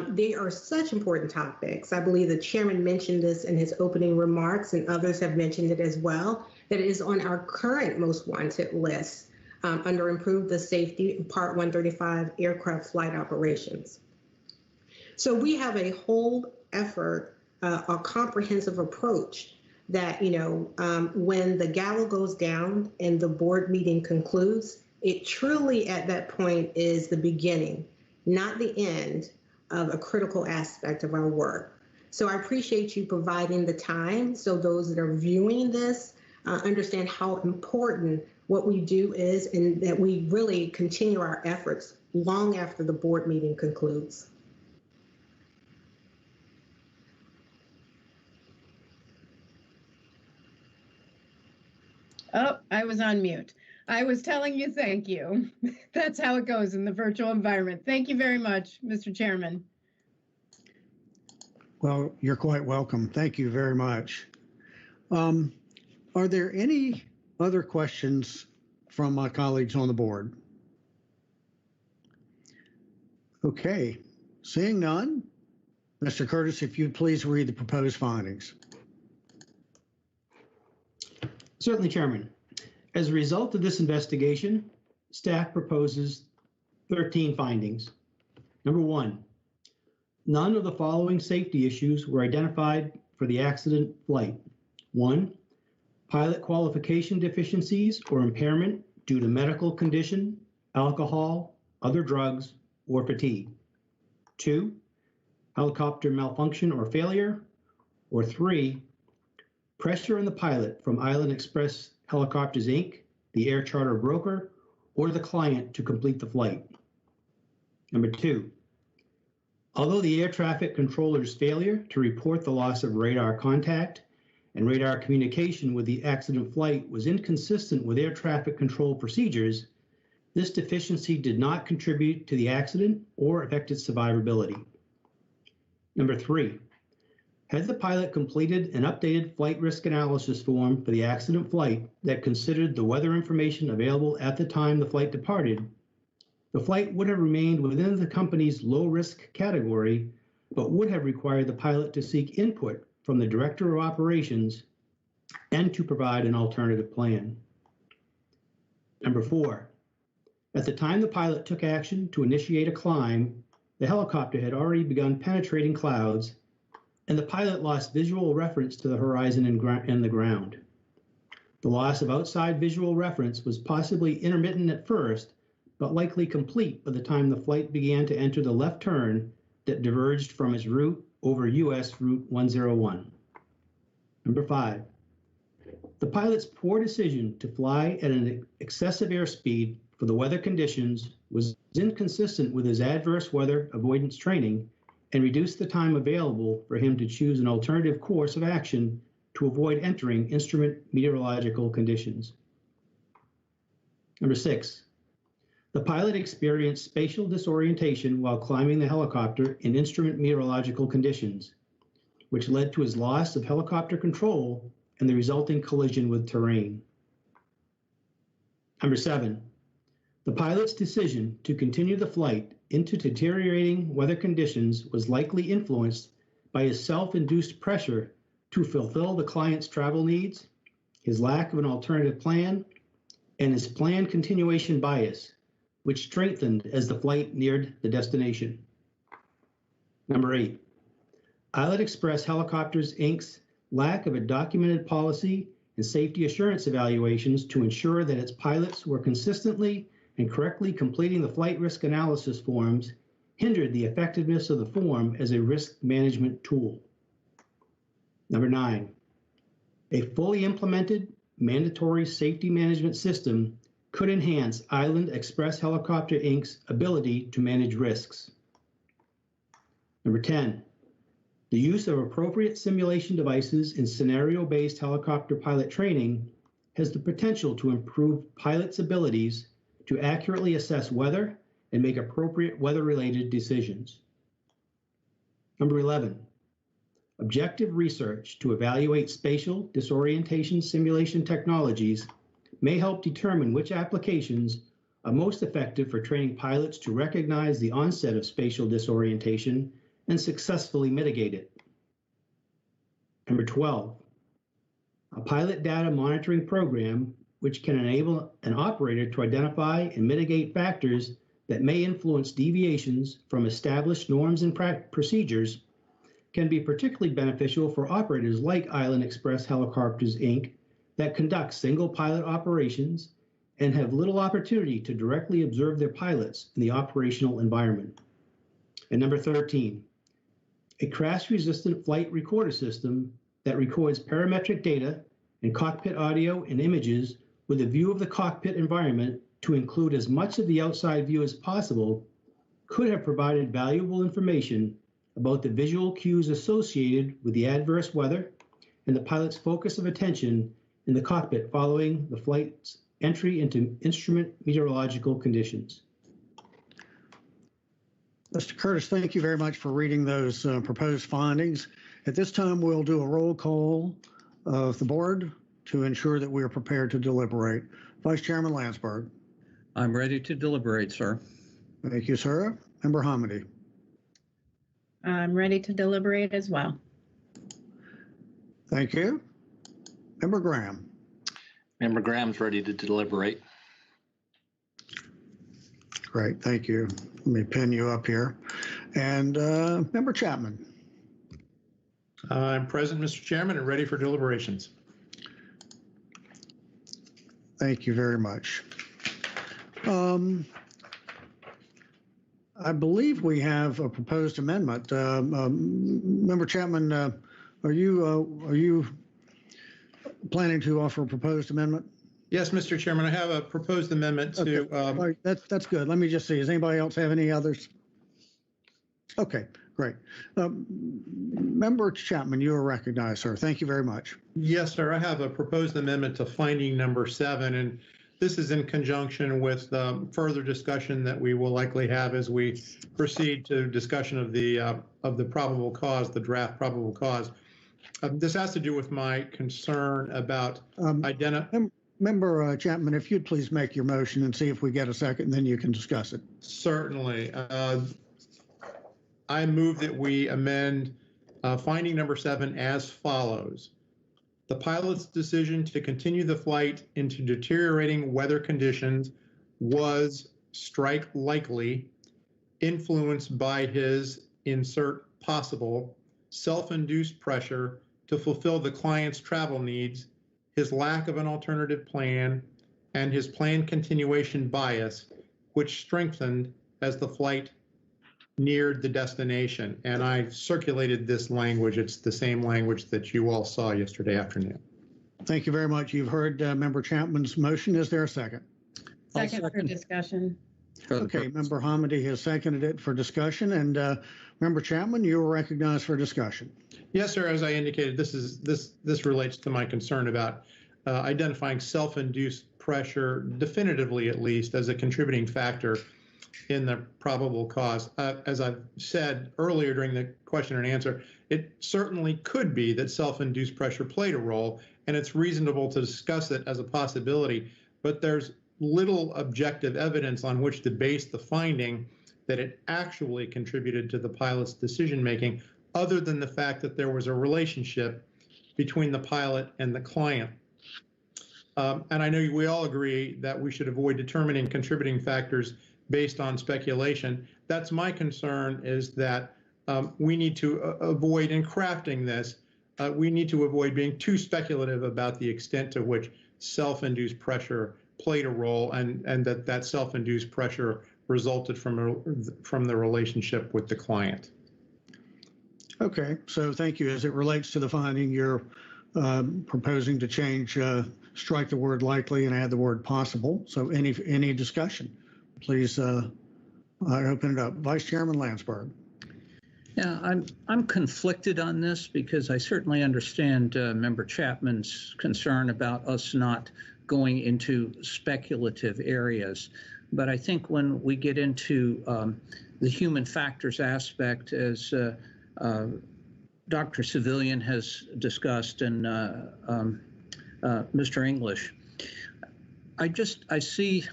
They are such important topics. I believe the chairman mentioned this in his opening remarks, and others have mentioned it as well, that it is on our current most wanted list under Improve the Safety in Part 135 Aircraft Flight Operations. So we have a whole effort, a comprehensive approach that, you know, when the gavel goes down and the board meeting concludes, it truly at that point is the beginning, not the end of a critical aspect of our work. So I appreciate you providing the time so those that are viewing this understand how important what we do is, and that we really continue our efforts long after the board meeting concludes. Oh, I was on mute. I was telling you thank you. That's how it goes in the virtual environment. Thank you very much, Mr. Chairman. Well, you're quite welcome. Thank you very much. Are there any other questions from my colleagues on the board? Okay, seeing none, Mr. Curtis, if you'd please read the proposed findings. Certainly, Chairman. As a result of this investigation, staff proposes 13 findings. Number 1, none of the following safety issues were identified for the accident flight. 1, pilot qualification deficiencies or impairment due to medical condition, alcohol, other drugs, or fatigue. 2, helicopter malfunction or failure, or 3, pressure on the pilot from Island Express Helicopters, Inc., the air charter broker, or the client to complete the flight. Number 2, although the air traffic controller's failure to report the loss of radar contact and radar communication with the accident flight was inconsistent with air traffic control procedures, this deficiency did not contribute to the accident or affect its survivability. Number 3, had the pilot completed an updated flight risk analysis form for the accident flight that considered the weather information available at the time the flight departed, the flight would have remained within the company's low-risk category, but would have required the pilot to seek input from the Director of Operations and to provide an alternative plan. Number 4, at the time the pilot took action to initiate a climb, the helicopter had already begun penetrating clouds, and the pilot lost visual reference to the horizon and the ground. The loss of outside visual reference was possibly intermittent at first, but likely complete by the time the flight began to enter the left turn that diverged from its route over US Route 101. Number 5, the pilot's poor decision to fly at an excessive airspeed for the weather conditions was inconsistent with his adverse weather avoidance training and reduced the time available for him to choose an alternative course of action to avoid entering instrument meteorological conditions. Number 6, the pilot experienced spatial disorientation while climbing the helicopter in instrument meteorological conditions, which led to his loss of helicopter control and the resulting collision with terrain. Number 7, the pilot's decision to continue the flight into deteriorating weather conditions was likely influenced by his self-induced pressure to fulfill the client's travel needs, his lack of an alternative plan, and his planned continuation bias, which strengthened as the flight neared the destination. Number 8, Island Express Helicopters, Inc.'s lack of a documented policy and safety assurance evaluations to ensure that its pilots were consistently and correctly completing the flight risk analysis forms hindered the effectiveness of the form as a risk management tool. Number 9, a fully implemented mandatory safety management system could enhance Island Express Helicopter, Inc.'s ability to manage risks. Number 10, the use of appropriate simulation devices in scenario-based helicopter pilot training has the potential to improve pilots' abilities to accurately assess weather and make appropriate weather-related decisions. Number 11, objective research to evaluate spatial disorientation simulation technologies may help determine which applications are most effective for training pilots to recognize the onset of spatial disorientation and successfully mitigate it. Number 12, a pilot data monitoring program which can enable an operator to identify and mitigate factors that may influence deviations from established norms and procedures can be particularly beneficial for operators like Island Express Helicopters, Inc., that conduct single pilot operations and have little opportunity to directly observe their pilots in the operational environment. And number 13, a crash-resistant flight recorder system that records parametric data and cockpit audio and images with a view of the cockpit environment to include as much of the outside view as possible could have provided valuable information about the visual cues associated with the adverse weather and the pilot's focus of attention in the cockpit following the flight's entry into instrument meteorological conditions. Mr. Curtis, thank you very much for reading those proposed findings. At this time, we'll do a roll call of the board to ensure that we are prepared to deliberate. Vice Chairman Landsberg. I'm ready to deliberate, sir. Thank you, sir. Member Hamady. I'm ready to deliberate as well. Thank you. Member Graham. Member Graham's ready to deliberate. Great, thank you. Let me pin you up here. And Member Chapman. I'm present, Mr. Chairman, and ready for deliberations. Thank you very much. I believe we have a proposed amendment. Member Chapman, are you planning to offer a proposed amendment? Yes, Mr. Chairman, I have a proposed amendment to. Okay. That's good. Let me just see. Does anybody else have any others? Okay, great. Member Chapman, you are recognized, sir. Thank you very much. Yes, sir. I have a proposed amendment to finding number 7, and this is in conjunction with further discussion that we will likely have as we proceed to discussion of the probable cause, the draft probable cause. This has to do with my concern about Member Chapman, if you'd please make your motion and see if we get a second, and then you can discuss it. Certainly. I move that we amend finding number 7 as follows. The pilot's decision to continue the flight into deteriorating weather conditions was strike likely, influenced by his insert possible self-induced pressure to fulfill the client's travel needs, his lack of an alternative plan, and his planned continuation bias, which strengthened as the flight neared the destination. And I circulated this language. It's the same language that you all saw yesterday afternoon. Thank you very much. You've heard Member Chapman's motion. Is there a second? Second for discussion. Okay, Member Hamady has seconded it for discussion, and Member Chapman, you are recognized for discussion. Yes, sir. As I indicated, this relates to my concern about identifying self-induced pressure, definitively at least, as a contributing factor in the probable cause. As I've said earlier during the question and answer, it certainly could be that self-induced pressure played a role, and it's reasonable to discuss it as a possibility, but there's little objective evidence on which to base the finding that it actually contributed to the pilot's decision-making, other than the fact that there was a relationship between the pilot and the client. And I know we all agree that we should avoid determining contributing factors based on speculation. That's my concern, is that we need to avoid, in crafting this, we need to avoid being too speculative about the extent to which self-induced pressure played a role, and that self-induced pressure resulted from the relationship with the client. Okay, so thank you. As it relates to the finding, you're proposing to change, strike the word likely and add the word possible. So any discussion? Please I open it up. Vice Chairman Landsberg. Yeah, I'm conflicted on this because I certainly understand Member Chapman's concern about us not going into speculative areas. But I think when we get into the human factors aspect, as Dr. Civilian has discussed and Mr. English, I see,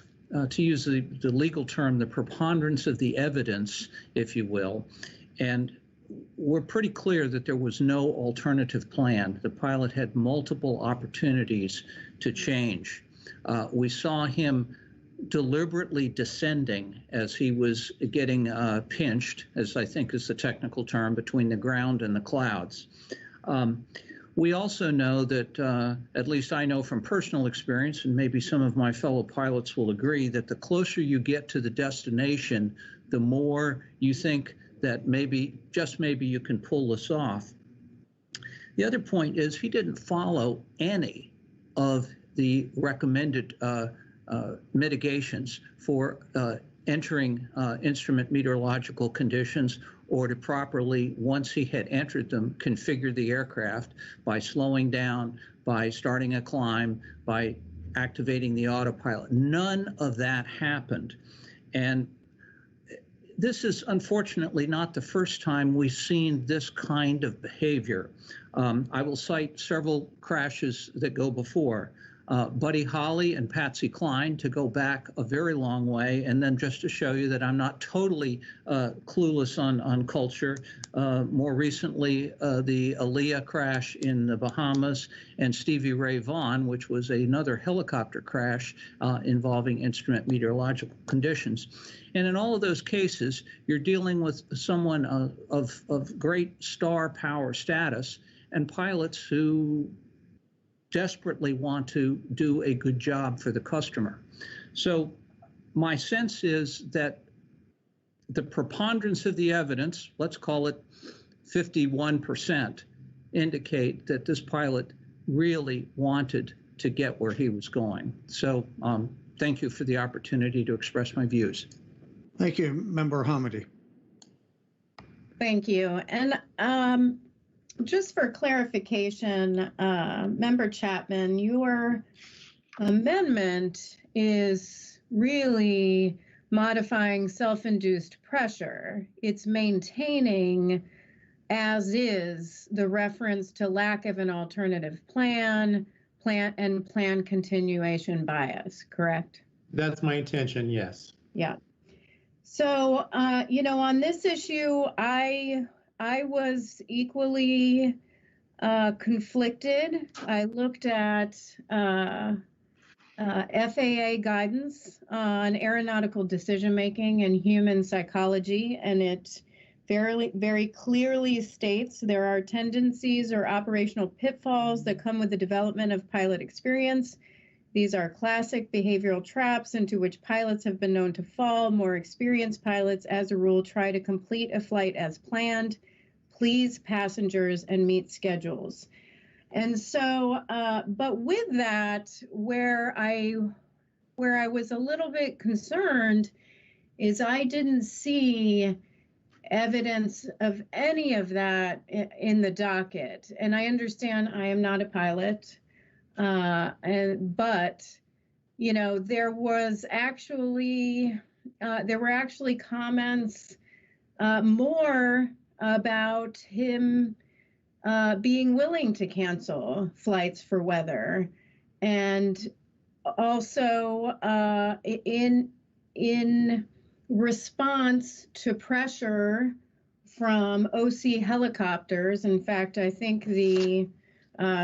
to use the legal term, the preponderance of the evidence, if you will, and we're pretty clear that there was no alternative plan. The pilot had multiple opportunities to change. We saw him deliberately descending as he was getting pinched, as I think is the technical term, between the ground and the clouds. We also know that, at least I know from personal experience, and maybe some of my fellow pilots will agree, that the closer you get to the destination, the more you think that maybe, just maybe, you can pull this off. The other point is he didn't follow any of the recommended mitigations for entering instrument meteorological conditions, or to properly, once he had entered them, configure the aircraft by slowing down, by starting a climb, by activating the autopilot. None of that happened. And this is unfortunately not the first time we've seen this kind of behavior. I will cite several crashes that go before. Buddy Holly and Patsy Cline, to go back a very long way, and then just to show you that I'm not totally clueless on culture, more recently the Aaliyah crash in the Bahamas, and Stevie Ray Vaughan, which was another helicopter crash involving instrument meteorological conditions. And in all of those cases, you're dealing with someone of great star power status and pilots who desperately want to do a good job for the customer. So my sense is that the preponderance of the evidence, let's call it 51%, indicate that this pilot really wanted to get where he was going. So thank you for the opportunity to express my views. Thank you, Member Hamady. Thank you. And just for clarification, Member Chapman, your amendment is really modifying self-induced pressure. It's maintaining as is the reference to lack of an alternative plan continuation bias, correct? That's my intention, yes. Yeah. So, on this issue, I was equally conflicted. I looked at FAA guidance on aeronautical decision-making and human psychology, and it very clearly states there are tendencies or operational pitfalls that come with the development of pilot experience. These are classic behavioral traps into which pilots have been known to fall. More experienced pilots, as a rule, try to complete a flight as planned, please passengers, and meet schedules. And so, but with that, where I was a little bit concerned is I didn't see evidence of any of that in the docket. And I understand I am not a pilot, but there were actually comments more about him being willing to cancel flights for weather, and also in response to pressure from OC helicopters. In fact, I think the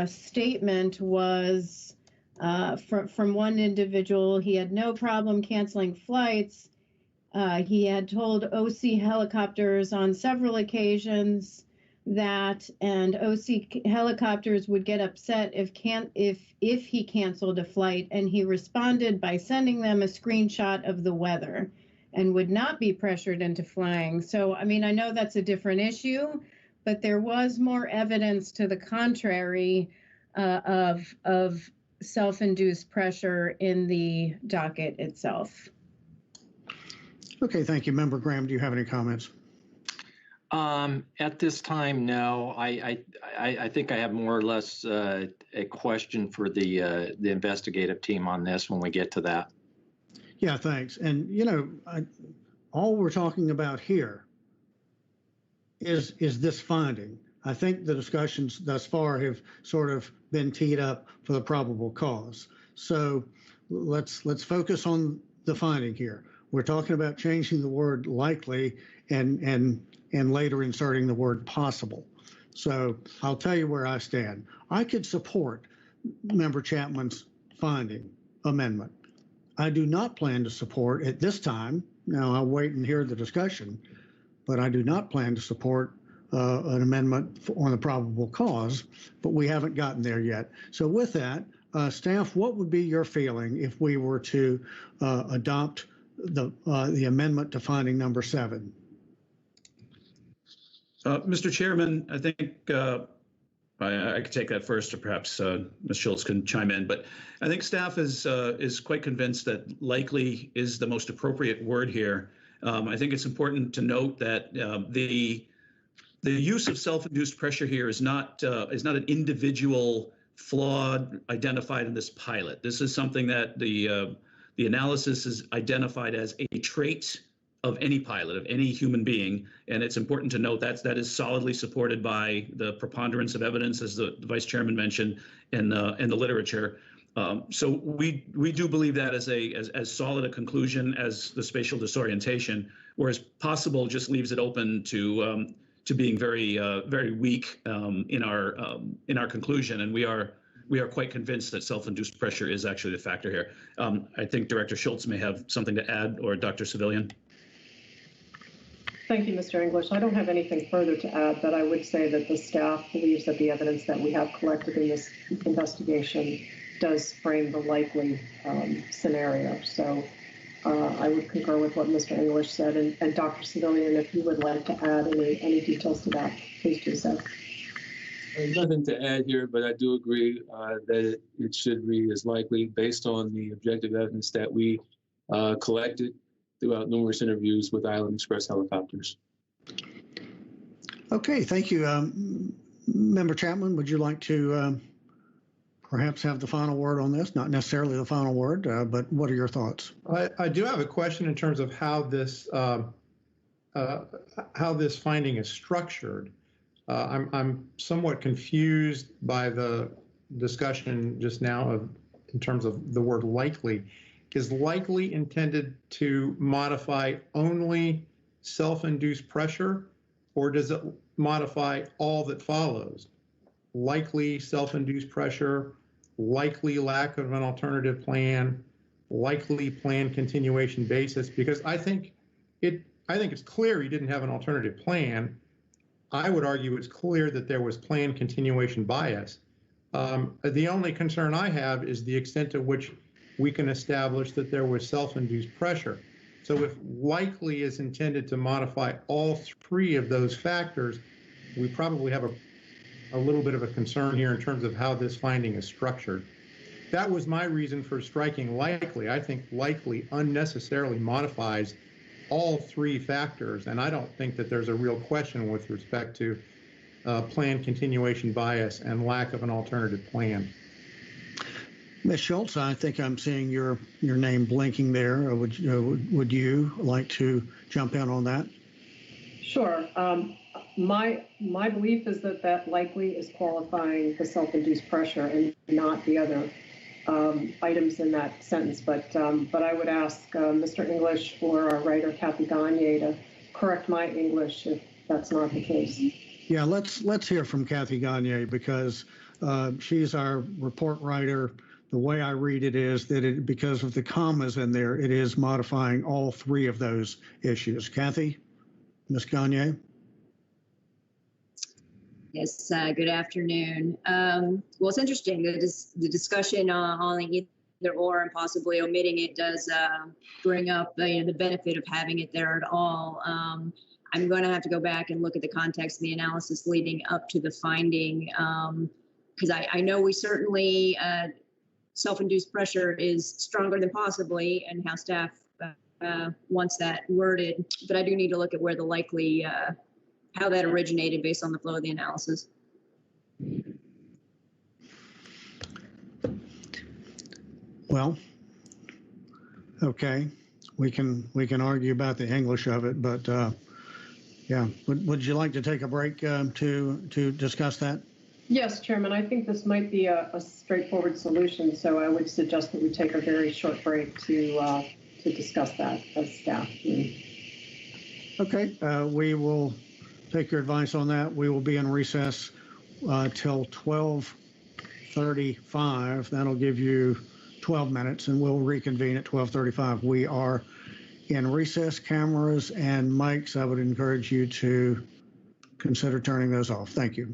statement was from one individual, he had no problem canceling flights. He had told OC helicopters on several occasions that, and OC helicopters would get upset if he canceled a flight, and he responded by sending them a screenshot of the weather and would not be pressured into flying. So, I mean, I know that's a different issue, but there was more evidence to the contrary of self-induced pressure in the docket itself. Okay, thank you. Member Graham, do you have any comments? At this time, no. I think I have more or less a question for the investigative team on this when we get to that. Yeah, thanks. And all we're talking about here is this finding. I think the discussions thus far have sort of been teed up for the probable cause. So let's focus on the finding here. We're talking about changing the word likely and later inserting the word possible. So I'll tell you where I stand. I could support Member Chapman's finding amendment. I do not plan to support at this time. Now I'll wait and hear the discussion, but I do not plan to support an amendment on the probable cause, but we haven't gotten there yet. So with that, staff, what would be your feeling if we were to adopt the amendment to finding number 7? Mr. Chairman, I think I could take that first, or perhaps Ms. Schultz can chime in. But I think staff is quite convinced that likely is the most appropriate word here. I think it's important to note that the use of self-induced pressure here is not an individual flaw identified in this pilot. This is something that the analysis is identified as a trait of any pilot, of any human being, and it's important to note that is solidly supported by the preponderance of evidence, as the Vice Chairman mentioned, in the literature. So we do believe that as solid a conclusion as the spatial disorientation, whereas possible just leaves it open to being very weak in our conclusion, and we are quite convinced that self-induced pressure is actually the factor here. I think Director Schultz may have something to add, or Dr. Civilian. Thank you, Mr. English. I don't have anything further to add, but I would say that the staff believes that the evidence that we have collected in this investigation does frame the likely scenario. So I would concur with what Mr. English said, and Dr. Civilian, if you would like to add any details to that, please do so. There's nothing to add here, but I do agree that it should read as likely based on the objective evidence that we collected throughout numerous interviews with Island Express helicopters. Okay, thank you. Member Chapman, would you like to perhaps have the final word on this? Not necessarily the final word, but what are your thoughts? I do have a question in terms of how this finding is structured. I'm somewhat confused by the discussion just now in terms of the word likely. Is likely intended to modify only self-induced pressure, or does it modify all that follows? Likely self-induced pressure, likely lack of an alternative plan, likely plan continuation basis, because I think it's clear he didn't have an alternative plan. I would argue it's clear that there was plan continuation bias. The only concern I have is the extent to which we can establish that there was self-induced pressure. So if likely is intended to modify all three of those factors, we probably have a little bit of a concern here in terms of how this finding is structured. That was my reason for striking likely. I think likely unnecessarily modifies all three factors, and I don't think that there's a real question with respect to plan continuation bias and lack of an alternative plan. Ms. Schultz, I think I'm seeing your name blinking there. Would you like to jump in on that? Sure. My belief is that likely is qualifying the self-induced pressure and not the other items in that sentence. But I would ask Mr. English or our writer Kathy Gagne to correct my English if that's not the case. Yeah, let's hear from Kathy Gagne, because she's our report writer. The way I read it is that because of the commas in there, it is modifying all three of those issues. Kathy, Ms. Gagne. Yes, good afternoon. Well, it's interesting. The discussion on either or and possibly omitting it does bring up the benefit of having it there at all. I'm going to have to go back and look at the context of the analysis leading up to the finding, because I know we certainly self-induced pressure is stronger than possibly, and how staff wants that worded. But I do need to look at where the likely how that originated based on the flow of the analysis. Well, okay, we can argue about the English of it, but yeah, would you like to take a break to discuss that? Yes, Chairman, I think this might be a straightforward solution, so I would suggest that we take a very short break to discuss that as staff. Okay, we will take your advice on that. We will be in recess till 12:35. That'll give you 12 minutes, and we'll reconvene at 12:35. We are in recess. Cameras and mics, I would encourage you to consider turning those off. Thank you.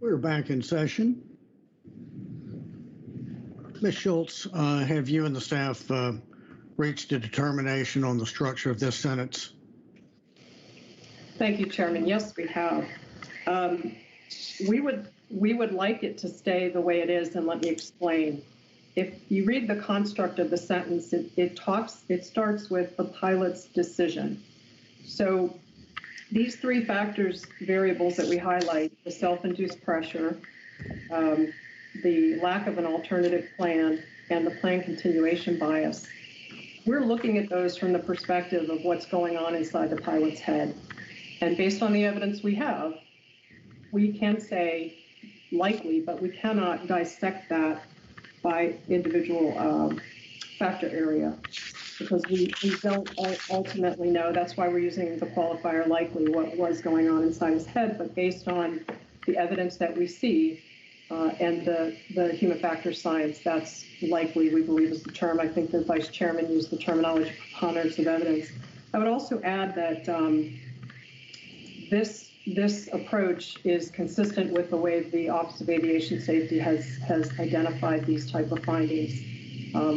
We're back in session. Ms. Schultz, have you and the staff reached a determination on the structure of this sentence? Thank you, Chairman. Yes, we have. We would like it to stay the way it is, and let me explain. If you read the construct of the sentence, it starts with the pilot's decision. So these three variables that we highlight, the self-induced pressure, the lack of an alternative plan, and the plan continuation bias, we're looking at those from the perspective of what's going on inside the pilot's head. And based on the evidence we have, we can say likely, but we cannot dissect that by individual factor area, because we don't ultimately know. That's why we're using the qualifier likely, what was going on inside his head. But based on the evidence that we see and the human factor science, that's likely, we believe, is the term. I think the Vice Chairman used the terminology preponderance of evidence. I would also add that this approach is consistent with the way the Office of Aviation Safety has identified these type of findings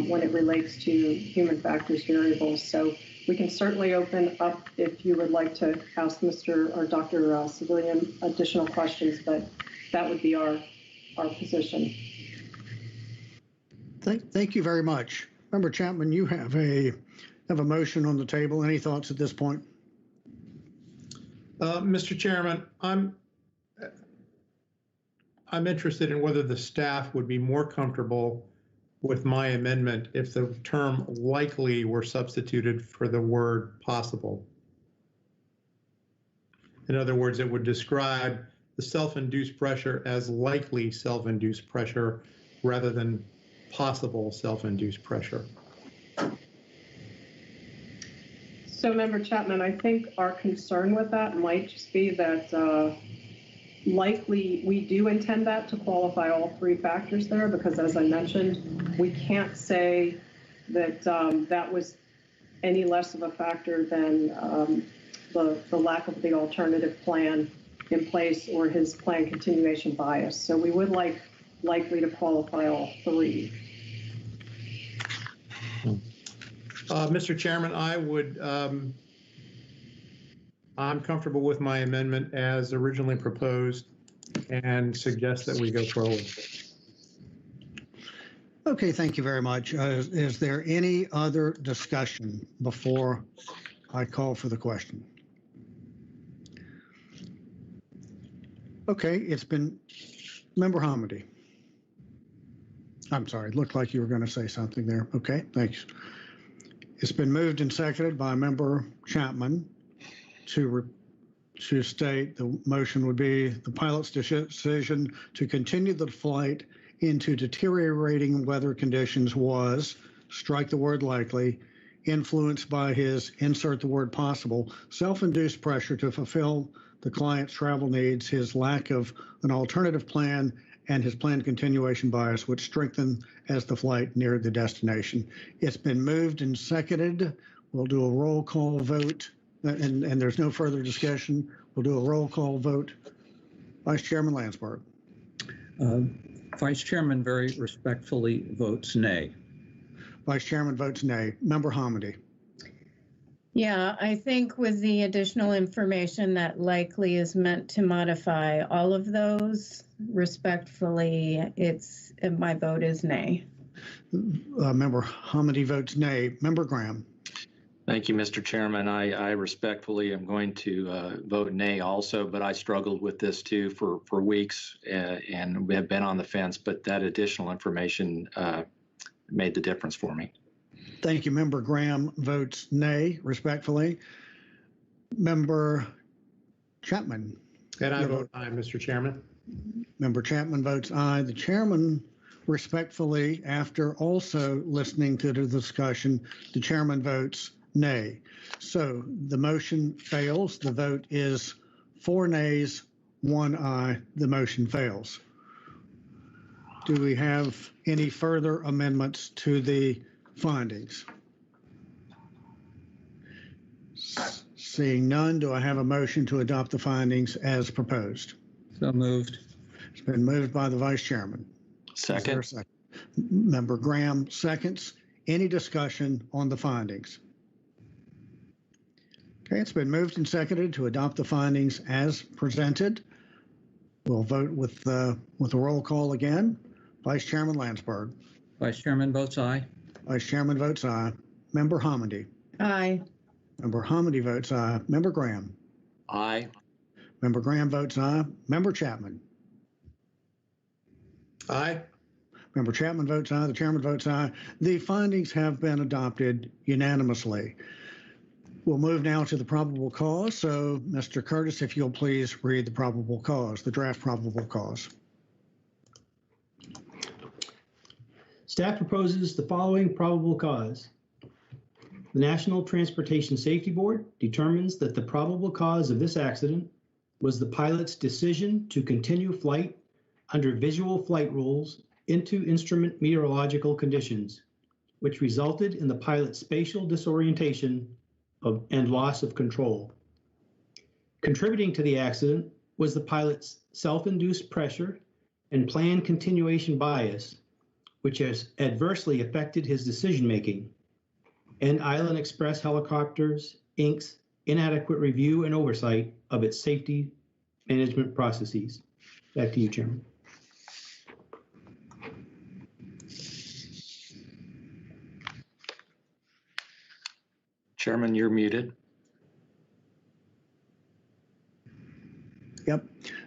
when it relates to human factors variables. So we can certainly open up if you would like to ask Mr. or Dr. Civilian additional questions, but that would be our position. Thank you very much. Member Chapman, you have a motion on the table. Any thoughts at this point? Mr. Chairman, I'm interested in whether the staff would be more comfortable with my amendment if the term likely were substituted for the word possible. In other words, it would describe the self-induced pressure as likely self-induced pressure rather than possible self-induced pressure. So, Member Chapman, I think our concern with that might just be that likely we do intend that to qualify all three factors there, because as I mentioned, we can't say that that was any less of a factor than the lack of the alternative plan in place or his plan continuation bias. So we would like likely to qualify all three. Mr. Chairman, I'm comfortable with my amendment as originally proposed and suggest that we go forward. Okay, thank you very much. Is there any other discussion before I call for the question? Okay, it's been Member Hamady. I'm sorry, it looked like you were going to say something there. Okay, thanks. It's been moved and seconded by Member Chapman to state the motion would be the pilot's decision to continue the flight into deteriorating weather conditions was, strike the word likely, influenced by his, insert the word possible, self-induced pressure to fulfill the client's travel needs, his lack of an alternative plan, and his planned continuation bias, which strengthened as the flight neared the destination. It's been moved and seconded. We'll do a roll call vote, and there's no further discussion. We'll do a roll call vote. Vice Chairman Landsberg. Vice Chairman very respectfully votes nay. Vice Chairman votes nay. Member Hamady. Yeah, I think with the additional information that likely is meant to modify all of those, respectfully, my vote is nay. Member Hamady votes nay. Member Graham. Thank you, Mr. Chairman. I respectfully am going to vote nay also, but I struggled with this too for weeks and we have been on the fence, but that additional information made the difference for me. Thank you. Member Graham votes nay, respectfully. Member Chapman. And I vote aye, Mr. Chairman. Member Chapman votes aye. The chairman, respectfully, after also listening to the discussion, the chairman votes nay. So the motion fails. The vote is 4 nays, 1 aye. The motion fails. Do we have any further amendments to the findings? Seeing none, do I have a motion to adopt the findings as proposed? So moved. It's been moved by the Vice Chairman. Second. Second? Member Graham seconds. Any discussion on the findings? Okay, it's been moved and seconded to adopt the findings as presented. We'll vote with a roll call again. Vice Chairman Landsberg. Vice Chairman votes aye. Vice Chairman votes aye. Member Hamady. Aye. Member Hamady votes aye. Member Graham. Aye. Member Graham votes aye. Member Chapman. Aye. Member Chapman votes aye. The chairman votes aye. The findings have been adopted unanimously. We'll move now to the probable cause. So, Mr. Curtis, if you'll please read the probable cause, the draft probable cause. Staff proposes the following probable cause. The National Transportation Safety Board determines that the probable cause of this accident was the pilot's decision to continue flight under visual flight rules into instrument meteorological conditions, which resulted in the pilot's spatial disorientation and loss of control. Contributing to the accident was the pilot's self-induced pressure and planned continuation bias, which has adversely affected his decision-making, and Island Express Helicopters, Inc.'s inadequate review and oversight of its safety management processes. Back to you, Chairman. Chairman, you're muted. Yep,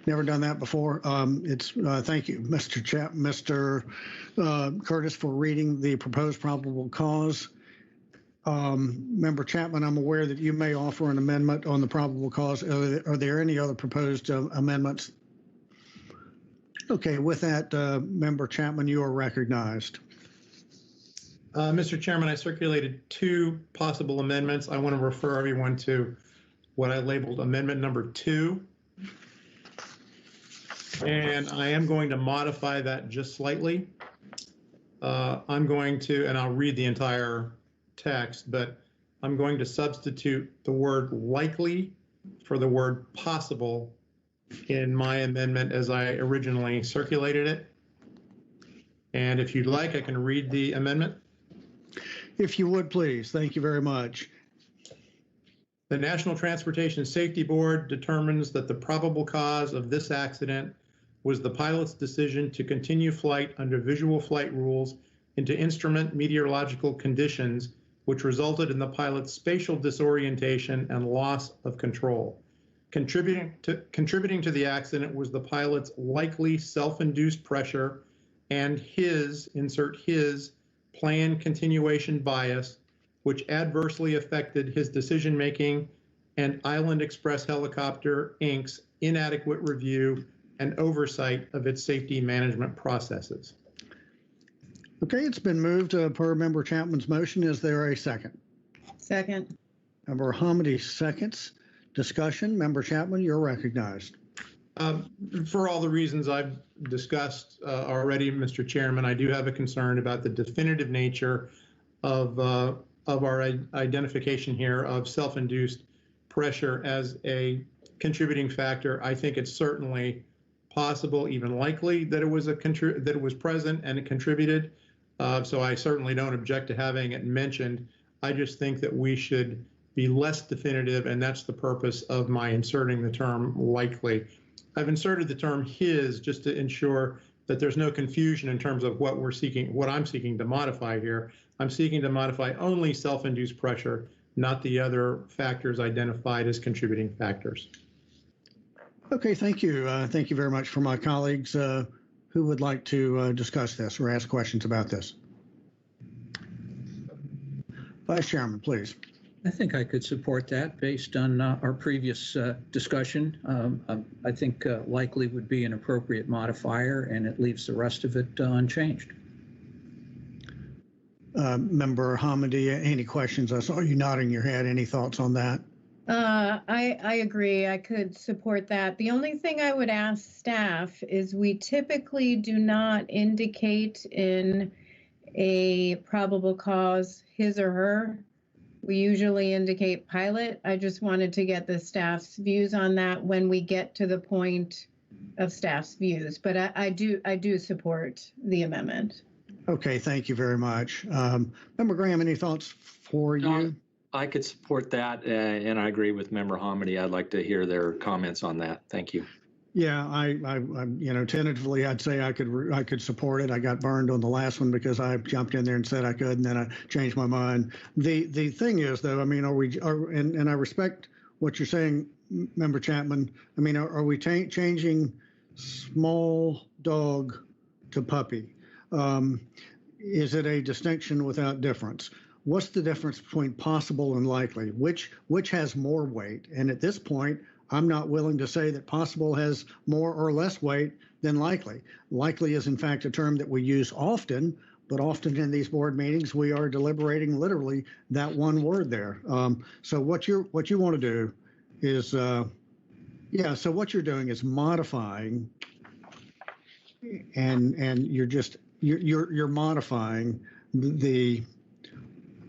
never done that before. Thank you, Mr. Curtis, for reading the proposed probable cause. Member Chapman, I'm aware that you may offer an amendment on the probable cause. Are there any other proposed amendments? Okay, with that, Member Chapman, you are recognized. Mr. Chairman, I circulated 2 possible amendments. I want to refer everyone to what I labeled amendment number 2. And I am going to modify that just slightly. I'm going to, and I'll read the entire text, but I'm going to substitute the word likely for the word possible in my amendment as I originally circulated it. And if you'd like, I can read the amendment. If you would, please. Thank you very much. The National Transportation Safety Board determines that the probable cause of this accident was the pilot's decision to continue flight under visual flight rules into instrument meteorological conditions, which resulted in the pilot's spatial disorientation and loss of control. Contributing to the accident was the pilot's likely self-induced pressure and his, insert his, planned continuation bias, which adversely affected his decision-making, and Island Express Helicopter, Inc.'s inadequate review and oversight of its safety management processes. Okay, it's been moved per Member Chapman's motion. Is there a second? Second. Member Hamady seconds. Discussion. Member Chapman, you're recognized. For all the reasons I've discussed already, Mr. Chairman, I do have a concern about the definitive nature of our identification here of self-induced pressure as a contributing factor. I think it's certainly possible, even likely, that it was present and it contributed. So I certainly don't object to having it mentioned. I just think that we should be less definitive, and that's the purpose of my inserting the term likely. I've inserted the term his just to ensure that there's no confusion in terms of what I'm seeking to modify here. I'm seeking to modify only self-induced pressure, not the other factors identified as contributing factors. Okay, thank you. Thank you very much. For my colleagues who would like to discuss this or ask questions about this. Vice Chairman, please. I think I could support that based on our previous discussion. I think likely would be an appropriate modifier, and it leaves the rest of it unchanged. Member Hamady, any questions? I saw you nodding your head. Any thoughts on that? I agree. I could support that. The only thing I would ask staff is we typically do not indicate in a probable cause his or her. We usually indicate pilot. I just wanted to get the staff's views on that when we get to the point staff's views, but I do support the amendment. Okay, thank you very much. Member Graham, any thoughts for you? I could support that, and I agree with Member Hamady. I'd like to hear their comments on that. Thank you. Yeah, I tentatively, I'd say I could support it. I got burned on the last one because I jumped in there and said I could, and then I changed my mind. The thing is, though, I mean, and I respect what you're saying, Member Chapman. I mean, are we changing small dog to puppy? Is it a distinction without difference? What's the difference between possible and likely? Which has more weight? And at this point, I'm not willing to say that possible has more or less weight than likely. Likely is, in fact, a term that we use often, but often in these board meetings, we are deliberating literally that one word there. So what you want to do is, so what you're doing is modifying, and you're modifying the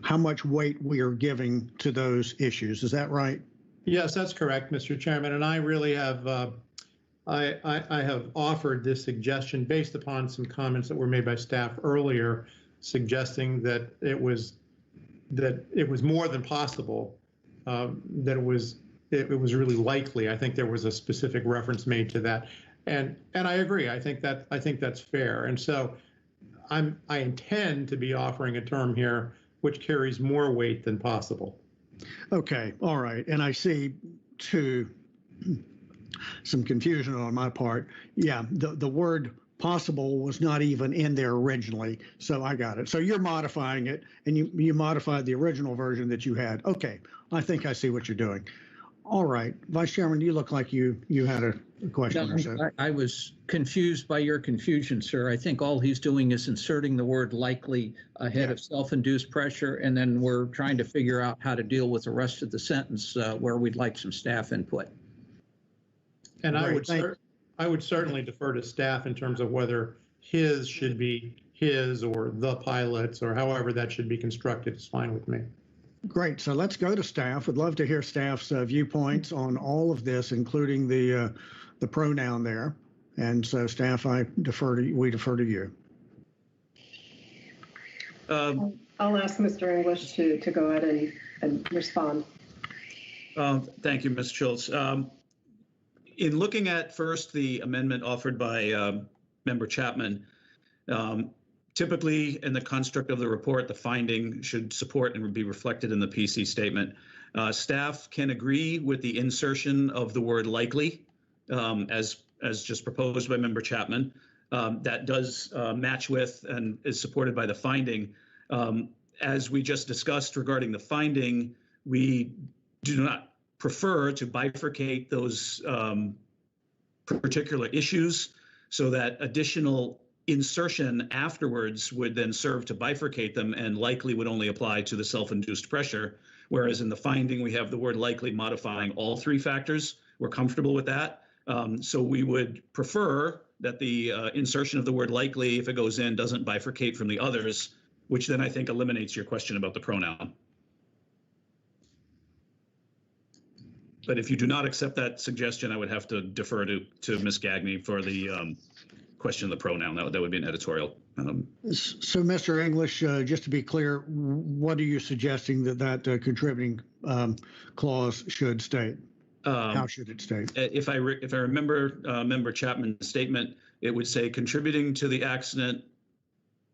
how much weight we are giving to those issues. Is that right? Yes, that's correct, Mr. Chairman. And I really have, I have offered this suggestion based upon some comments that were made by staff earlier, suggesting that it was more than possible, that it was really likely. I think there was a specific reference made to that, and I agree. I think that's fair. And so I intend to be offering a term here which carries more weight than possible. Okay, all right. And I see, too, some confusion on my part. Yeah, the word possible was not even in there originally, so I got it. So you're modifying it, and you modified the original version that you had. Okay, I think I see what you're doing. All right, Vice Chairman, you look like you had a question or so. I was confused by your confusion, sir. I think all he's doing is inserting the word likely ahead of self-induced pressure, and then we're trying to figure out how to deal with the rest of the sentence where we'd like some staff input. And I would certainly defer to staff in terms of whether his should be his or the pilot's, or however that should be constructed is fine with me. Great. So let's go to staff. Would love to hear staff's viewpoints on all of this, including the pronoun there. And so, staff, we defer to you. I'll ask Mr. English to go ahead and respond. Thank you, Ms. Schultz. In looking at first the amendment offered by Member Chapman, typically, in the construct of the report, the finding should support and be reflected in the PC statement. Staff can agree with the insertion of the word likely, as just proposed by Member Chapman. That does match with and is supported by the finding. As we just discussed regarding the finding, we do not prefer to bifurcate those particular issues so that additional insertion afterwards would then serve to bifurcate them, and likely would only apply to the self-induced pressure, whereas in the finding we have the word likely modifying all three factors. We're comfortable with that. So we would prefer that the insertion of the word likely, if it goes in, doesn't bifurcate from the others, which then I think eliminates your question about the pronoun. But if you do not accept that suggestion, I would have to defer to Ms. Gagne for the question of the pronoun. That would be an editorial. So, Mr. English, just to be clear, what are you suggesting that contributing clause should state? How should it state? If I remember Member Chapman's statement, it would say contributing to the accident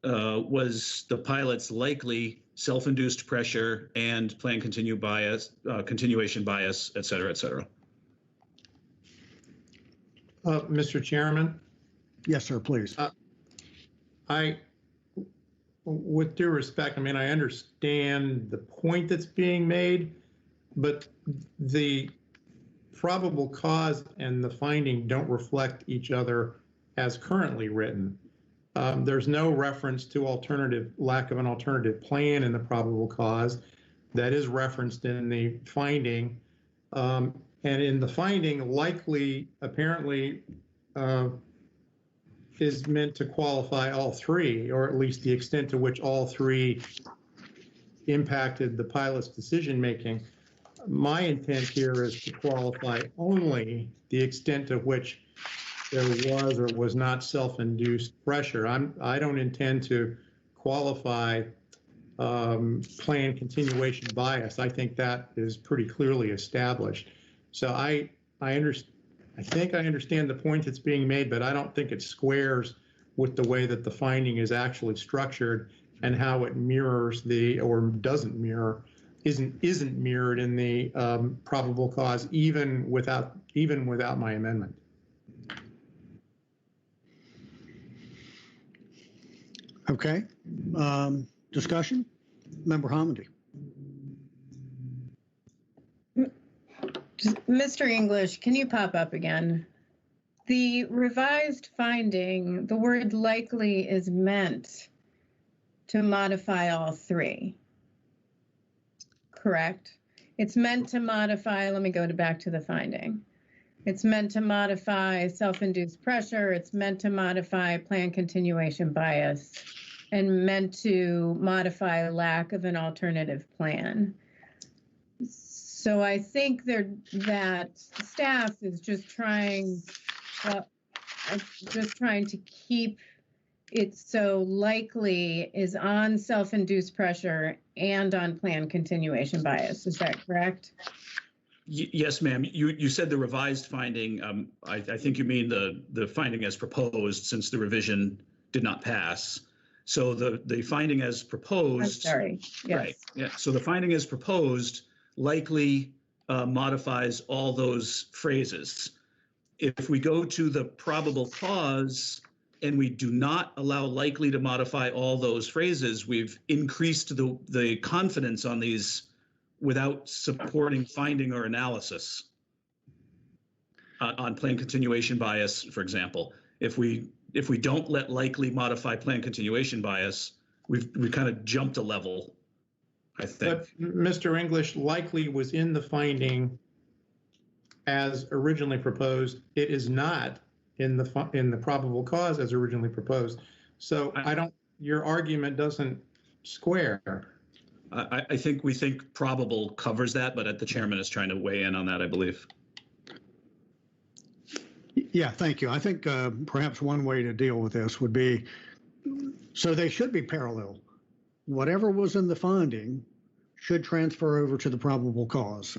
was the pilot's likely self-induced pressure and planned continuation bias, et cetera, et cetera. Mr. Chairman? Yes, sir, please. With due respect, I mean, I understand the point that's being made, but the probable cause and the finding don't reflect each other as currently written. There's no reference to lack of an alternative plan in the probable cause. That is referenced in the finding. And in the finding, likely apparently is meant to qualify all three, or at least the extent to which all three impacted the pilot's decision making. My intent here is to qualify only the extent to which there was or was not self-induced pressure. I don't intend to qualify planned continuation bias. I think that is pretty clearly established. So I think I understand the point that's being made, but I don't think it squares with the way that the finding is actually structured and how it mirrors or doesn't mirror, isn't mirrored in the probable cause, even without my amendment. Okay. Discussion? Member Hamady. Mr. English, can you pop up again? The revised finding, the word likely is meant to modify all three, correct? It's meant to modify, let me go back to the finding. It's meant to modify self-induced pressure, it's meant to modify planned continuation bias, and meant to modify lack of an alternative plan. So I think that staff is just trying to keep it so likely is on self-induced pressure and on planned continuation bias. Is that correct? Yes, ma'am. You said the revised finding. I think you mean the finding as proposed, since the revision did not pass. So the finding as proposed. I'm sorry. Yes. Right. Yeah. So the finding as proposed likely modifies all those phrases. If we go to the probable cause and we do not allow likely to modify all those phrases, we've increased the confidence on these without supporting finding or analysis on planned continuation bias, for example. If we don't let likely modify planned continuation bias, we've kind of jumped a level, I think. But Mr. English, likely was in the finding as originally proposed. It is not in the probable cause as originally proposed. So your argument doesn't square. I think we think probable covers that, but the chairman is trying to weigh in on that, I believe. Yeah, thank you. I think perhaps one way to deal with this would be, so they should be parallel. Whatever was in the finding should transfer over to the probable cause.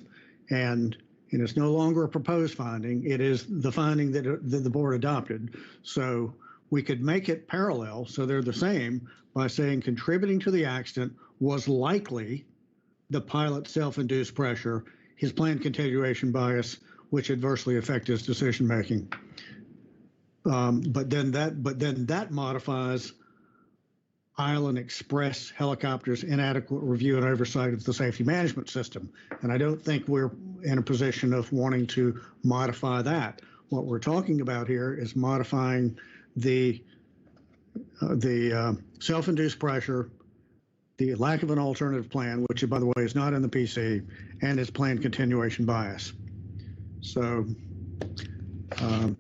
And it's no longer a proposed finding. It is the finding that the board adopted. So we could make it parallel, so they're the same, by saying contributing to the accident was likely the pilot's self-induced pressure, his planned continuation bias, which adversely affect his decision making. But then that modifies Island Express Helicopter's inadequate review and oversight of the safety management system. And I don't think we're in a position of wanting to modify that. What we're talking about here is modifying the self-induced pressure, the lack of an alternative plan, which, by the way, is not in the PC, and its planned continuation bias. So,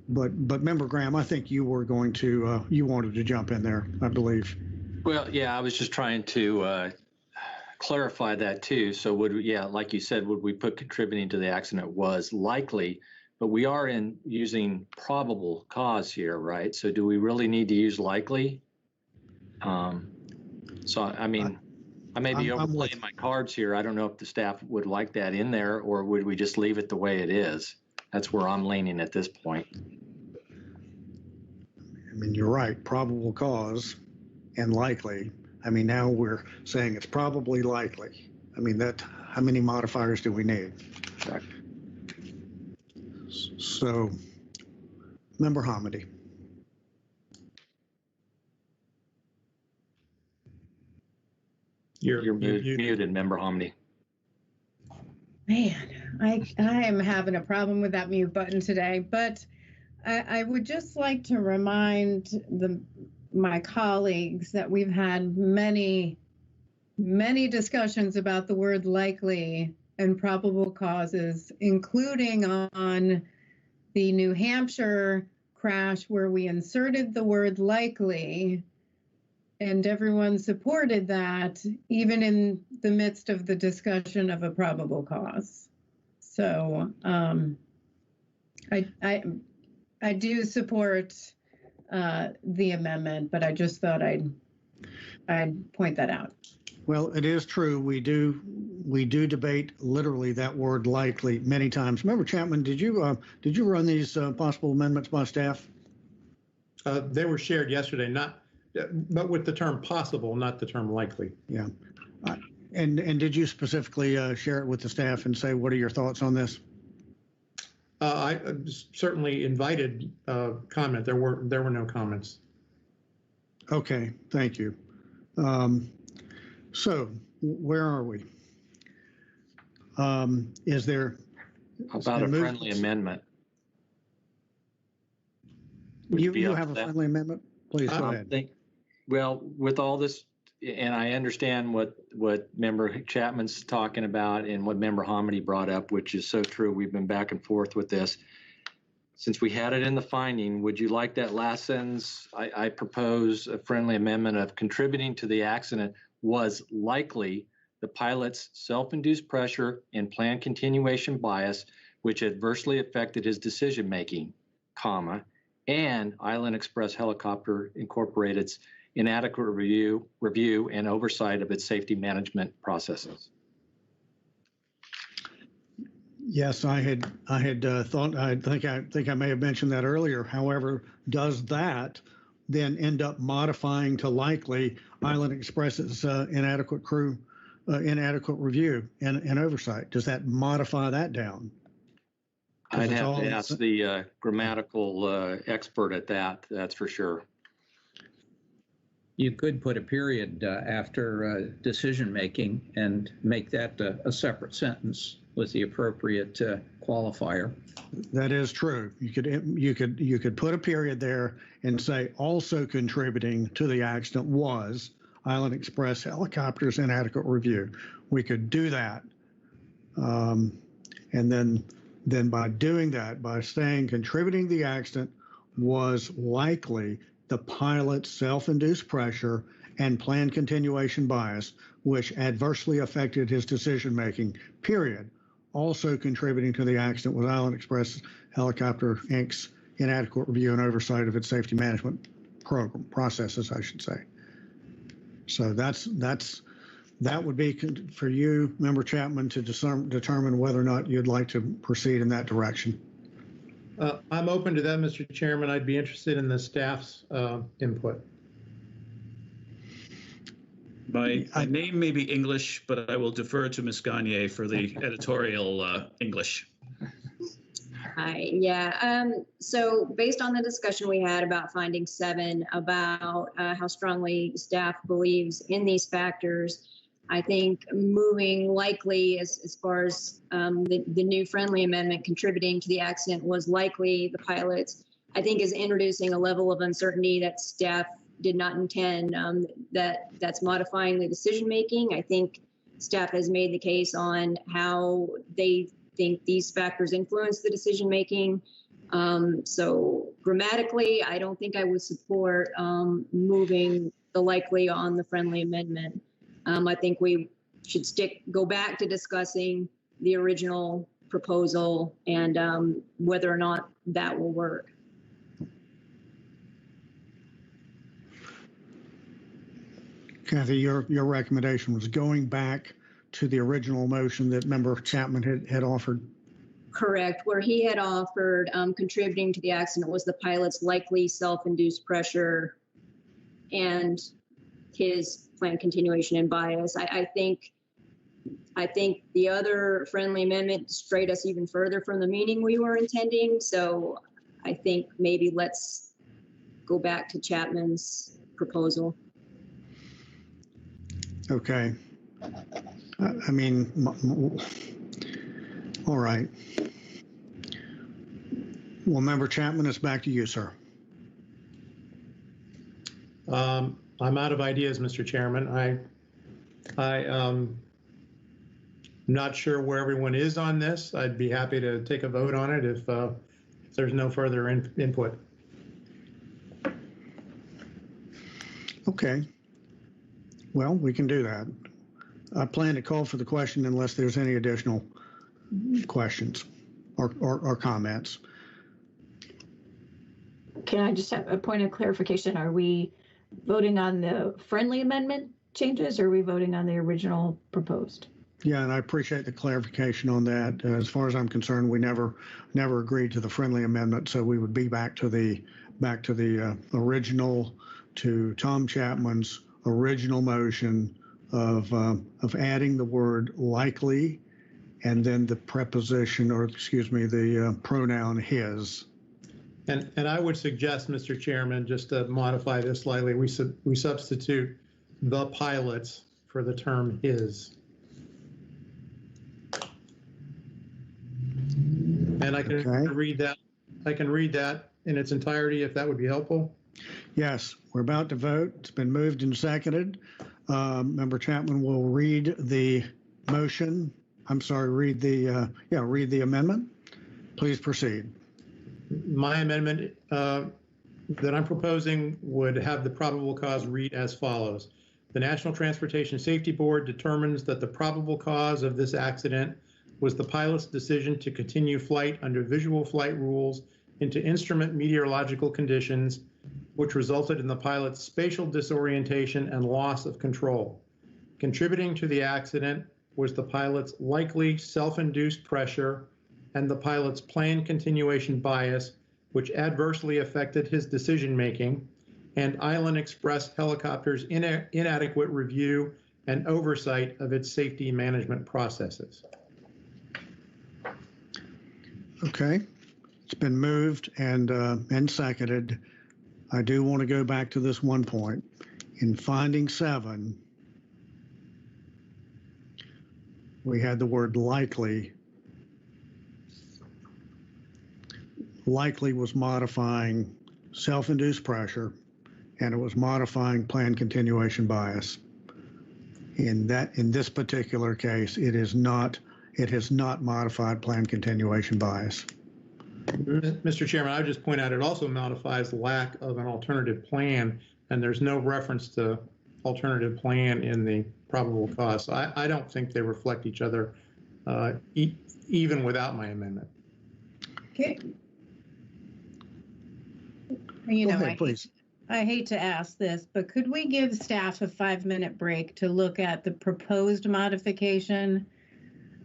but Member Graham, I think you were going to, you wanted to jump in there, I believe. Well, yeah, I was just trying to clarify that too. So like you said, would we put contributing to the accident was likely, but we are using probable cause here, right? So do we really need to use likely? So, I mean, I may be overplaying my cards here. I don't know if the staff would like that in there, or would we just leave it the way it is? That's where I'm leaning at this point. I mean, you're right, probable cause and likely. I mean, now we're saying it's probably likely. I mean, how many modifiers do we need? Right. So, Member Hamady. You're muted, Member Hamady. Man, I am having a problem with that mute button today, but I would just like to remind my colleagues that we've had many discussions about the word likely and probable causes, including on the New Hampshire crash where we inserted the word likely, and everyone supported that, even in the midst of the discussion of a probable cause. So I do support the amendment, but I just thought I'd point that out. Well, it is true. We do debate literally that word likely many times. Member Chapman, did you run these possible amendments by staff? They were shared yesterday, but with the term possible, not the term likely. Yeah. And did you specifically share it with the staff and say, what are your thoughts on this? I certainly invited comment. There were no comments. Okay, thank you. So where are we? Is there about a friendly amendment? You have a friendly amendment? Please go ahead. Well, with all this, and I understand what Member Chapman's talking about and what Member Hamady brought up, which is so true. We've been back and forth with this. Since we had it in the finding, would you like that last sentence? I propose a friendly amendment of contributing to the accident was likely the pilot's self-induced pressure and planned continuation bias, which adversely affected his decision-making, comma, and Island Express Helicopter Incorporated's inadequate review and oversight of its safety management processes. Yes, I had thought. I think I may have mentioned that earlier. However, does that then end up modifying to likely Island Express's inadequate review and oversight? Does that modify that down? I'd have to ask the grammatical expert at that. That's for sure. You could put a period after decision making and make that a separate sentence with the appropriate qualifier. That is true. You could put a period there and say also contributing to the accident was Island Express Helicopter's inadequate review. We could do that, and then by doing that, by saying contributing to the accident was likely the pilot's self-induced pressure and planned continuation bias, which adversely affected his decision-making, period. Also contributing to the accident was Island Express Helicopter Inc.'s inadequate review and oversight of its safety management processes, I should say. So that would be for you, Member Chapman, to determine whether or not you'd like to proceed in that direction. I'm open to that, Mr. Chairman. I'd be interested in the staff's input. My name may be English, but I will defer to Ms. Gagne for the editorial English. Hi, yeah. So based on the discussion we had about finding 7, about how strongly staff believes in these factors, I think moving likely as far as the new friendly amendment contributing to the accident was likely the pilots, I think is introducing a level of uncertainty that staff did not intend, that's modifying the decision making. I think staff has made the case on how they think these factors influence the decision making. So grammatically, I don't think I would support moving the likely on the friendly amendment. I think we should go back to discussing the original proposal and whether or not that will work. Kathy, your recommendation was going back to the original motion that Member Chapman had offered? Correct. Where he had offered contributing to the accident was the pilot's likely self-induced pressure and his planned continuation and bias. I think the other friendly amendment strayed us even further from the meaning we were intending. So I think maybe let's go back to Chapman's proposal. Okay. I mean, all right. Well, Member Chapman, it's back to you, sir. I'm out of ideas, Mr. Chairman. I'm not sure where everyone is on this. I'd be happy to take a vote on it if there's no further input. Okay. Well, we can do that. I plan to call for the question unless there's any additional questions or comments. can I just have a point of clarification? Are we voting on the friendly amendment changes, or are we voting on the original proposed? Yeah, and I appreciate the clarification on that. As far as I'm concerned, we never agreed to the friendly amendment, so we would be back to the original, to Tom Chapman's original motion of adding the word likely and then the preposition, or excuse me, the pronoun his. And I would suggest, Mr. Chairman, just to modify this slightly, we substitute the pilots for the term his. And I can read that. I can read that in its entirety if that would be helpful. Yes, we're about to vote. It's been moved and seconded. Member Chapman will read the motion. I'm sorry, read the amendment. Please proceed. My amendment that I'm proposing would have the probable cause read as follows. The National Transportation Safety Board determines that the probable cause of this accident was the pilot's decision to continue flight under visual flight rules into instrument meteorological conditions, which resulted in the pilot's spatial disorientation and loss of control. Contributing to the accident was the pilot's likely self-induced pressure and the pilot's planned continuation bias, which adversely affected his decision-making, and Island Express Helicopter's inadequate review and oversight of its safety management processes. Okay, it's been moved and seconded. I do want to go back to this one point. In finding 7, we had the word likely. Likely was modifying self-induced pressure, and it was modifying planned continuation bias. In this particular case, it has not modified planned continuation bias. Mr. Chairman, I would just point out it also modifies lack of an alternative plan, and there's no reference to alternative plan in the probable cause. So I don't think they reflect each other even without my amendment. Okay. You know, please. I hate to ask this, but could we give staff a 5-minute break to look at the proposed modification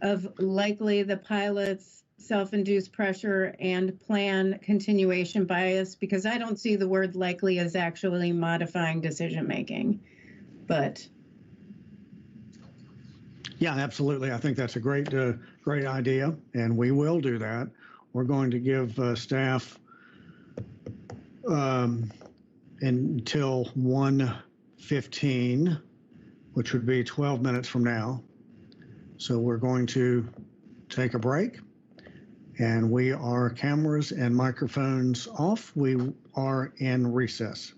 of likely the pilot's self-induced pressure and plan continuation bias? Because I don't see the word likely as actually modifying decision-making, but. Yeah, absolutely. I think that's a great idea, and we will do that. We're going to give staff until 1:15, which would be 12 minutes from now. So we're going to take a break, and we are cameras and microphones off. We are in recess.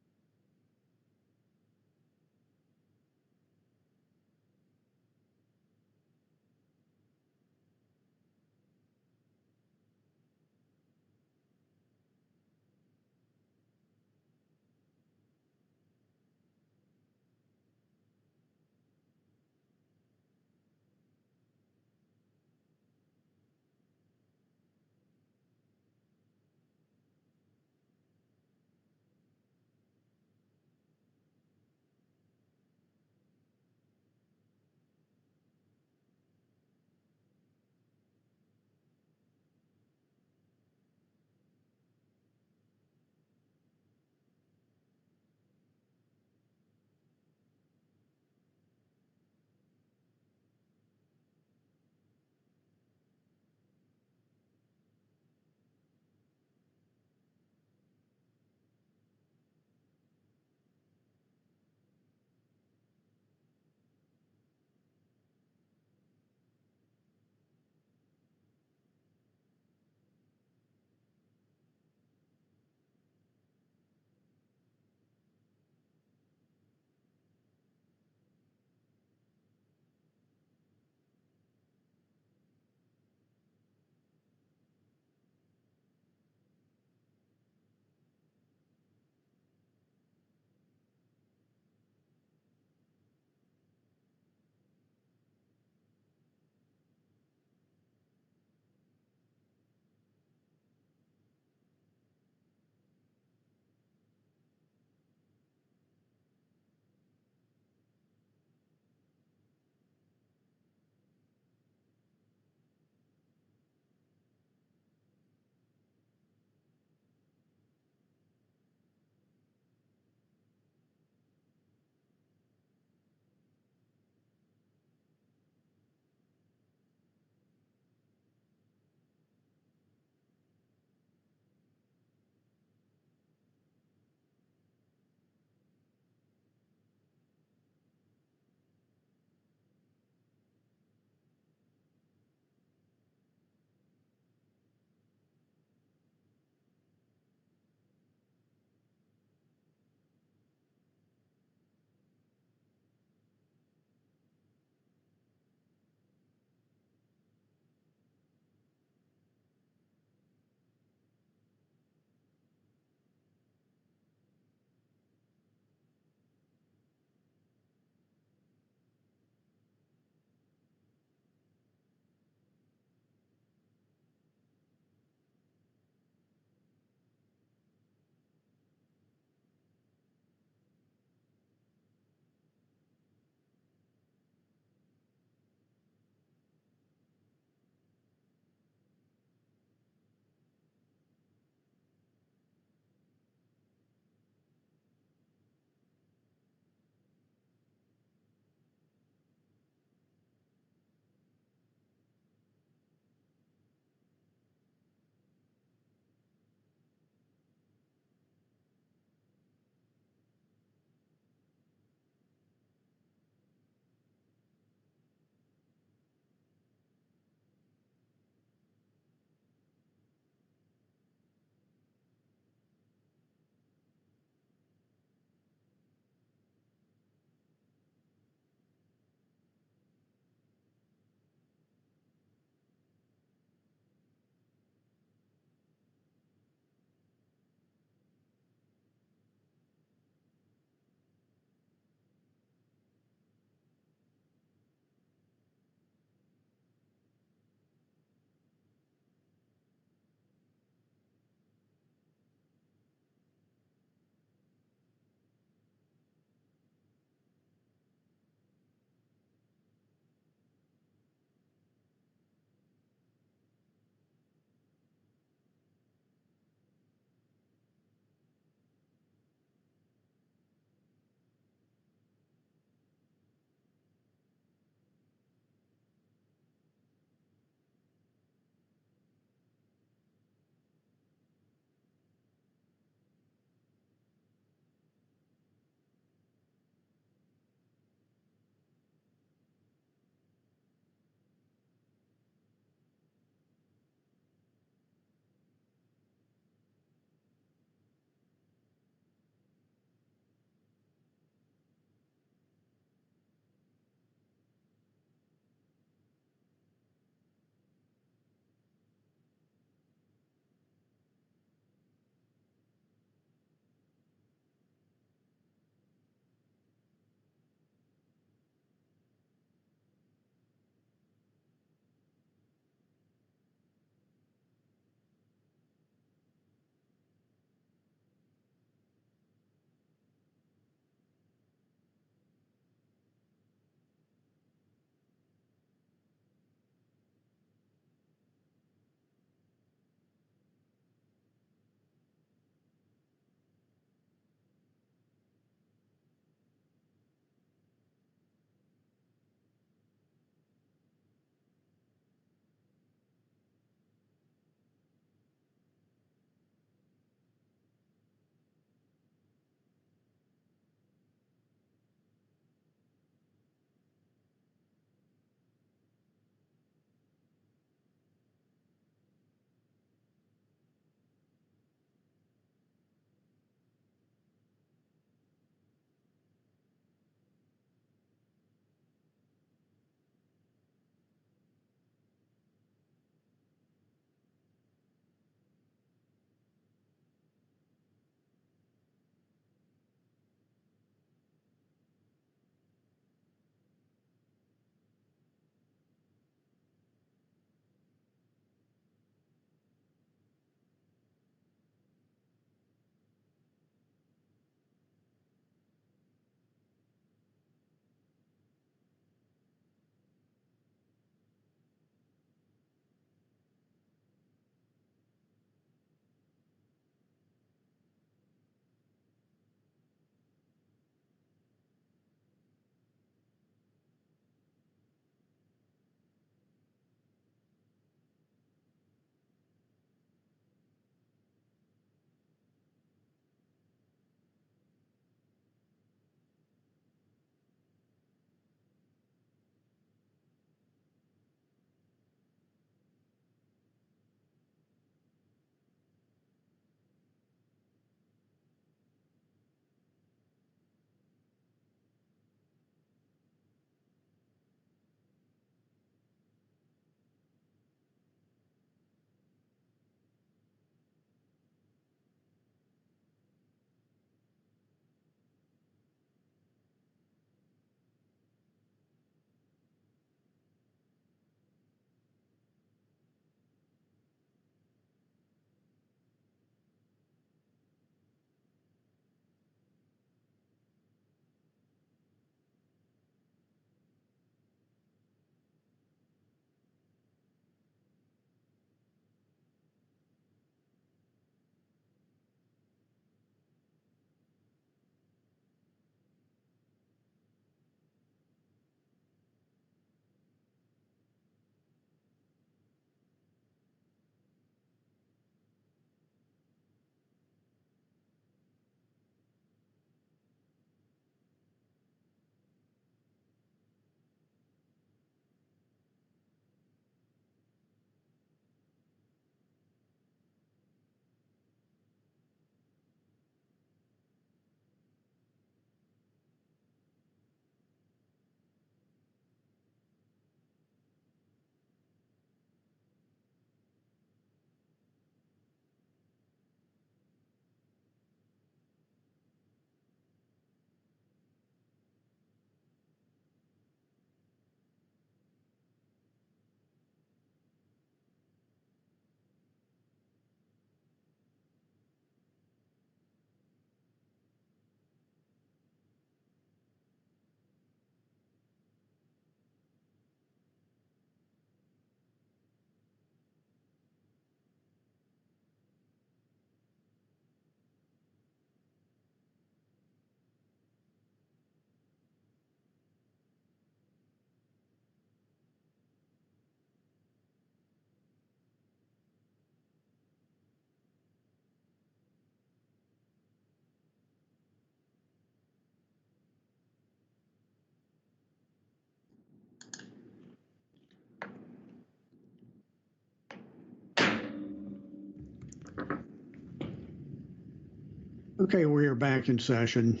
Okay, we are back in session.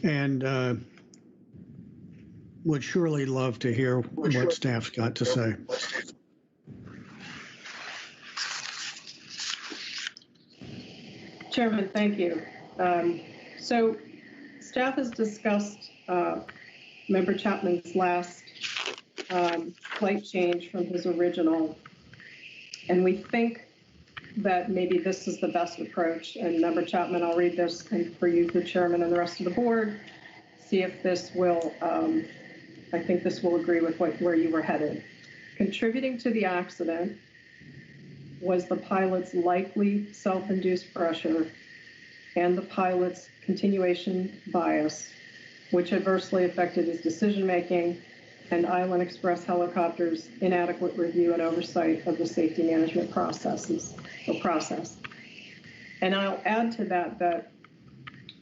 And would surely love to hear what staff's got to say. Chairman, thank you. So staff has discussed Member Chapman's last slight change from his original, and we think that maybe this is the best approach. And Member Chapman, I'll read this, and for you, the chairman, and the rest of the board, see if this will, I think this will agree with where you were headed. Contributing to the accident was the pilot's likely self-induced pressure and the pilot's continuation bias, which adversely affected his decision-making, and Island Express Helicopter's inadequate review and oversight of the safety management process. And I'll add to that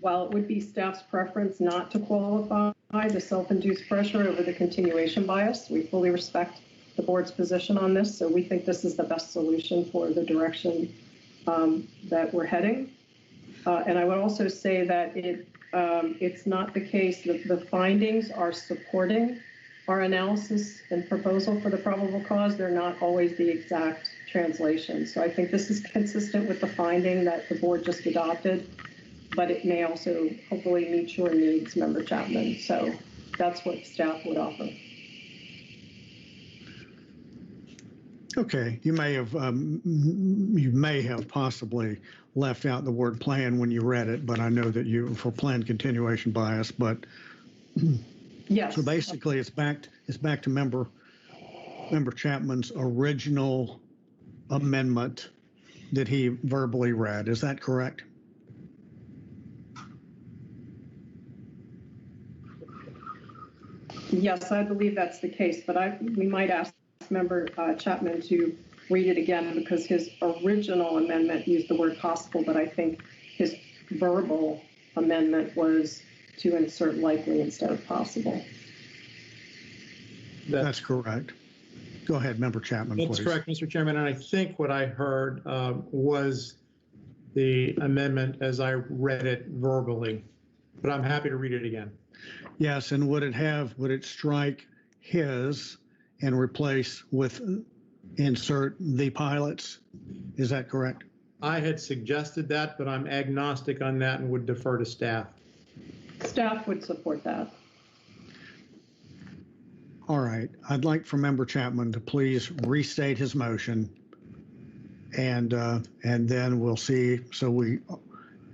while it would be staff's preference not to qualify the self-induced pressure over the continuation bias, we fully respect the board's position on this, so we think this is the best solution for the direction that we're heading. And I would also say that it's not the case that the findings are supporting our analysis and proposal for the probable cause. They're not always the exact translation. So I think this is consistent with the finding that the board just adopted, but it may also hopefully meet your needs, Member Chapman. So that's what staff would offer. Okay, you may have possibly left out the word plan when you read it, but I know that you for planned continuation bias. But yes. So basically, it's back to Member Chapman's original amendment that he verbally read. Is that correct? Yes, I believe that's the case, but we might ask Member Chapman to read it again, because his original amendment used the word possible, but I think his verbal amendment was to insert likely instead of possible. That's correct. Go ahead, Member Chapman, That's please. correct, Mr. Chairman, and I think what I heard was the amendment as I read it verbally, but I'm happy to read it again. Yes, and would it strike his and replace with insert the pilots? Is that correct? I had suggested that, but I'm agnostic on that and would defer to staff. Staff would support that. All right. I'd like for Member Chapman to please restate his motion, and then we'll see. So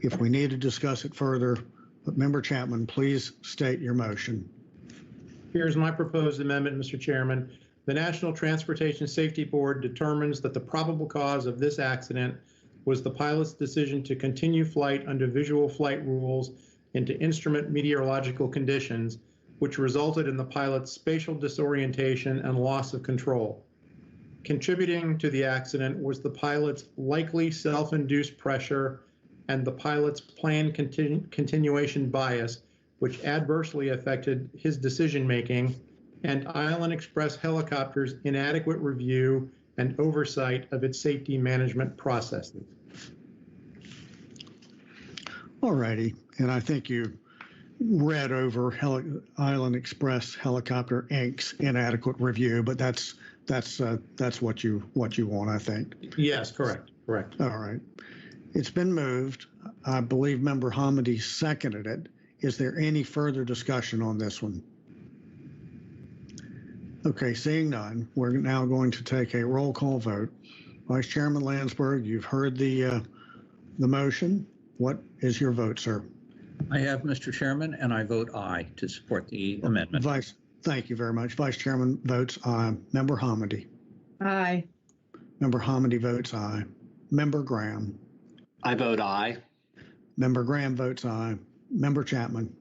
if we need to discuss it further, but Member Chapman, please state your motion. Here's my proposed amendment, Mr. Chairman. The National Transportation Safety Board determines that the probable cause of this accident was the pilot's decision to continue flight under visual flight rules into instrument meteorological conditions, which resulted in the pilot's spatial disorientation and loss of control. Contributing to the accident was the pilot's likely self-induced pressure and the pilot's planned continuation bias, which adversely affected his decision-making, and Island Express Helicopter's inadequate review and oversight of its safety management processes. All righty, and I think you read over Island Express Helicopter Inc.'s inadequate review, but that's what you want, I think. Yes, correct. All right. It's been moved. I believe Member Hamady seconded it. Is there any further discussion on this one? Okay, seeing none, we're now going to take a roll call vote. Vice Chairman Landsberg, you've heard the motion. What is your vote, sir? I have, Mr. Chairman, and I vote aye to support the amendment. Thank you very much. Vice Chairman votes aye. Member Hamady. Aye. Member Hamady votes aye. Member Graham. I vote aye. Member Graham votes aye. Member Chapman.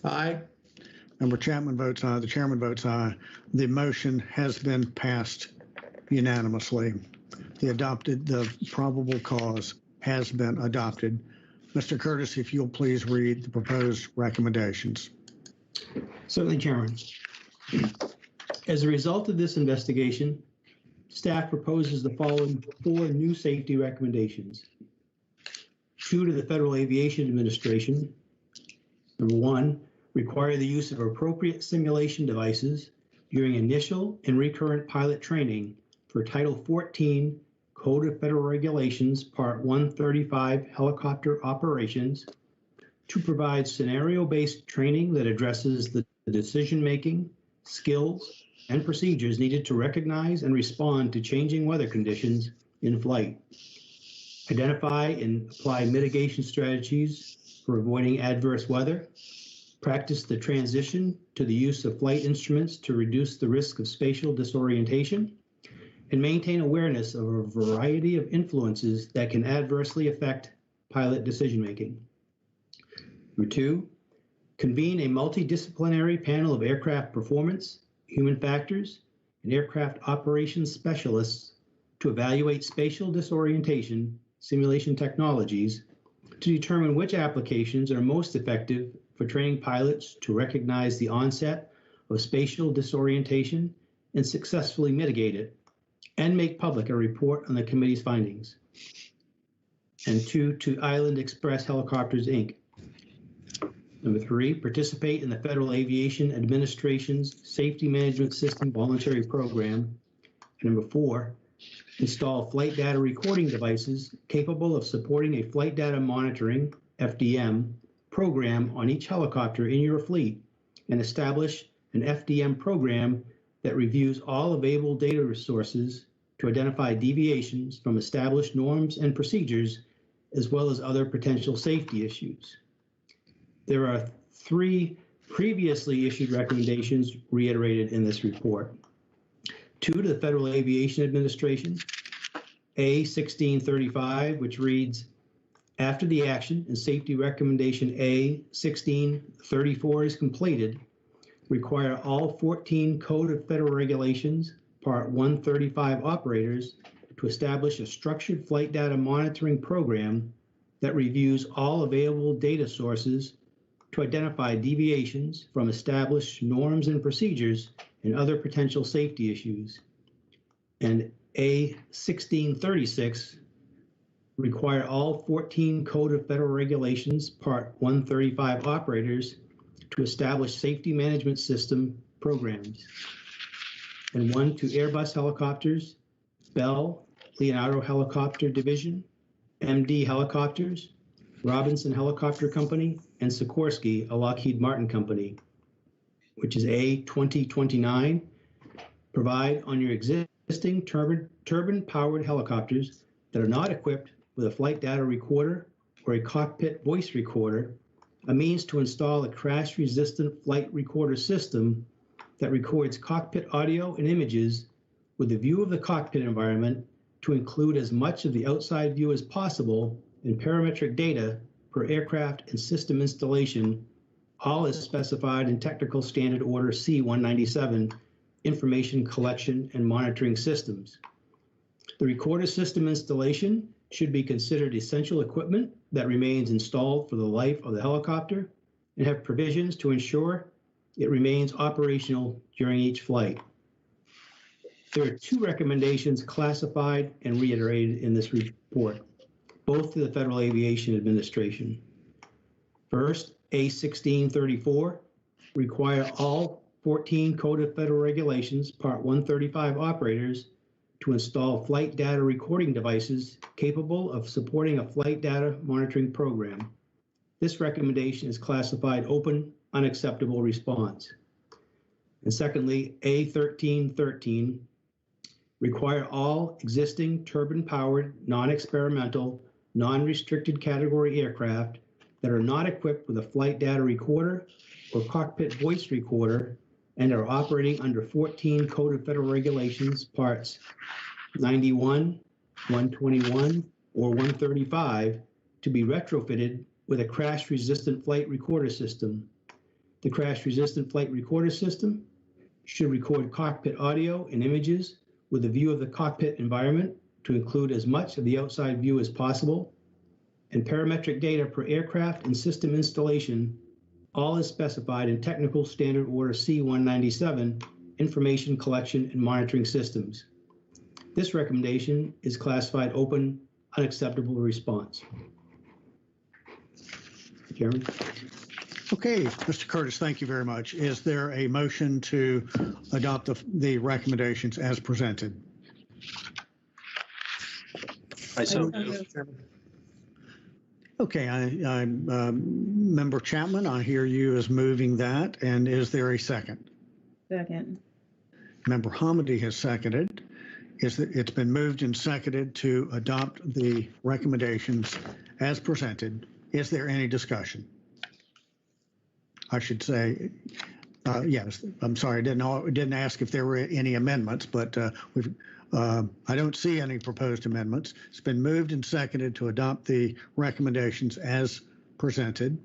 Aye. Member Chapman votes aye. The chairman votes aye. The motion has been passed unanimously. The probable cause has been adopted. Mr. Curtis, if you'll please read the proposed recommendations. Certainly, Chairman. As a result of this investigation, staff proposes the following 4 new safety recommendations. 2 to the Federal Aviation Administration. Number 1, require the use of appropriate simulation devices during initial and recurrent pilot training for Title 14 Code of Federal Regulations, Part 135, Helicopter Operations, to provide scenario-based training that addresses the decision-making, skills, and procedures needed to recognize and respond to changing weather conditions in flight. Identify and apply mitigation strategies for avoiding adverse weather. Practice the transition to the use of flight instruments to reduce the risk of spatial disorientation, and maintain awareness of a variety of influences that can adversely affect pilot decision-making. Number 2, convene a multidisciplinary panel of aircraft performance, human factors, and aircraft operations specialists to evaluate spatial disorientation simulation technologies to determine which applications are most effective for training pilots to recognize the onset of spatial disorientation and successfully mitigate it, and make public a report on the committee's findings. And 2, to Island Express Helicopters, Inc. Number 3, participate in the Federal Aviation Administration's Safety Management System Voluntary Program. And number 4, install flight data recording devices capable of supporting a flight data monitoring, FDM, program on each helicopter in your fleet, and establish an FDM program that reviews all available data resources to identify deviations from established norms and procedures, as well as other potential safety issues. There are 3 previously issued recommendations reiterated in this report. 2 to the Federal Aviation Administration, A1635, which reads, after the action and safety recommendation A1634 is completed, require all 14 Code of Federal Regulations, Part 135 operators to establish a structured flight data monitoring program that reviews all available data sources to identify deviations from established norms and procedures and other potential safety issues. And A1636, require all 14 Code of Federal Regulations, Part 135 operators to establish safety management system programs. And 1 to Airbus Helicopters, Bell, Leonardo Helicopter Division, MD Helicopters, Robinson Helicopter Company, and Sikorsky, a Lockheed Martin company, which is A2029, provide on your existing turbine-powered helicopters that are not equipped with a flight data recorder or a cockpit voice recorder, a means to install a crash-resistant flight recorder system that records cockpit audio and images with a view of the cockpit environment to include as much of the outside view as possible in parametric data per aircraft and system installation, all as specified in Technical Standard Order C-197, Information Collection and Monitoring Systems. The recorder system installation should be considered essential equipment that remains installed for the life of the helicopter and have provisions to ensure it remains operational during each flight. There are 2 recommendations classified and reiterated in this report, both to the Federal Aviation Administration. First, A1634, require all 14 Code of Federal Regulations, Part 135 operators to install flight data recording devices capable of supporting a flight data monitoring program. This recommendation is classified open, unacceptable response. And secondly, A1313, require all existing turbine-powered, non-experimental, non-restricted category aircraft that are not equipped with a flight data recorder or cockpit voice recorder and are operating under 14 Code of Federal Regulations, Parts 91, 121, or 135 to be retrofitted with a crash-resistant flight recorder system. The crash-resistant flight recorder system should record cockpit audio and images with a view of the cockpit environment to include as much of the outside view as possible, and parametric data per aircraft and system installation, all as specified in Technical Standard Order C-197, Information Collection and Monitoring Systems. This recommendation is classified open, unacceptable response. Chairman. Okay, Mr. Curtis, thank you very much. Is there a motion to adopt the recommendations as presented? I so Okay, Member Chapman, I hear you as moving that, and is there a second? Second. Member Hamady has seconded. It's been moved and seconded to adopt the recommendations as presented. Is there any discussion? I should say, yes. I'm sorry, I didn't ask if there were any amendments, but I don't see any proposed amendments. It's been moved and seconded to adopt the recommendations as presented.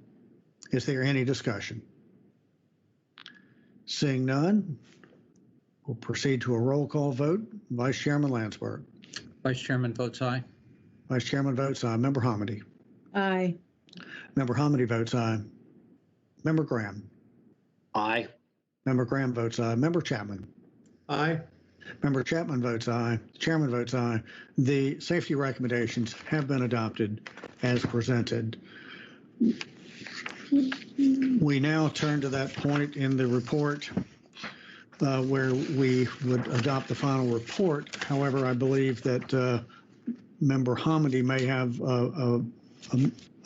Is there any discussion? Seeing none, we'll proceed to a roll call vote. Vice Chairman Landsberg. Vice Chairman votes aye. Vice Chairman votes aye. Member Hamady. Aye. Member Hamady votes aye. Member Graham. aye. Member Graham votes aye. Member Chapman. Aye. Member Chapman votes aye. Chairman votes aye. The safety recommendations have been adopted as presented. We now turn to that point in the report where we would adopt the final report. However, I believe that Member Hamady may have an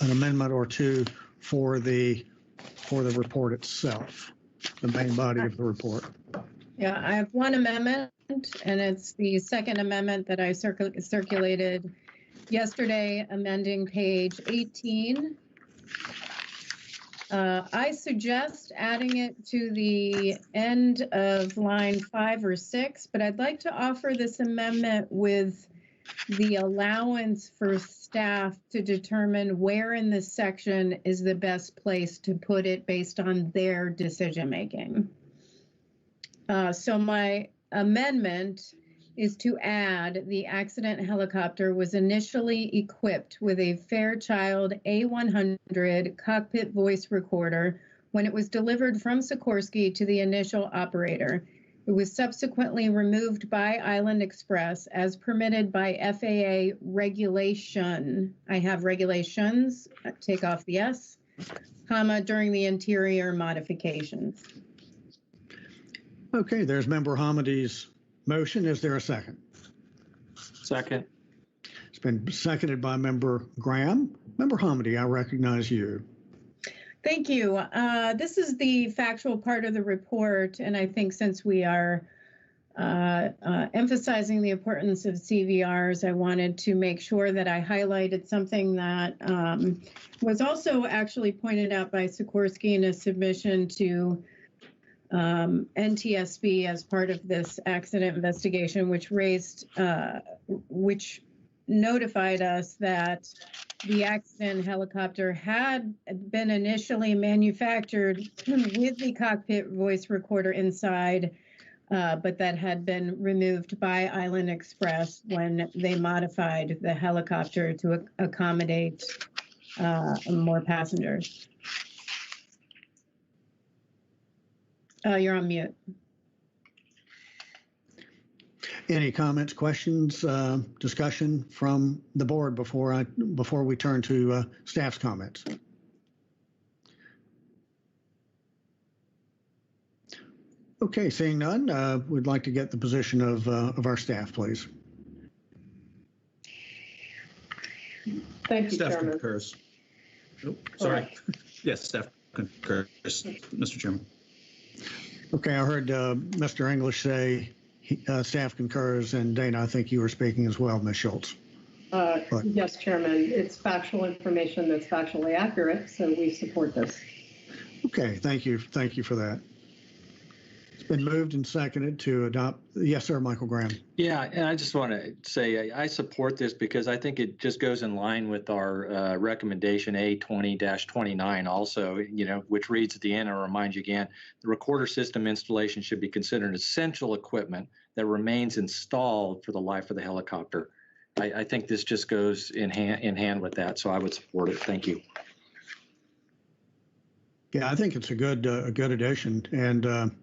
amendment or two for the report itself, the main body of the report. Yeah, I have one amendment, and it's the second amendment that I circulated yesterday, amending page 18. I suggest adding it to the end of line 5 or 6, but I'd like to offer this amendment with the allowance for staff to determine where in this section is the best place to put it based on their decision making. So my amendment is to add the accident helicopter was initially equipped with a Fairchild A100 cockpit voice recorder when it was delivered from Sikorsky to the initial operator. It was subsequently removed by Island Express as permitted by FAA regulation. I have regulations, take off the S, comma, during the interior modifications. Okay, there's Member Hamady's motion. Is there a second? Second. It's been seconded by Member Graham. Member Hamady, I recognize you. Thank you. This is the factual part of the report, and I think since we are emphasizing the importance of CVRs, I wanted to make sure that I highlighted something that was also actually pointed out by Sikorsky in a submission to NTSB as part of this accident investigation, which notified us that the accident helicopter had been initially manufactured with the cockpit voice recorder inside, but that had been removed by Island Express when they modified the helicopter to accommodate more passengers. You're on mute. Any comments, questions, discussion from the board before we turn to staff's comments? Okay, seeing none, we'd like to get the position of our staff, please. Thank you, Staff Chairman. concurs. Oh, sorry. Yes, staff concurs, Mr. Chairman. Okay, I heard Mr. English say staff concurs, and Dana, I think you were speaking as well, Ms. Schultz. Yes, Chairman. It's factual information that's factually accurate, so we support this. Okay, thank you. Thank you for that. It's been moved and seconded to adopt. Yes, sir, Michael Graham. Yeah, and I just want to say I support this because I think it just goes in line with our recommendation A20-29 also, which reads at the end and reminds you again, the recorder system installation should be considered essential equipment that remains installed for the life of the helicopter. I think this just goes in hand with that, so I would support it. Thank you. Yeah, I think it's a good addition, and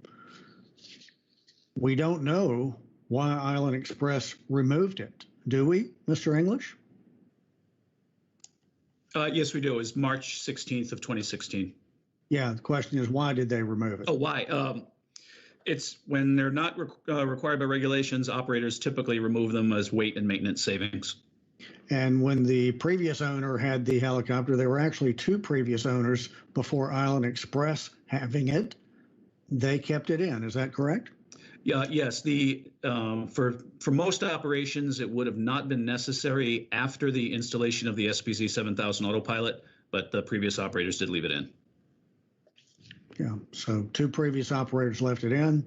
we don't know why Island Express removed it, do we, Mr. English? Yes, we do. It was March 16th of 2016. Yeah, the question is, why did they remove it? Oh, why? It's when they're not required by regulations, operators typically remove them as weight and maintenance savings. And when the previous owner had the helicopter, there were actually two previous owners before Island Express having it. They kept it in. Is that correct? Yeah. Yes. For most operations, it would have not been necessary after the installation of the SPZ 7000 autopilot, but the previous operators did leave it in. Yeah. So two previous operators left it in.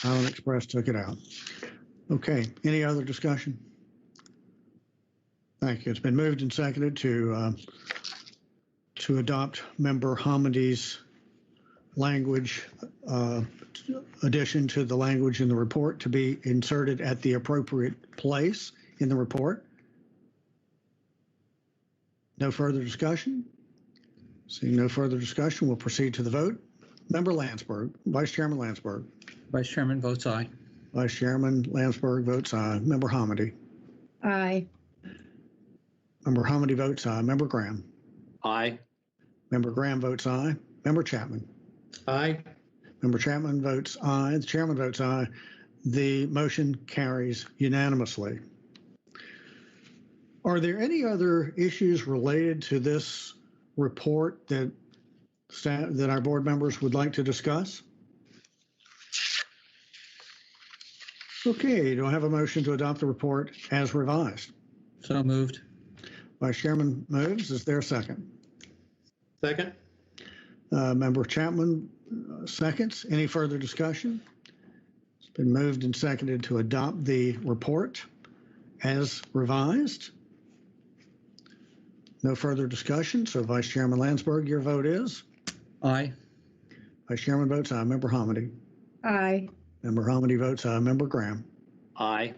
Island Express took it out. Okay. Any other discussion? Thank you. It's been moved and seconded to adopt Member Hamody's language, addition to the language in the report to be inserted at the appropriate place in the report. No further discussion? Seeing no further discussion, we'll proceed to the vote. Member Landsberg, Vice Chairman Landsberg. Vice Chairman votes aye. Vice Chairman Landsberg votes aye. Member Hamady. Aye. Member Hamady votes aye. Member Graham. Aye. Member Graham votes aye. Member Chapman. Aye. Member Chapman votes aye. The chairman votes aye. The motion carries unanimously. Are there any other issues related to this report that our board members would like to discuss? Okay, do I have a motion to adopt the report as revised? So moved. Vice Chairman moves. Is there a second? Second. Member Chapman seconds. Any further discussion? It's been moved and seconded to adopt the report as revised. No further discussion. So Vice Chairman Landsberg, your vote is? Aye. Vice Chairman votes aye. Member Hamady. Aye. Member Hamady votes aye. Member Graham. Aye.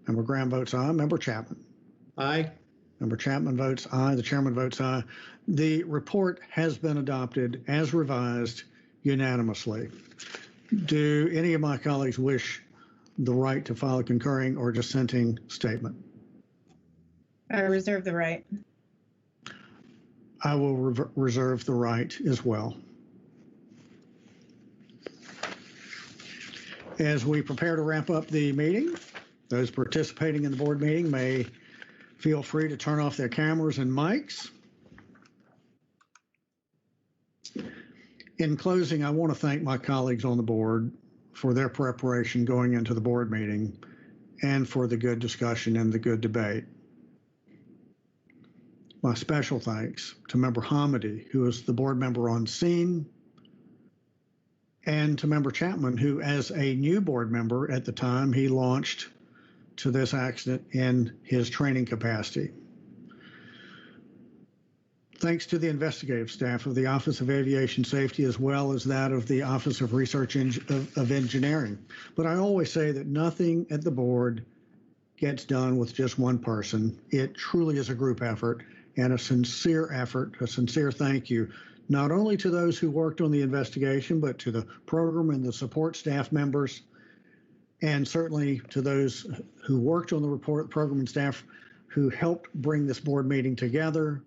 Member Graham votes aye. Member Chapman. Aye. Member Chapman votes aye. The chairman votes aye. The report has been adopted as revised unanimously. Do any of my colleagues wish the right to file a concurring or dissenting statement? I reserve the right. I will reserve the right as well. As we prepare to wrap up the meeting, those participating in the board meeting may feel free to turn off their cameras and mics. In closing, I want to thank my colleagues on the board for their preparation going into the board meeting and for the good discussion and the good debate. My special thanks to Member Hamady, who is the board member on scene, and to Member Chapman, who as a new board member at the time, he launched to this accident in his training capacity. Thanks to the investigative staff of the Office of Aviation Safety, as well as that of the Office of Research of Engineering. But I always say that nothing at the board gets done with just one person. It truly is a group effort and a sincere effort, a sincere thank you, not only to those who worked on the investigation, but to the program and the support staff members, and certainly to those who worked on the report, program and staff who helped bring this board meeting together,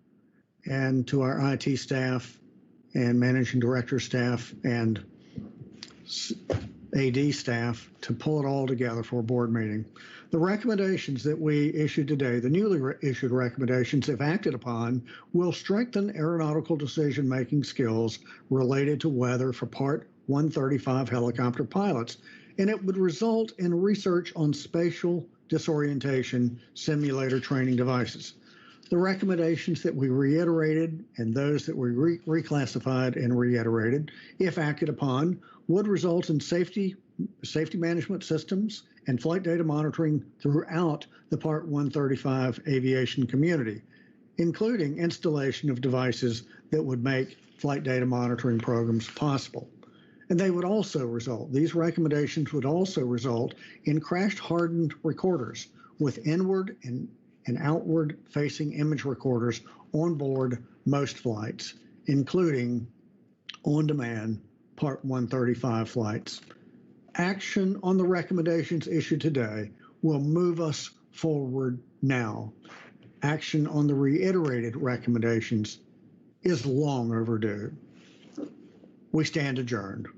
and to our IT staff and managing director staff and AD staff to pull it all together for a board meeting. The recommendations that we issued today, the newly issued recommendations, if acted upon, will strengthen aeronautical decision-making skills related to weather for Part 135 helicopter pilots, and it would result in research on spatial disorientation simulator training devices. The recommendations that we reiterated and those that we reclassified and reiterated, if acted upon, would result in safety management systems and flight data monitoring throughout the Part 135 aviation community, including installation of devices that would make flight data monitoring programs possible. And they would also result, these recommendations would also result in crash-hardened recorders with inward and outward-facing image recorders on board most flights, including on-demand Part 135 flights. Action on the recommendations issued today will move us forward now. action on the reiterated recommendations is long overdue. We stand adjourned.